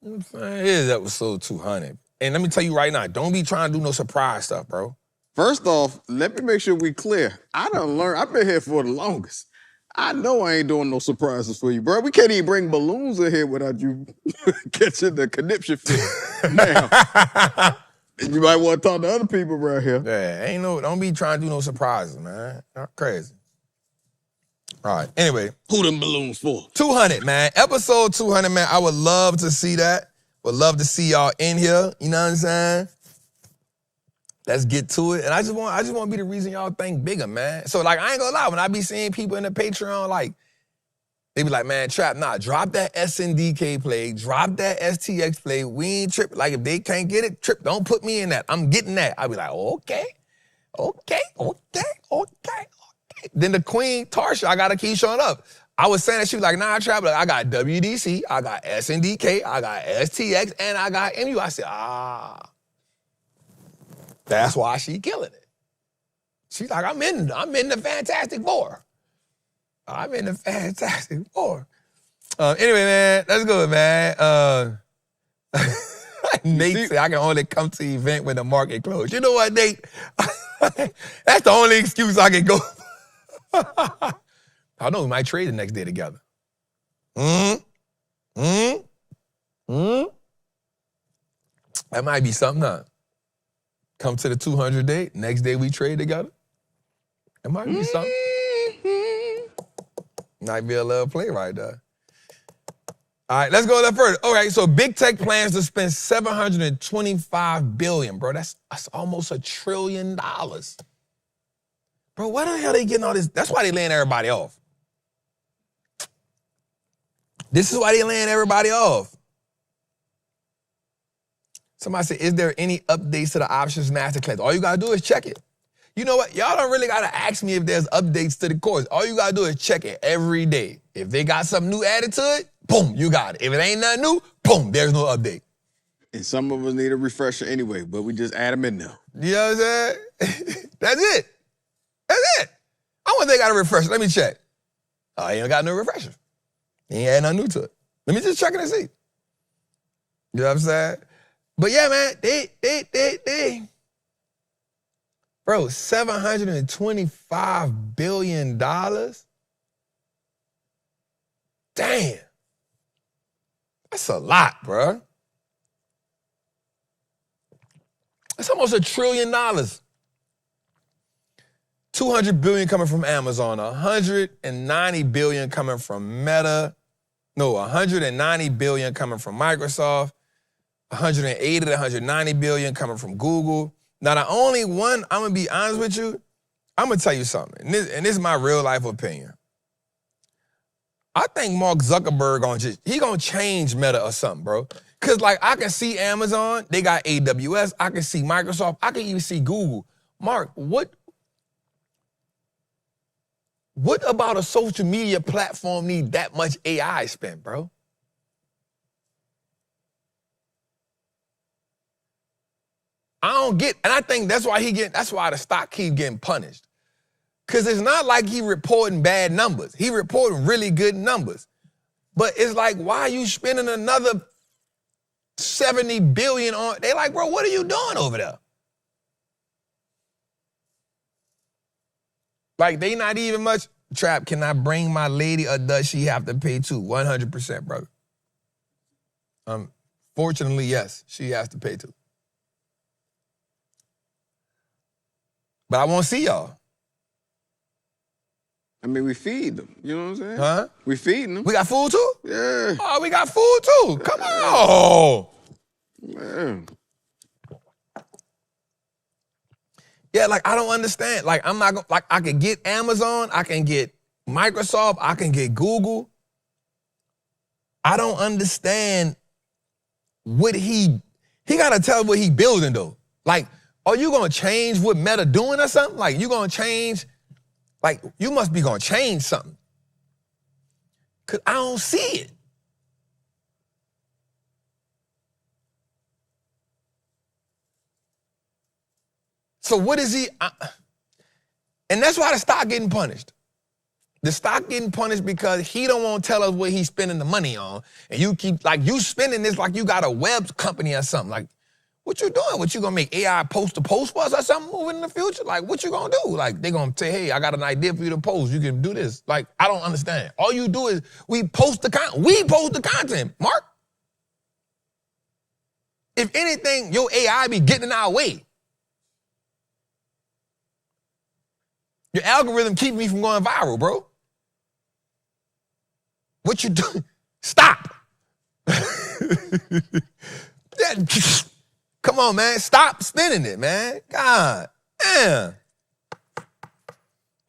You know what I'm saying? It is episode 200. And let me tell you right now, don't be trying to do no surprise stuff, bro. First off, let me make sure we clear. I done learned, I've been here for the longest. I know I ain't doing no surprises for you, bro. We can't even bring balloons in here without you catching the conniption fit. Now, you might want to talk to other people around here. Yeah, don't be trying to do no surprises, man. Not crazy. All right, anyway. Who them balloons for? 200, man. Episode 200, man. I would love to see that. Would love to see y'all in here. You know what I'm saying? Let's get to it. And I just want to be the reason y'all think bigger, man. So, like, I ain't gonna lie, when I be seeing people in the Patreon, like, they be like, man, Trap, nah, drop that SNDK play, drop that STX play. We ain't tripping. Like, if they can't get it, Trip, don't put me in that. I'm getting that. I be like, okay. Then the Queen, Tarsha, I gotta keep showing up. I was saying that she was like, nah, Trap, like, I got WDC, I got SNDK, I got STX, and I got MU. I said, that's why she killing it. She's like, I'm in the Fantastic Four. I'm in the Fantastic Four. Anyway, man, let's go, man. Nate said I can only come to the event when the market closed. You know what, Nate? That's the only excuse I can go. I know we might trade the next day together. That might be something, huh? Come to the 200 day, next day we trade together. It might be something. Might be a little play right there. All right, let's go a little further. All right, so big tech plans to spend $725 billion, bro. That's almost $1 trillion. Bro, why the hell they getting all this? That's why they laying everybody off. This is why they laying everybody off. Somebody said, is there any updates to the options masterclass? All you gotta do is check it. You know what? Y'all don't really gotta ask me if there's updates to the course. All you gotta do is check it every day. If they got something new added to it, boom, you got it. If it ain't nothing new, boom, there's no update. And some of us need a refresher anyway, but we just add them in now. You know what I'm saying? That's it. That's it. I wonder if they got a refresher. Let me check. Oh, he ain't got no refresher. He ain't add nothing new to it. Let me just check it and see. You know what I'm saying? But yeah, man, they. Bro, $725 billion? Damn. That's a lot, bro. That's almost $1 trillion. $200 billion coming from Amazon, $190 billion coming from Meta. No, $190 billion coming from Microsoft. 180 to 190 billion coming from Google. Now, the only one, I'm gonna be honest with you, I'm gonna tell you something, and this is my real life opinion. I think Mark Zuckerberg gonna change Meta or something, bro. Cause like I can see Amazon, they got AWS, I can see Microsoft, I can even see Google. Mark, what about a social media platform need that much AI spent, bro? I don't get, and I think that's why the stock keep getting punished. Cause it's not like he reporting bad numbers. He reporting really good numbers. But it's like, why are you spending another 70 billion on, they like, bro, what are you doing over there? Like, they not even much, Trap, can I bring my lady or does she have to pay too? 100%, brother. Fortunately, yes, she has to pay too. But I want to see y'all. I mean, we feed them. You know what I'm saying? Huh? We feeding them. We got food too? Yeah. Oh, we got food too. Come on. Man. Yeah, like, I don't understand. Like, I'm not going to, like, I can get Amazon, I can get Microsoft, I can get Google. I don't understand what he got to tell what he building, though. Like, are you gonna change what Meta doing or something? Like, you gonna change, like, you must be gonna change something. Cause I don't see it. So what is he, and that's why the stock getting punished. The stock getting punished because he don't want to tell us what he's spending the money on. And you keep, like, you spending this like you got a web company or something. Like, what you doing? What you gonna make AI post to post for us or something moving in the future? Like, what you gonna do? Like, they gonna say, hey, I got an idea for you to post. You can do this. Like, I don't understand. All you do is we post the content. We post the content, Mark. If anything, your AI be getting in our way. Your algorithm keep me from going viral, bro. What you doing? Stop. Come on, man. Stop spinning it, man. God damn.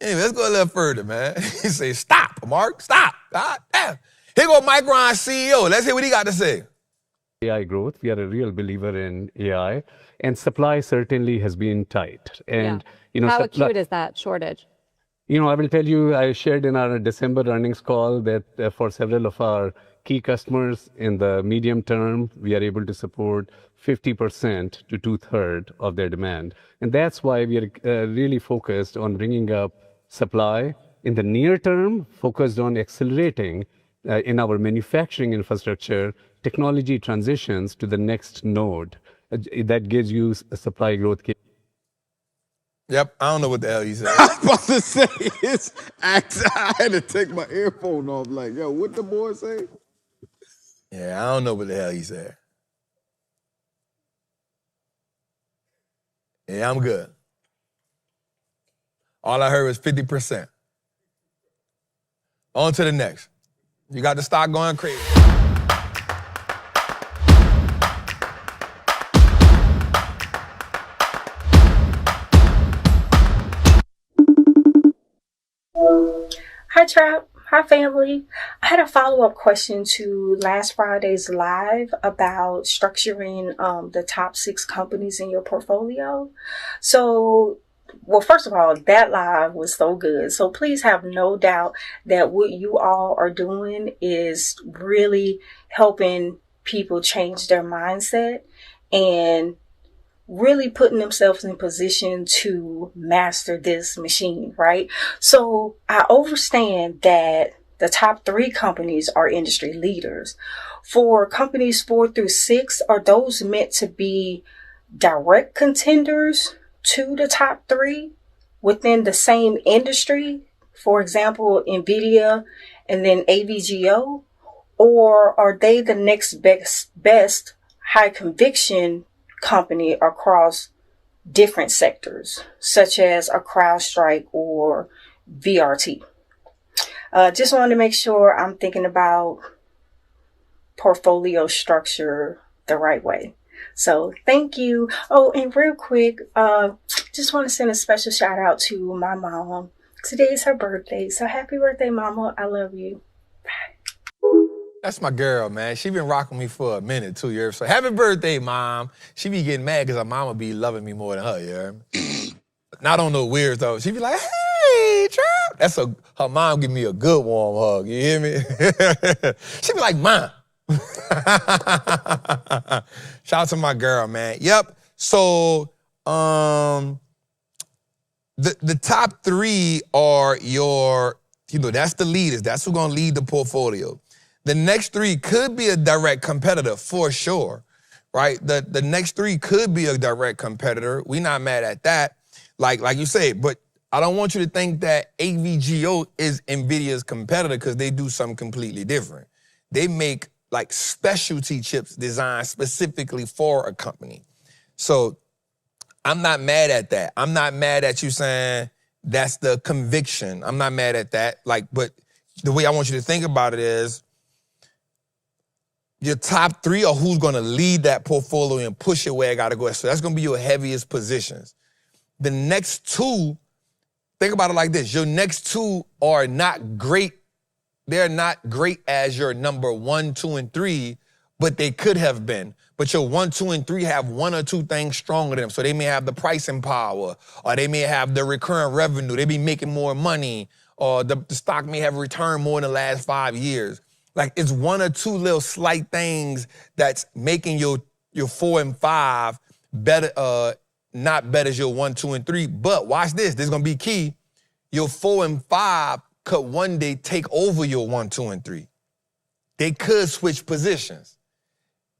Anyway, let's go a little further, man. He say, stop, Mark. Stop. God damn. Here go Micron's CEO. Let's hear what he got to say. AI growth. We are a real believer in AI, and supply certainly has been tight. And how acute is that shortage? I will tell you, I shared in our December earnings call that for several of our key customers in the medium term, we are able to support 50% to 2/3 of their demand. And that's why we are really focused on bringing up supply. In the near term, focused on accelerating in our manufacturing infrastructure, technology transitions to the next node. That gives you a supply growth. Yep, I don't know what the hell he said. I was about to say, I had to take my earphone off. Like, yo, what the boy say? Yeah, I don't know what the hell he said. Yeah, I'm good. All I heard was 50%. On to the next. You got the stock going crazy. Hi, Trap. Hi, family. I had a follow-up question to last Friday's live about structuring the top 6 companies in your portfolio. So, well, first of all, that live was so good. So please have no doubt that what you all are doing is really helping people change their mindset and really putting themselves in position to master this machine, right? So I understand that the top 3 companies are industry leaders. For companies 4 through 6, are those meant to be direct contenders to the top 3 within the same industry? For example, NVIDIA and then AVGO? Or are they the next best high conviction company across different sectors, such as a CrowdStrike or VRT? Just wanted to make sure I'm thinking about portfolio structure the right way. So thank you. Oh, and real quick, just want to send a special shout out to my mom. Today is her birthday, so happy birthday, Mama. I love you. That's my girl, man. She been rocking me for a minute, 2 years. So happy birthday, Mom. She be getting mad because her mama be loving me more than her, you hear me? Not on no weird though. She be like, hey, Trap. Her mom give me a good warm hug, you hear me? She be like, Mom. Shout out to my girl, man. Yep. So the top 3 are your, that's the leaders. That's who's gonna lead the portfolio. The next 3 could be a direct competitor for sure, right? The next 3 could be a direct competitor. We're not mad at that, like you say, but I don't want you to think that AVGO is NVIDIA's competitor because they do something completely different. They make like specialty chips designed specifically for a company. So I'm not mad at that. I'm not mad at you saying that's the conviction. I'm not mad at that. But the way I want you to think about it is your top 3 are who's gonna lead that portfolio and push it where it gotta go. So that's gonna be your heaviest positions. The next 2, think about it like this. Your next 2 are not great. They're not great as your number 1, 2, and 3, but they could have been. but your 1, 2, and 3 have 1 or 2 things stronger than them. So they may have the pricing power, or they may have the recurrent revenue. They be making more money, or the stock may have returned more in the last 5 years. Like, it's 1 or 2 little slight things that's making your 4 and 5 better, not better as your 1, 2, and 3. But watch this. This is gonna be key. Your 4 and 5 could one day take over your 1, 2, and 3. They could switch positions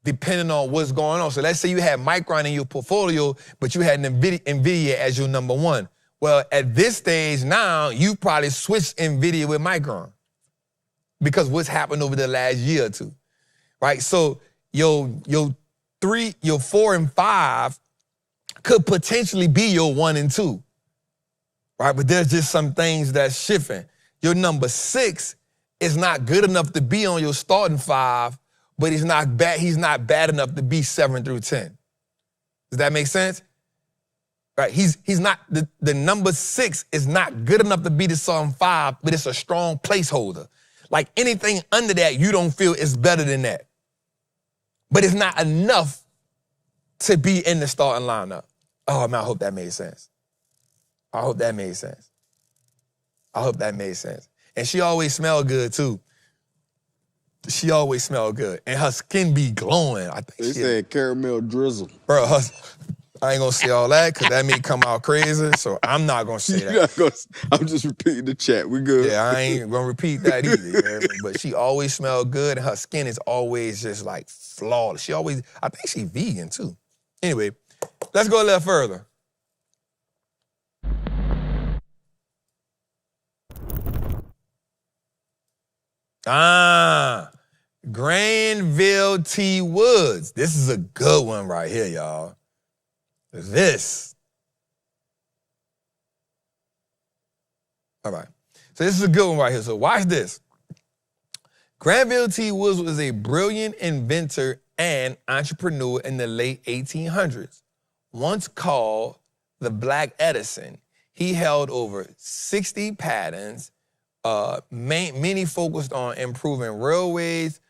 depending on what's going on. So let's say you had Micron in your portfolio, but you had NVIDIA as your number 1. Well, at this stage now, you probably switched NVIDIA with Micron because what's happened over the last year or 2, right? So your 4 and 5 could potentially be your 1 and 2, right? But there's just some things that's shifting. Your number 6 is not good enough to be on your starting 5, but he's not bad enough to be 7 through 10. Does that make sense? Right? He's not, the number 6 is not good enough to be the starting 5, but it's a strong placeholder. Like, anything under that, you don't feel is better than that. But it's not enough to be in the starting lineup. Oh, man, I hope that made sense. I hope that made sense. I hope that made sense. And she always smelled good, too. She always smelled good. And her skin be glowing. I think they said caramel drizzle. Bro, I ain't gonna say all that because that may come out crazy, so I'm not gonna say that. I'm just repeating the chat. We good. Yeah, I ain't gonna repeat that either. But she always smelled good, and her skin is always just like flawless. I think she's vegan too. Anyway, let's go a little further. Granville T. Woods. This is a good one right here, y'all. This. All right. So this is a good one right here. So watch this. Granville T. Woods was a brilliant inventor and entrepreneur in the late 1800s. Once called the Black Edison, he held over 60 patents, many focused on improving railways,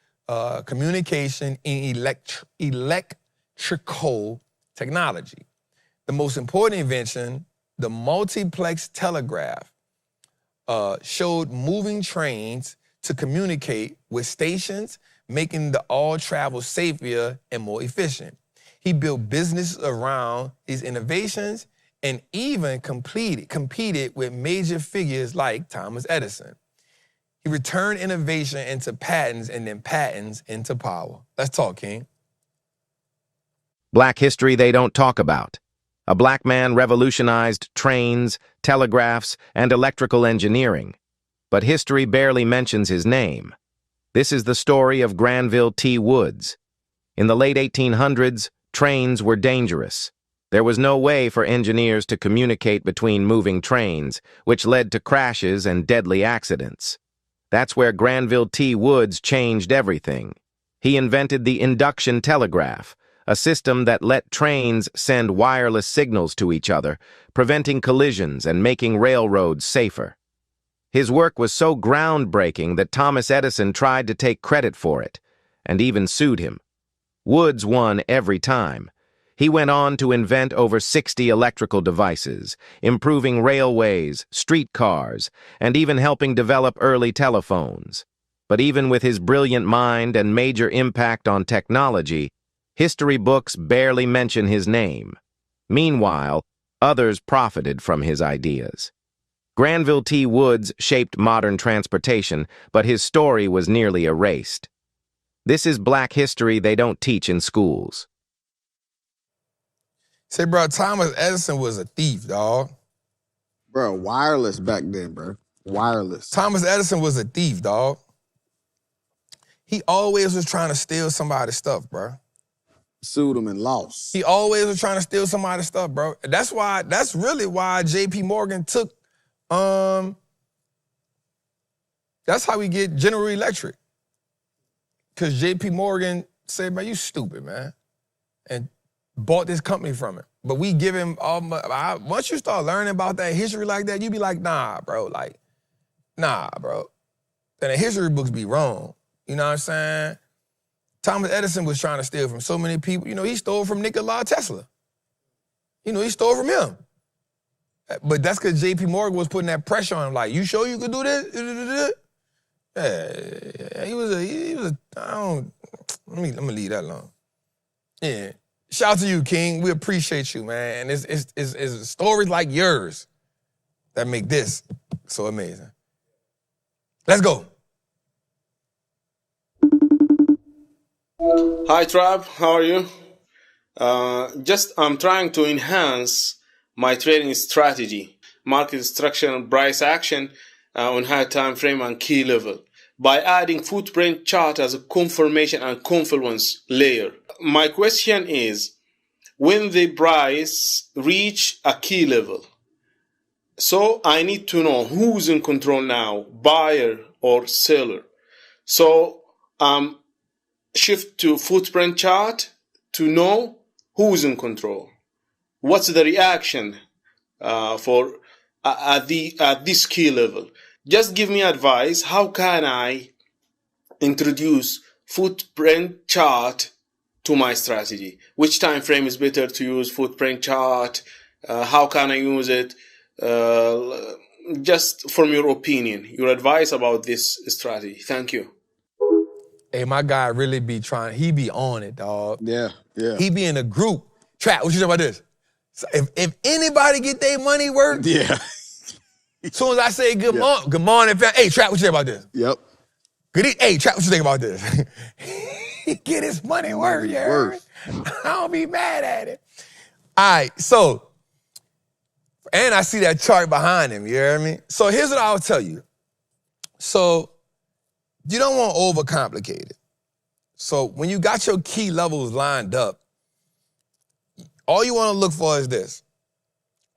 communication, and electrical technology. The most important invention, the multiplex telegraph, showed moving trains to communicate with stations, making the all travel safer and more efficient. He built businesses around these innovations and even competed with major figures like Thomas Edison. He returned innovation into patents and then patents into power. Let's talk, King. Black history they don't talk about. A black man revolutionized trains, telegraphs, and electrical engineering. But history barely mentions his name. This is the story of Granville T. Woods. In the late 1800s, trains were dangerous. There was no way for engineers to communicate between moving trains, which led to crashes and deadly accidents. That's where Granville T. Woods changed everything. He invented the induction telegraph, a system that let trains send wireless signals to each other, preventing collisions and making railroads safer. His work was so groundbreaking that Thomas Edison tried to take credit for it, and even sued him. Woods won every time. He went on to invent over 60 electrical devices, improving railways, streetcars, and even helping develop early telephones. But even with his brilliant mind and major impact on technology, history books barely mention his name. Meanwhile, others profited from his ideas. Granville T. Woods shaped modern transportation, but his story was nearly erased. This is black history they don't teach in schools. Say, bro, Thomas Edison was a thief, dog. Bro, wireless back then, bro. Wireless. Thomas Edison was a thief, dog. He always was trying to steal somebody's stuff, bro. Sued him and lost. He always was trying to steal somebody's stuff, bro. That's really why J.P. Morgan took, that's how we get General Electric. Because J.P. Morgan said, man, you stupid, man. And bought this company from him. But we give him all once you start learning about that history like that, you be like, nah, bro. And the history books be wrong. You know what I'm saying? Thomas Edison was trying to steal from so many people. You know, he stole from Nikola Tesla. You know, he stole from him. But that's because J.P. Morgan was putting that pressure on him, like, you sure you could do this? Yeah, he was a, let me leave that alone. Yeah. Shout out to you, King. We appreciate you, man. And it's stories like yours that make this so amazing. Let's go. Hi, Trap. How are you? I'm trying to enhance my trading strategy, market structure and price action on high time frame and key level by adding footprint chart as a confirmation and confluence layer. My question is, when the price reach a key level, so I need to know who's in control now, buyer or seller. So shift to footprint chart to know who's in control. What's the reaction for at this key level? Just give me advice. How can I introduce footprint chart to my strategy? Which time frame is better to use footprint chart? How can I use it? Just from your opinion, your advice about this strategy. Thank you. Hey, my guy really be trying. He be on it, dog. Yeah. He be in a group. Trap, what you think about this? So if anybody get their money worth, yeah. As soon as I say good morning, fam. Hey, Trap, what you think about this? Yep. Hey, Trap, what you think about this? He get his money worth, you heard me? I don't be mad at it. All right, so, and I see that chart behind him, you hear me? So here's what I'll tell you. So you don't want to overcomplicate it. So when you got your key levels lined up, all you want to look for is this,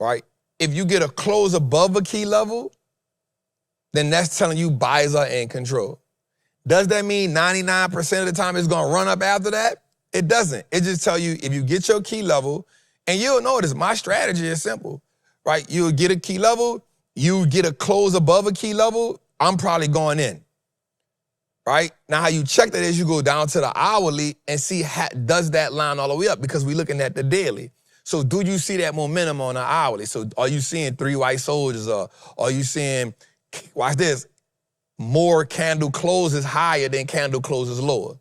right? If you get a close above a key level, then that's telling you buyers are in control. Does that mean 99% of the time it's going to run up after that? It doesn't. It just tells you if you get your key level, and you'll notice my strategy is simple, right? You'll get a key level, you get a close above a key level, I'm probably going in, right? Now how you check that is you go down to the hourly and see does that line all the way up, because we're looking at the daily. So do you see that momentum on the hourly? So are you seeing 3 white soldiers, or are you seeing, watch this, more candle closes higher than candle closes lower,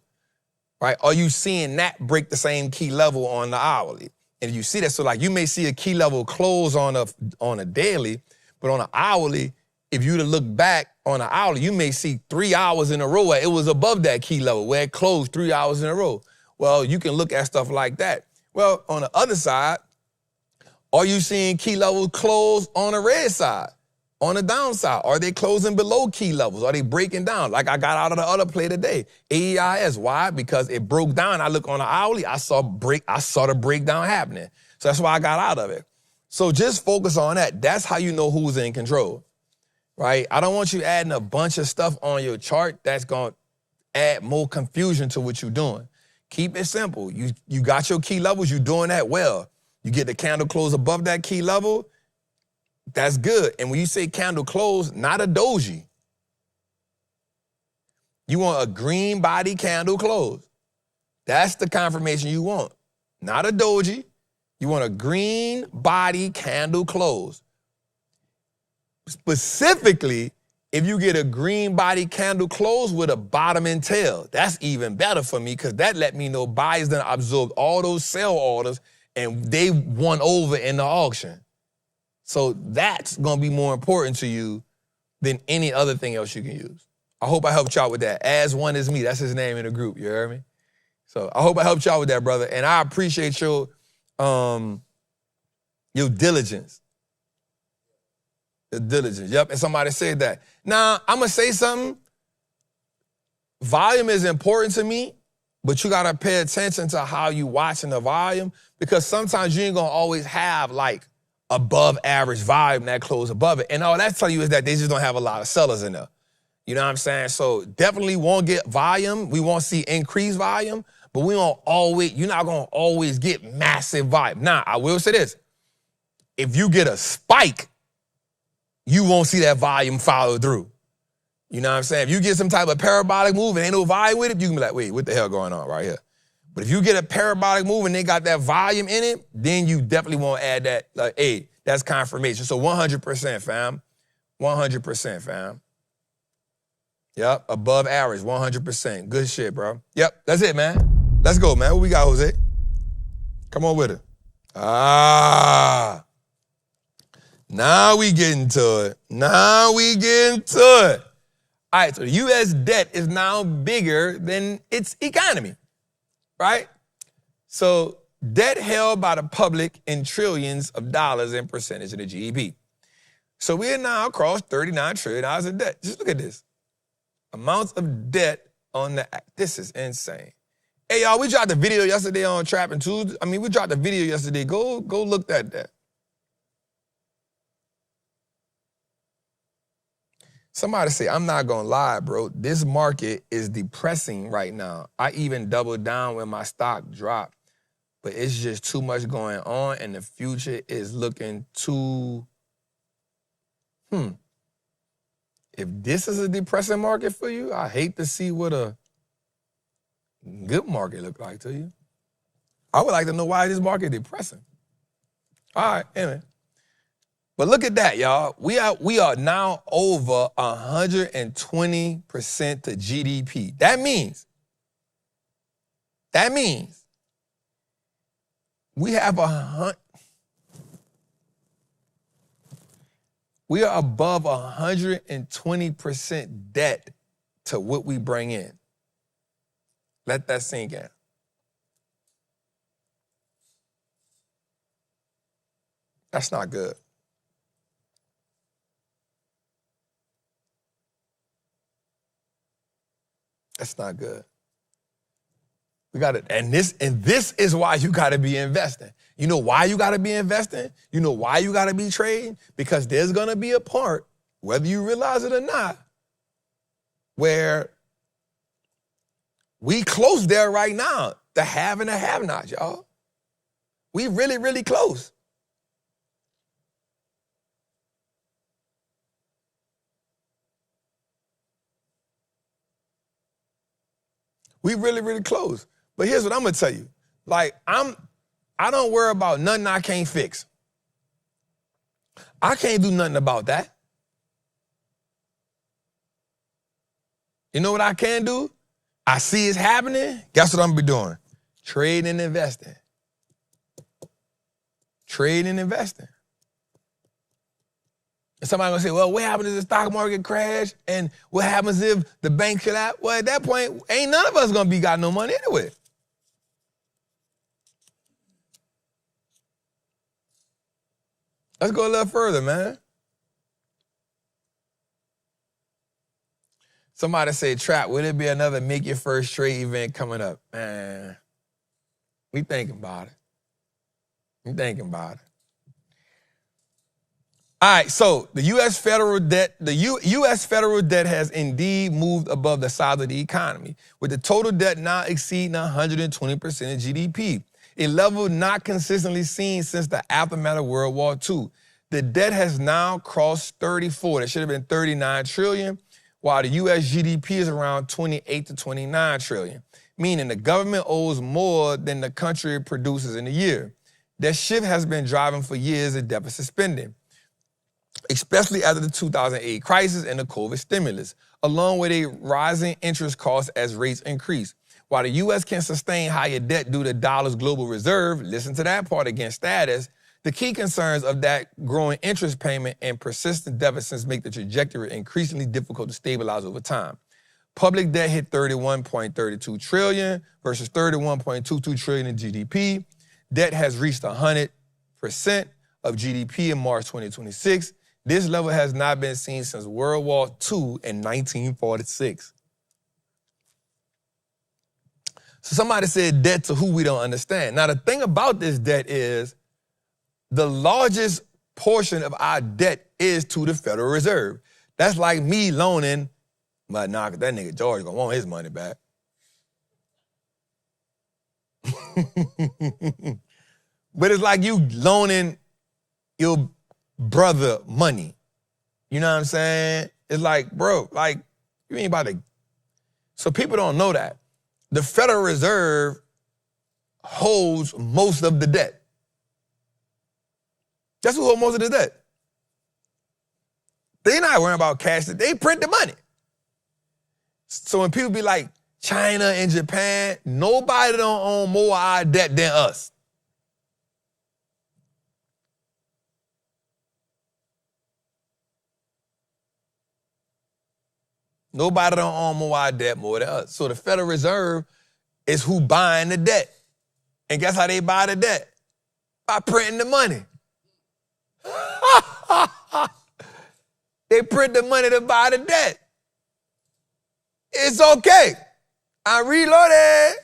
right? Are you seeing that break the same key level on the hourly? And you see that, so like you may see a key level close on a daily, but on an hourly, if you to look back on an hourly, you may see 3 hours in a row where it was above that key level, where it closed 3 hours in a row. Well, you can look at stuff like that. Well, on the other side, are you seeing key levels close on the red side? On the downside, are they closing below key levels? Are they breaking down? Like I got out of the other play today, AEIS. Why? Because it broke down. I look on the hourly, I saw the breakdown happening. So that's why I got out of it. So just focus on that. That's how you know who's in control, right? I don't want you adding a bunch of stuff on your chart that's going to add more confusion to what you're doing. Keep it simple. You got your key levels, you're doing that well. You get the candle close above that key level, that's good. And when you say candle close, not a doji. You want a green body candle close. That's the confirmation you want. Not a doji. You want a green body candle close. Specifically, if you get a green body candle close with a bottom and tail, that's even better for me, because that let me know buyers done absorbed all those sell orders and they won over in the auction. So that's going to be more important to you than any other thing else you can use. I hope I helped y'all with that. As one is me, that's his name in the group, you heard me? So I hope I helped y'all with that, brother. And I appreciate your diligence. The diligence, yep, and somebody said that. Now, I'm going to say something. Volume is important to me, but you got to pay attention to how you watching the volume, because sometimes you ain't going to always have, like, above average volume that close above it. And all that's telling you is that they just don't have a lot of sellers in there. You know what I'm saying? So definitely won't get volume. We won't see increased volume, but you're not going to always get massive volume. Now, I will say this. If you get a spike, you won't see that volume follow through. You know what I'm saying? If you get some type of parabolic move and ain't no volume with it, you can be like, wait, what the hell going on right here? But if you get a parabolic move and they got that volume in it, then you definitely want to add that, like, hey, that's confirmation. So 100%, fam. 100%, fam. Yep, above average, 100%. Good shit, bro. Yep, that's it, man. Let's go, man. What we got, Jose? Come on with it. Now we get into it. Now we get into it. All right, so the U.S. debt is now bigger than its economy, right? So debt held by the public in trillions of dollars in percentage of the GDP. So we are now across $39 trillion in debt. Just look at this. Amounts of debt on the, this is insane. Hey, y'all, we dropped a video yesterday on Trappin Tuesday. I mean, we dropped a video yesterday. Go look at that. Somebody say, I'm not gonna lie, bro. This market is depressing right now. I even doubled down when my stock dropped, but it's just too much going on and the future is looking too, If this is a depressing market for you, I hate to see what a good market look like to you. I would like to know why this market is depressing. All right, anyway. But look at that, y'all. We are now over 120% to GDP. That means we have we are above 120% debt to what we bring in. Let that sink in. That's not good. That's not good. We got it, and this is why you got to be investing. You know why you got to be investing? You know why you got to be trading? Because there's gonna be a part, whether you realize it or not, where we close there right now. The have and the have-nots, y'all. We really, really close. We really, really close. But here's what I'm gonna tell you. Like, I don't worry about nothing I can't fix. I can't do nothing about that. You know what I can do? I see it's happening. Guess what I'm gonna be doing? Trading and investing. Trading and investing. And somebody gonna say, well, what happens if the stock market crash? And what happens if the bank collapse? Well, at that point, ain't none of us gonna got no money anyway. Let's go a little further, man. Somebody say, Trap, will there be another Make Your First Trade event coming up? Man, we thinking about it. We thinking about it. All right, so the U.S. federal debt, U.S. federal debt has indeed moved above the size of the economy, with the total debt now exceeding 120% of GDP, a level not consistently seen since the aftermath of World War II. The debt has now crossed 34. It should have been 39 trillion, while the U.S. GDP is around 28 to 29 trillion, meaning the government owes more than the country produces in a year. That shift has been driving for years of deficit spending, especially after the 2008 crisis and the COVID stimulus, along with a rising interest costs as rates increase. While the U.S. can sustain higher debt due to dollars global reserve, listen to that part again, status, the key concerns of that growing interest payment and persistent deficits make the trajectory increasingly difficult to stabilize over time. Public debt hit 31.32 trillion versus 31.22 trillion in GDP. Debt has reached 100% of GDP in March 2026. This level has not been seen since World War II in 1946. So somebody said debt to who we don't understand. Now, the thing about this debt is the largest portion of our debt is to the Federal Reserve. That's like me loaning, but nah, that nigga George gonna want his money back. But it's like you loaning your brother money. You know what I'm saying? It's like, bro, like, You ain't about to. So people don't know that. The Federal Reserve holds most of the debt. That's who holds most of the debt. They're not worrying about cash. They print the money. So when people be like, China and Japan, nobody don't own more of our debt than us. Nobody don't own more of our debt more than us. So the Federal Reserve is who buying the debt. And guess how they buy the debt? By printing the money. They print the money to buy the debt. It's okay. I'm reloaded.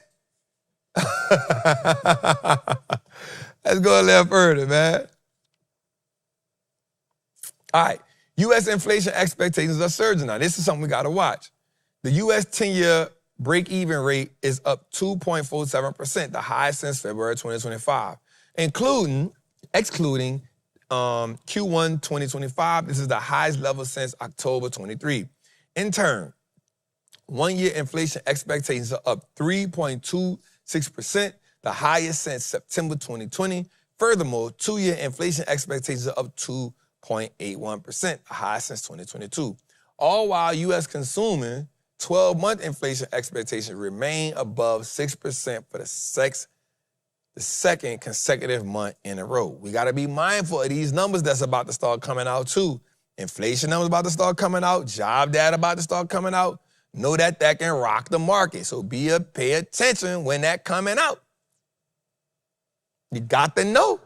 Let's go a little further, man. All right. U.S. inflation expectations are surging now. This is something we got to watch. The U.S. 10-year break-even rate is up 2.47%, the highest since February 2025, excluding Q1 2025. This is the highest level since October 23. In turn, one-year inflation expectations are up 3.26%, the highest since September 2020. Furthermore, two-year inflation expectations are up 2.81%, the highest since 2022. All while U.S. consuming 12-month inflation expectations remain above 6% for the second consecutive month in a row. We got to be mindful of these numbers that's about to start coming out too. Inflation numbers about to start coming out. Job data about to start coming out. Know that can rock the market. So pay attention when that coming out. You got to know.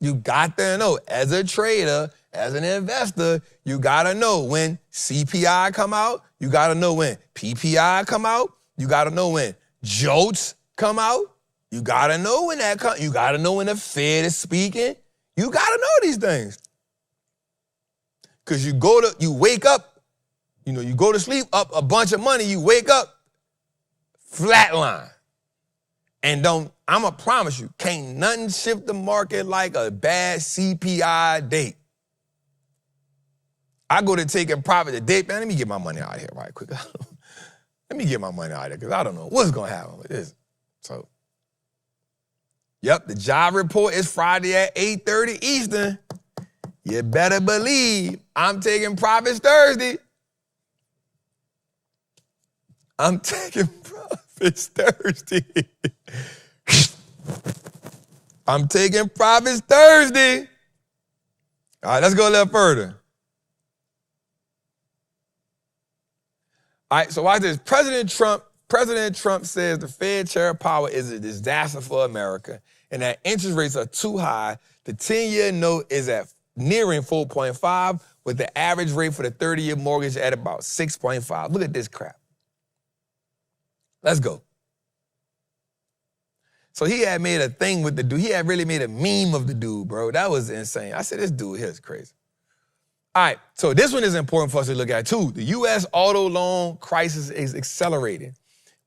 You got to know. As a trader, as an investor, you got to know when CPI come out. You got to know when PPI come out. You got to know when JOLTS come out. You got to know when that comes. You got to know when the Fed is speaking. You got to know these things. Because you wake up, you go to sleep, up a bunch of money, you wake up, flatline. And I'ma promise you, can't nothing shift the market like a bad CPI date. I go to taking profit today, man, let me get my money out of here right quick. Let me get my money out of here, because I don't know what's going to happen with this. So, yep, the job report is Friday at 8:30 Eastern. You better believe I'm taking profits Thursday. I'm taking profits Thursday. I'm taking profits Thursday. All right, let's go a little further. All right, so watch this. President Trump says the Fed chair of power is a disaster for America and that interest rates are too high. The 10-year note is at nearing 4.5 with the average rate for the 30-year mortgage at about 6.5. Look at this crap. Let's go. So he had made a thing with the dude. He had really made a meme of the dude, bro. That was insane. I said, this dude here is crazy. All right, so this one is important for us to look at too. The U.S. auto loan crisis is accelerating.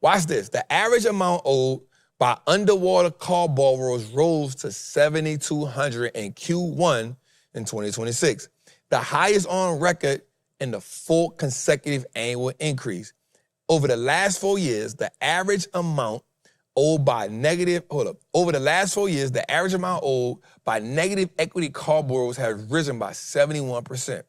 Watch this. The average amount owed by underwater car borrowers rose to $7,200 in Q1 in 2026, the highest on record in the fourth consecutive annual increase. Over the last 4 years, the average amount owed by negative equity car borrowers has risen by 71%.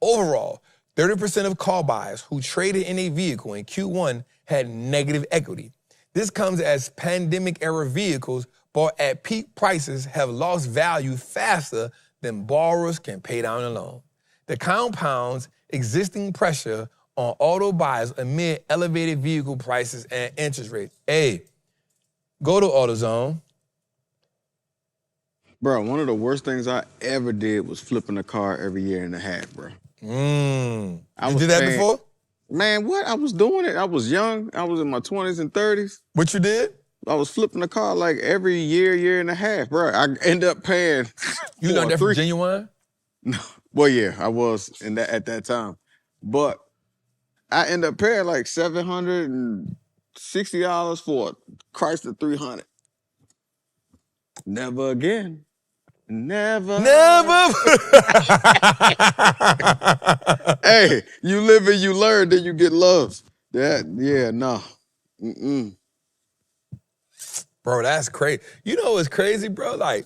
Overall, 30% of car buyers who traded in a vehicle in Q1 had negative equity. This comes as pandemic-era vehicles bought at peak prices have lost value faster than borrowers can pay down a loan. The compounds existing pressure on auto buyers amid elevated vehicle prices and interest rates. Hey, go to AutoZone. Bro, one of the worst things I ever did was flipping a car every year and a half, bro. You did that before? Man, what? I was doing it. I was young. I was in my 20s and 30s. What you did? I was flipping a car like every year and a half, bro. I end up paying. You learned that from Genuine? No. Well, yeah, I was at that time. But I end up paying like $760 for a Chrysler 300. Never again. Never. Hey, Hey, you live and you learn, then you get love. No. bro, that's crazy. You know what's crazy, bro? Like,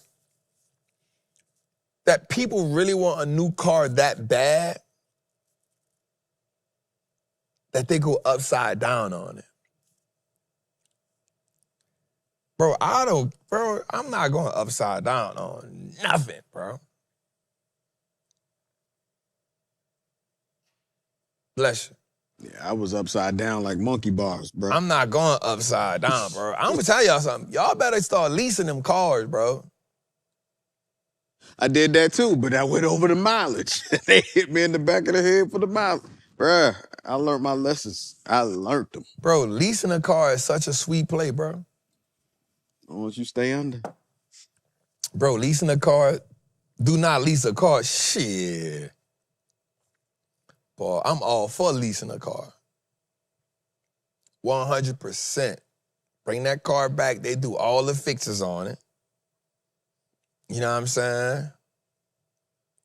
that people really want a new car that bad that they go upside down on it. Bro, I'm not going upside down on nothing, bro. Bless you. Yeah, I was upside down like monkey bars, bro. I'm not going upside down, bro. I'm gonna tell y'all something. Y'all better start leasing them cars, bro. I did that too, but I went over the mileage. They hit me in the back of the head for the mileage. Bruh, I learned my lessons. I learned them. Bro, leasing a car is such a sweet play, bro. As long as you stay under. Bro, leasing a car, do not lease a car. Shit. Boy, I'm all for leasing a car. 100%. Bring that car back. They do all the fixes on it. You know what I'm saying?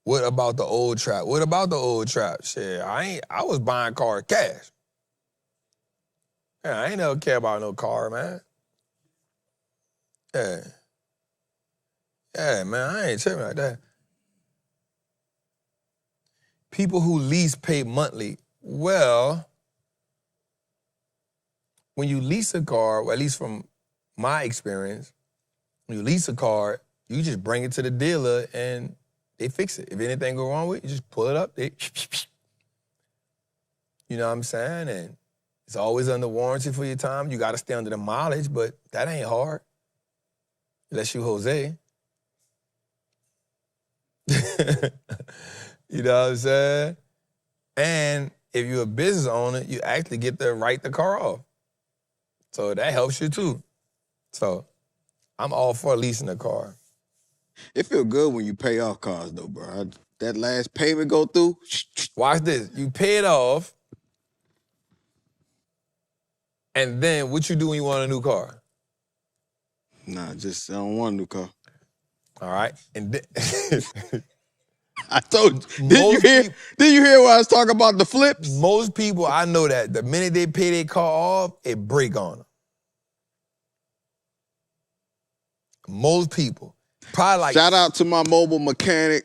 What about the old trap? What about the old trap? Shit, I was buying car cash. Yeah, I ain't never care about no car, man. Yeah. Yeah, man, I ain't tripping like that. People who lease pay monthly. Well, when you lease a car, or at least from my experience, when you lease a car, you just bring it to the dealer and they fix it. If anything go wrong with it, you just pull it up. You know what I'm saying? And it's always under warranty for your time. You got to stay under the mileage, but that ain't hard. Unless you Jose. You know what I'm saying? And if you're a business owner, you actually get to write the car off. So that helps you too. So I'm all for leasing a car. It feel good when you pay off cars though, bro. That last payment go through. Watch this. You pay it off, and then what you do when you want a new car? Nah, just I don't want a new car. All right. And then I told you. Did you hear what I was talking about the flips? Most people, I know that the minute they pay their car off, it break on them. Most people. Probably like. Shout out to my mobile mechanic.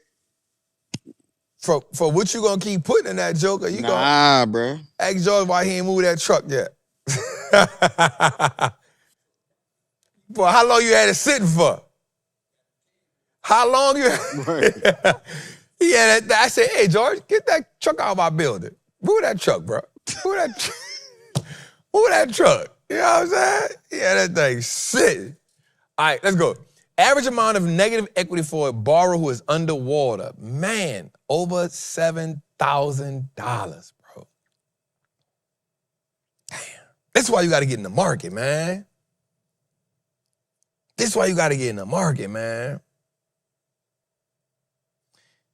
For what you gonna keep putting in that joker? You nah, bro. Ask George why he ain't moved that truck yet. Boy, how long you had it sitting for? How long you had? He had that. I said, hey, George, get that truck out of my building. Move that truck, bro. Move that truck. You know what I'm saying? Yeah, that thing sitting. All right, let's go. Average amount of negative equity for a borrower who is underwater. Man, over $7,000, bro. Damn. That's why you got to get in the market, man. That's why you got to get in the market, man.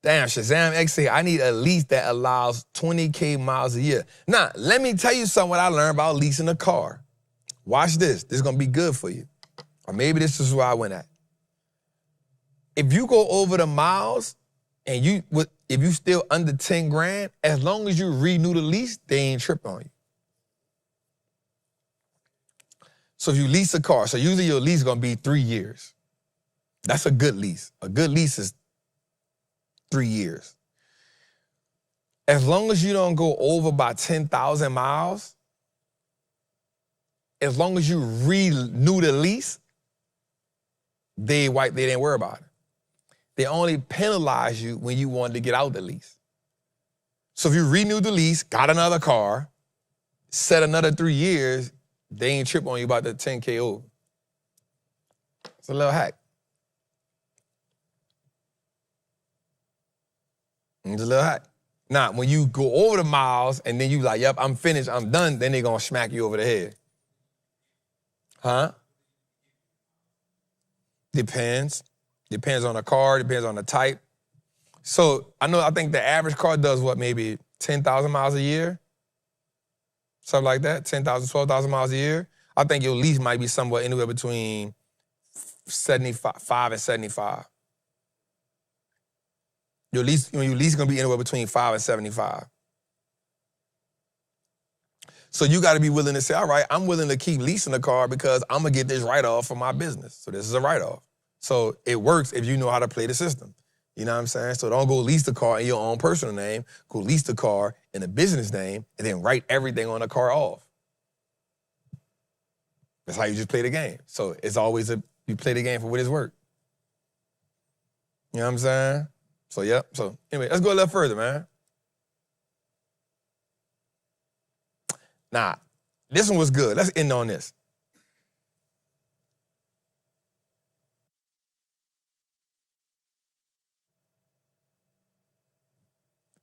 Damn, Shazam X say, I need a lease that allows 20K miles a year. Now, let me tell you something what I learned about leasing a car. Watch this. This is going to be good for you. Or maybe this is where I went at. If you go over the miles and if you still under 10 grand, as long as you renew the lease, they ain't tripping on you. So if you lease a car, so usually your lease is going to be 3 years. That's a good lease. A good lease is 3 years. As long as you don't go over by 10,000 miles, as long as you renew the lease, they didn't worry about it. They only penalize you when you wanted to get out the lease. So if you renew the lease, got another car, set another 3 years, they ain't trip on you about the 10K over. It's a little hack. It's a little hack. Now, when you go over the miles and then you like, yep, I'm finished, I'm done, then they gonna smack you over the head. Huh? Depends. Depends on the car, depends on the type. So I think the average car does what, maybe 10,000 miles a year? Something like that, 10,000, 12,000 miles a year. I think your lease might be somewhere anywhere between 75 and 75. Your lease gonna be anywhere between 5 and 75. So you got to be willing to say, all right, I'm willing to keep leasing the car because I'm gonna get this write-off for my business. So this is a write-off. So it works if you know how to play the system. You know what I'm saying? So don't go lease the car in your own personal name. Go lease the car in a business name and then write everything on the car off. That's how you just play the game. So it's always you play the game for what it's worth. You know what I'm saying? So, yep. So, anyway, let's go a little further, man. Nah, this one was good. Let's end on this.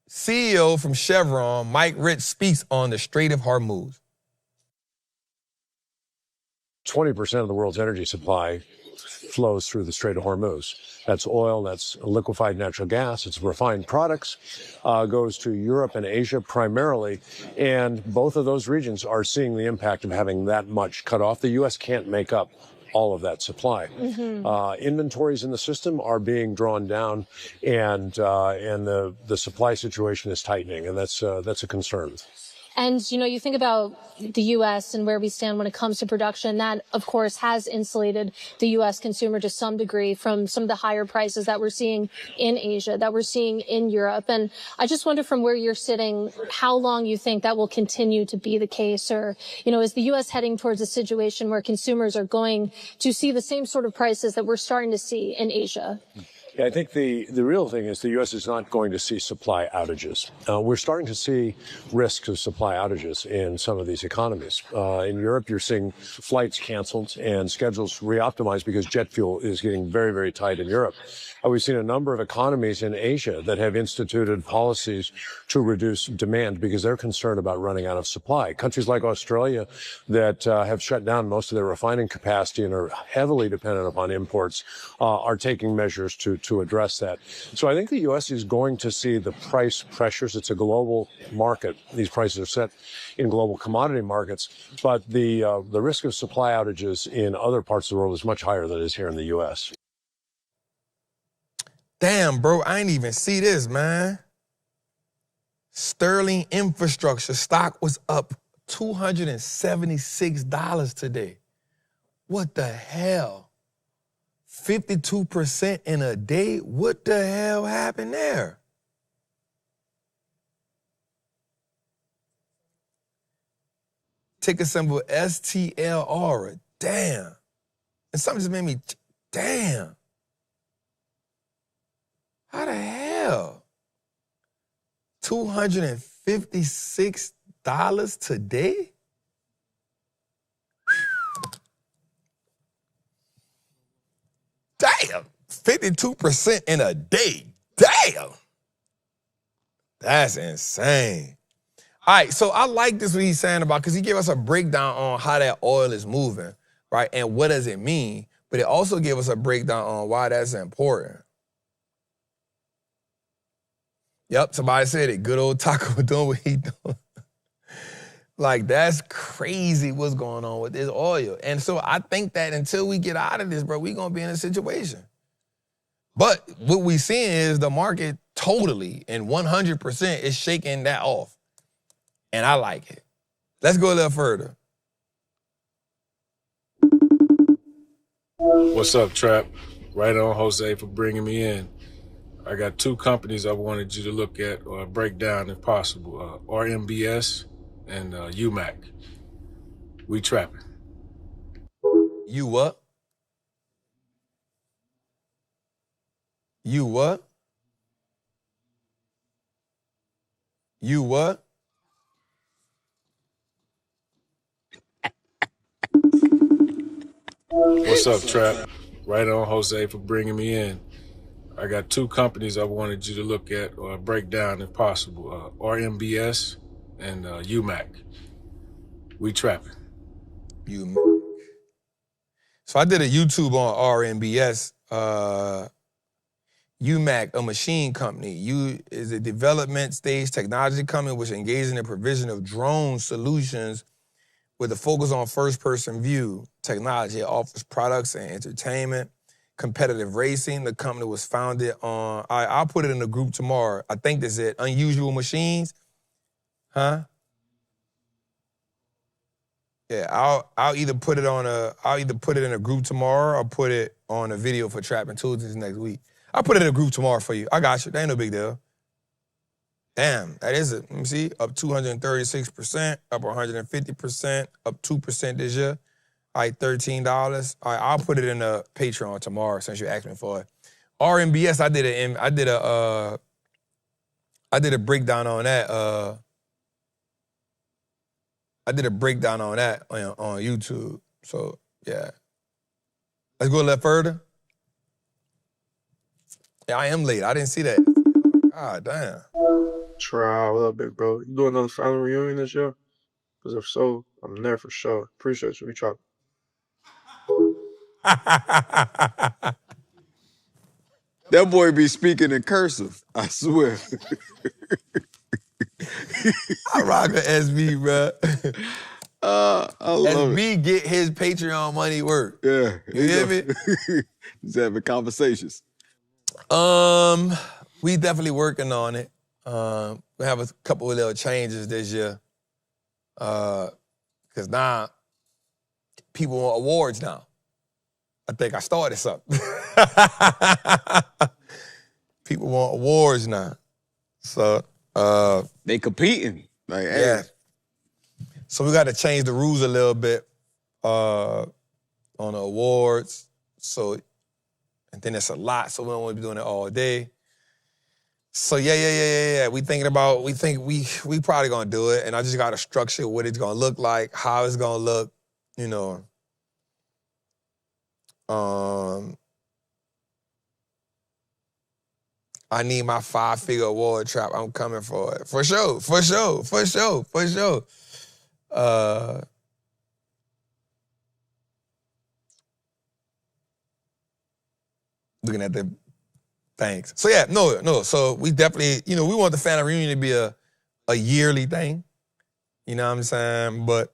CEO from Chevron, Mike Rich, speaks on the Strait of Hormuz. 20% of the world's energy supply flows through the Strait of Hormuz. That's oil, that's liquefied natural gas, it's refined products, goes to Europe and Asia primarily, and both of those regions are seeing the impact of having that much cut off. The U.S. can't make up all of that supply. Inventories in the system are being drawn down, and the supply situation is tightening, and that's a concern. And, you know, you think about the U.S. and where we stand when it comes to production. That, of course, has insulated the U.S. consumer to some degree from some of the higher prices that we're seeing in Asia, that we're seeing in Europe. And I just wonder from where you're sitting, how long you think that will continue to be the case? Or, you know, is the U.S. heading towards a situation where consumers are going to see the same sort of prices that we're starting to see in Asia? Yeah, I think the real thing is the U.S. is not going to see supply outages. We're starting to see risks of supply outages in some of these economies. In Europe, you're seeing flights canceled and schedules reoptimized because jet fuel is getting very, very tight in Europe. We've seen a number of economies in Asia that have instituted policies to reduce demand because they're concerned about running out of supply. Countries like Australia that have shut down most of their refining capacity and are heavily dependent upon imports are taking measures to address that. So I think the U.S. is going to see the price pressures. It's a global market. These prices are set in global commodity markets, but the risk of supply outages in other parts of the world is much higher than it is here in the U.S. Damn, bro, I ain't even see this, man. Sterling Infrastructure stock was up $276 today. What the hell? 52% in a day? What the hell happened there? Ticker symbol STLR. Damn. And something just made me, damn. How the hell? $256 today? Damn, 52% in a day. Damn. That's insane. All right, so I like this what he's saying about, because he gave us a breakdown on how that oil is moving, right? And what does it mean? But it also gave us a breakdown on why that's important. Yep, somebody said it. Good old Taco doing what he doing. Like, that's crazy what's going on with this oil. And so I think that until we get out of this, bro, we're going to be in a situation. But what we seeing is the market totally and 100% is shaking that off. And I like it. Let's go a little further. What's up, Trap? Right on, Jose, for bringing me in. I got two companies I wanted you to look at or break down if possible. RMBS and UMAC. We trapping. You what? You what? You what? What's up, Trap? Right on, Jose, for bringing me in. I got two companies I wanted you to look at or break down if possible. RMBS and UMAC. We trapping. UMAC. So I did a YouTube on RMBS. UMAC, a machine company. Is a development stage technology company which engages in the provision of drone solutions with a focus on first-person view technology. It offers products and entertainment Competitive Racing. The company was founded on, I'll put it in the group tomorrow. I think that's it. Unusual Machines. Huh? Yeah, I'll either put it in a group tomorrow or put it on a video for Trappin' Tuesdays next week. I'll put it in a group tomorrow for you. I got you. That ain't no big deal. Damn, that is it. Let me see. Up 236%, up 150%, up 2% this year. All right, $13. All right, I'll put it in a Patreon tomorrow since you asked me for it. RMBS, I did a breakdown on that. I did a breakdown on that on YouTube. So yeah. Let's go a little further. Yeah, I am late. I didn't see that. God damn. Try a little bit, bro. You doing another final reunion this year? Because if so, I'm there for sure. Appreciate you. We try. That boy be speaking in cursive, I swear. I rock with SB, bro. I love SB get his Patreon money work. Yeah. You hear me? He's having conversations. We definitely working on it. We have a couple of little changes this year. Because now people want awards now. I think I started something. People want awards now. So they competing. Like, hey. Yeah. So we got to change the rules a little bit on the awards. So, and then it's a lot, so we don't want to be doing it all day. So yeah. We think we probably gonna do it, and I just gotta structure what it's gonna look like, how it's gonna look, you know. I need my 5-figure award trap. I'm coming for it. For sure. Looking at the thanks. So yeah, no. So we definitely, we want the family reunion to be a yearly thing. You know what I'm saying? But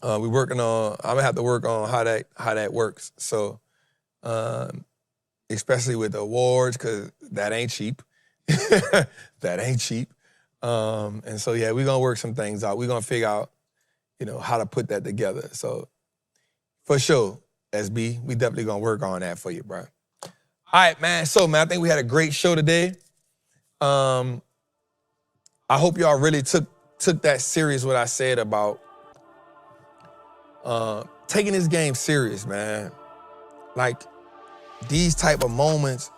I'm gonna have to work on how that works. So especially with the awards, because that ain't cheap. That ain't cheap. And so yeah, we're gonna work some things out. We're gonna figure out, how to put that together. So for sure, SB, we definitely gonna work on that for you, bro. All right, man. So, man, I think we had a great show today. I hope y'all really took that serious, what I said about taking this game serious, man. Like, these type of moments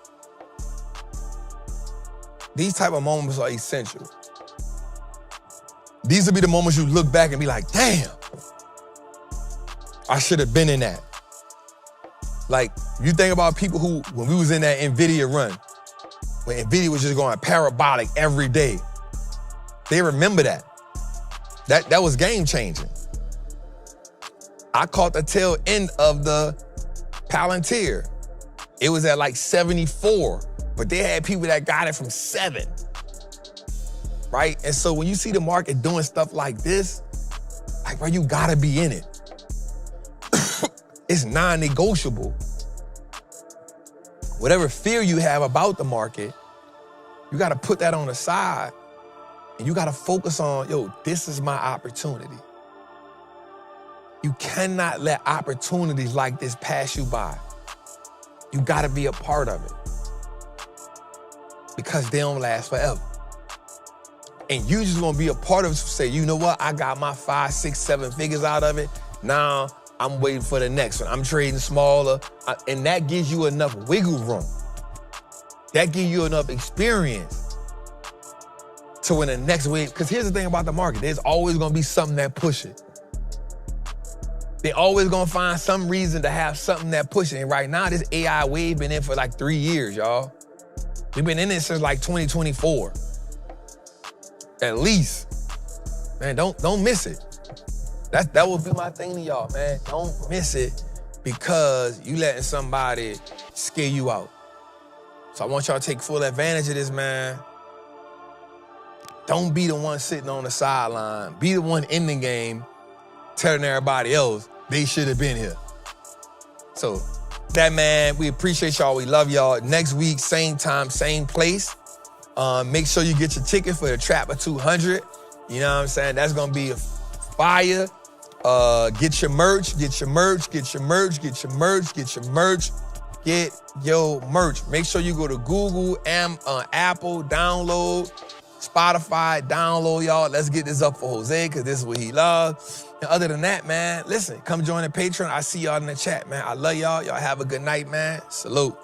are essential. These will be the moments you look back and be like, damn, I should have been in that. Like, you think about people who, when we was in that NVIDIA run, when NVIDIA was just going parabolic every day, they remember that. That was game changing. I caught the tail end of the Palantir. It was at like 74, but they had people that got it from 7, right? And so when you see the market doing stuff like this, like, bro, you gotta be in it. It's non-negotiable. Whatever fear you have about the market, you gotta put that on the side and you gotta focus on, this is my opportunity. You cannot let opportunities like this pass you by. You gotta be a part of it because they don't last forever. And you just gonna be a part of it to say, you know what? I got my 5, 6, 7 figures out of it. Now I'm waiting for the next one. I'm trading smaller. And that gives you enough wiggle room. That gives you enough experience to when the next wave, because here's the thing about the market. There's always gonna be something that push it. They always gonna find some reason to have something that push it. And right now, this AI wave been in for like 3 years, y'all. We've been in it since like 2024. At least. Man, don't miss it. That would be my thing to y'all, man. Don't miss it because you letting somebody scare you out. So I want y'all to take full advantage of this, man. Don't be the one sitting on the sideline. Be the one in the game telling everybody else they should have been here. So That, man, we appreciate y'all. We love y'all. Next week, same time, same place. Make sure you get your ticket for the Trapper 200. You know what I'm saying? That's gonna be a fire. Get your merch, get your merch, get your merch, get your merch, get your merch, get your merch. Make sure you go to Google, Apple, download, Spotify, download, y'all. Let's get this up for Jose, because this is what he loves. And other than that, man, listen, come join the Patreon. I see y'all in the chat, man. I love y'all. Y'all have a good night, man. Salute.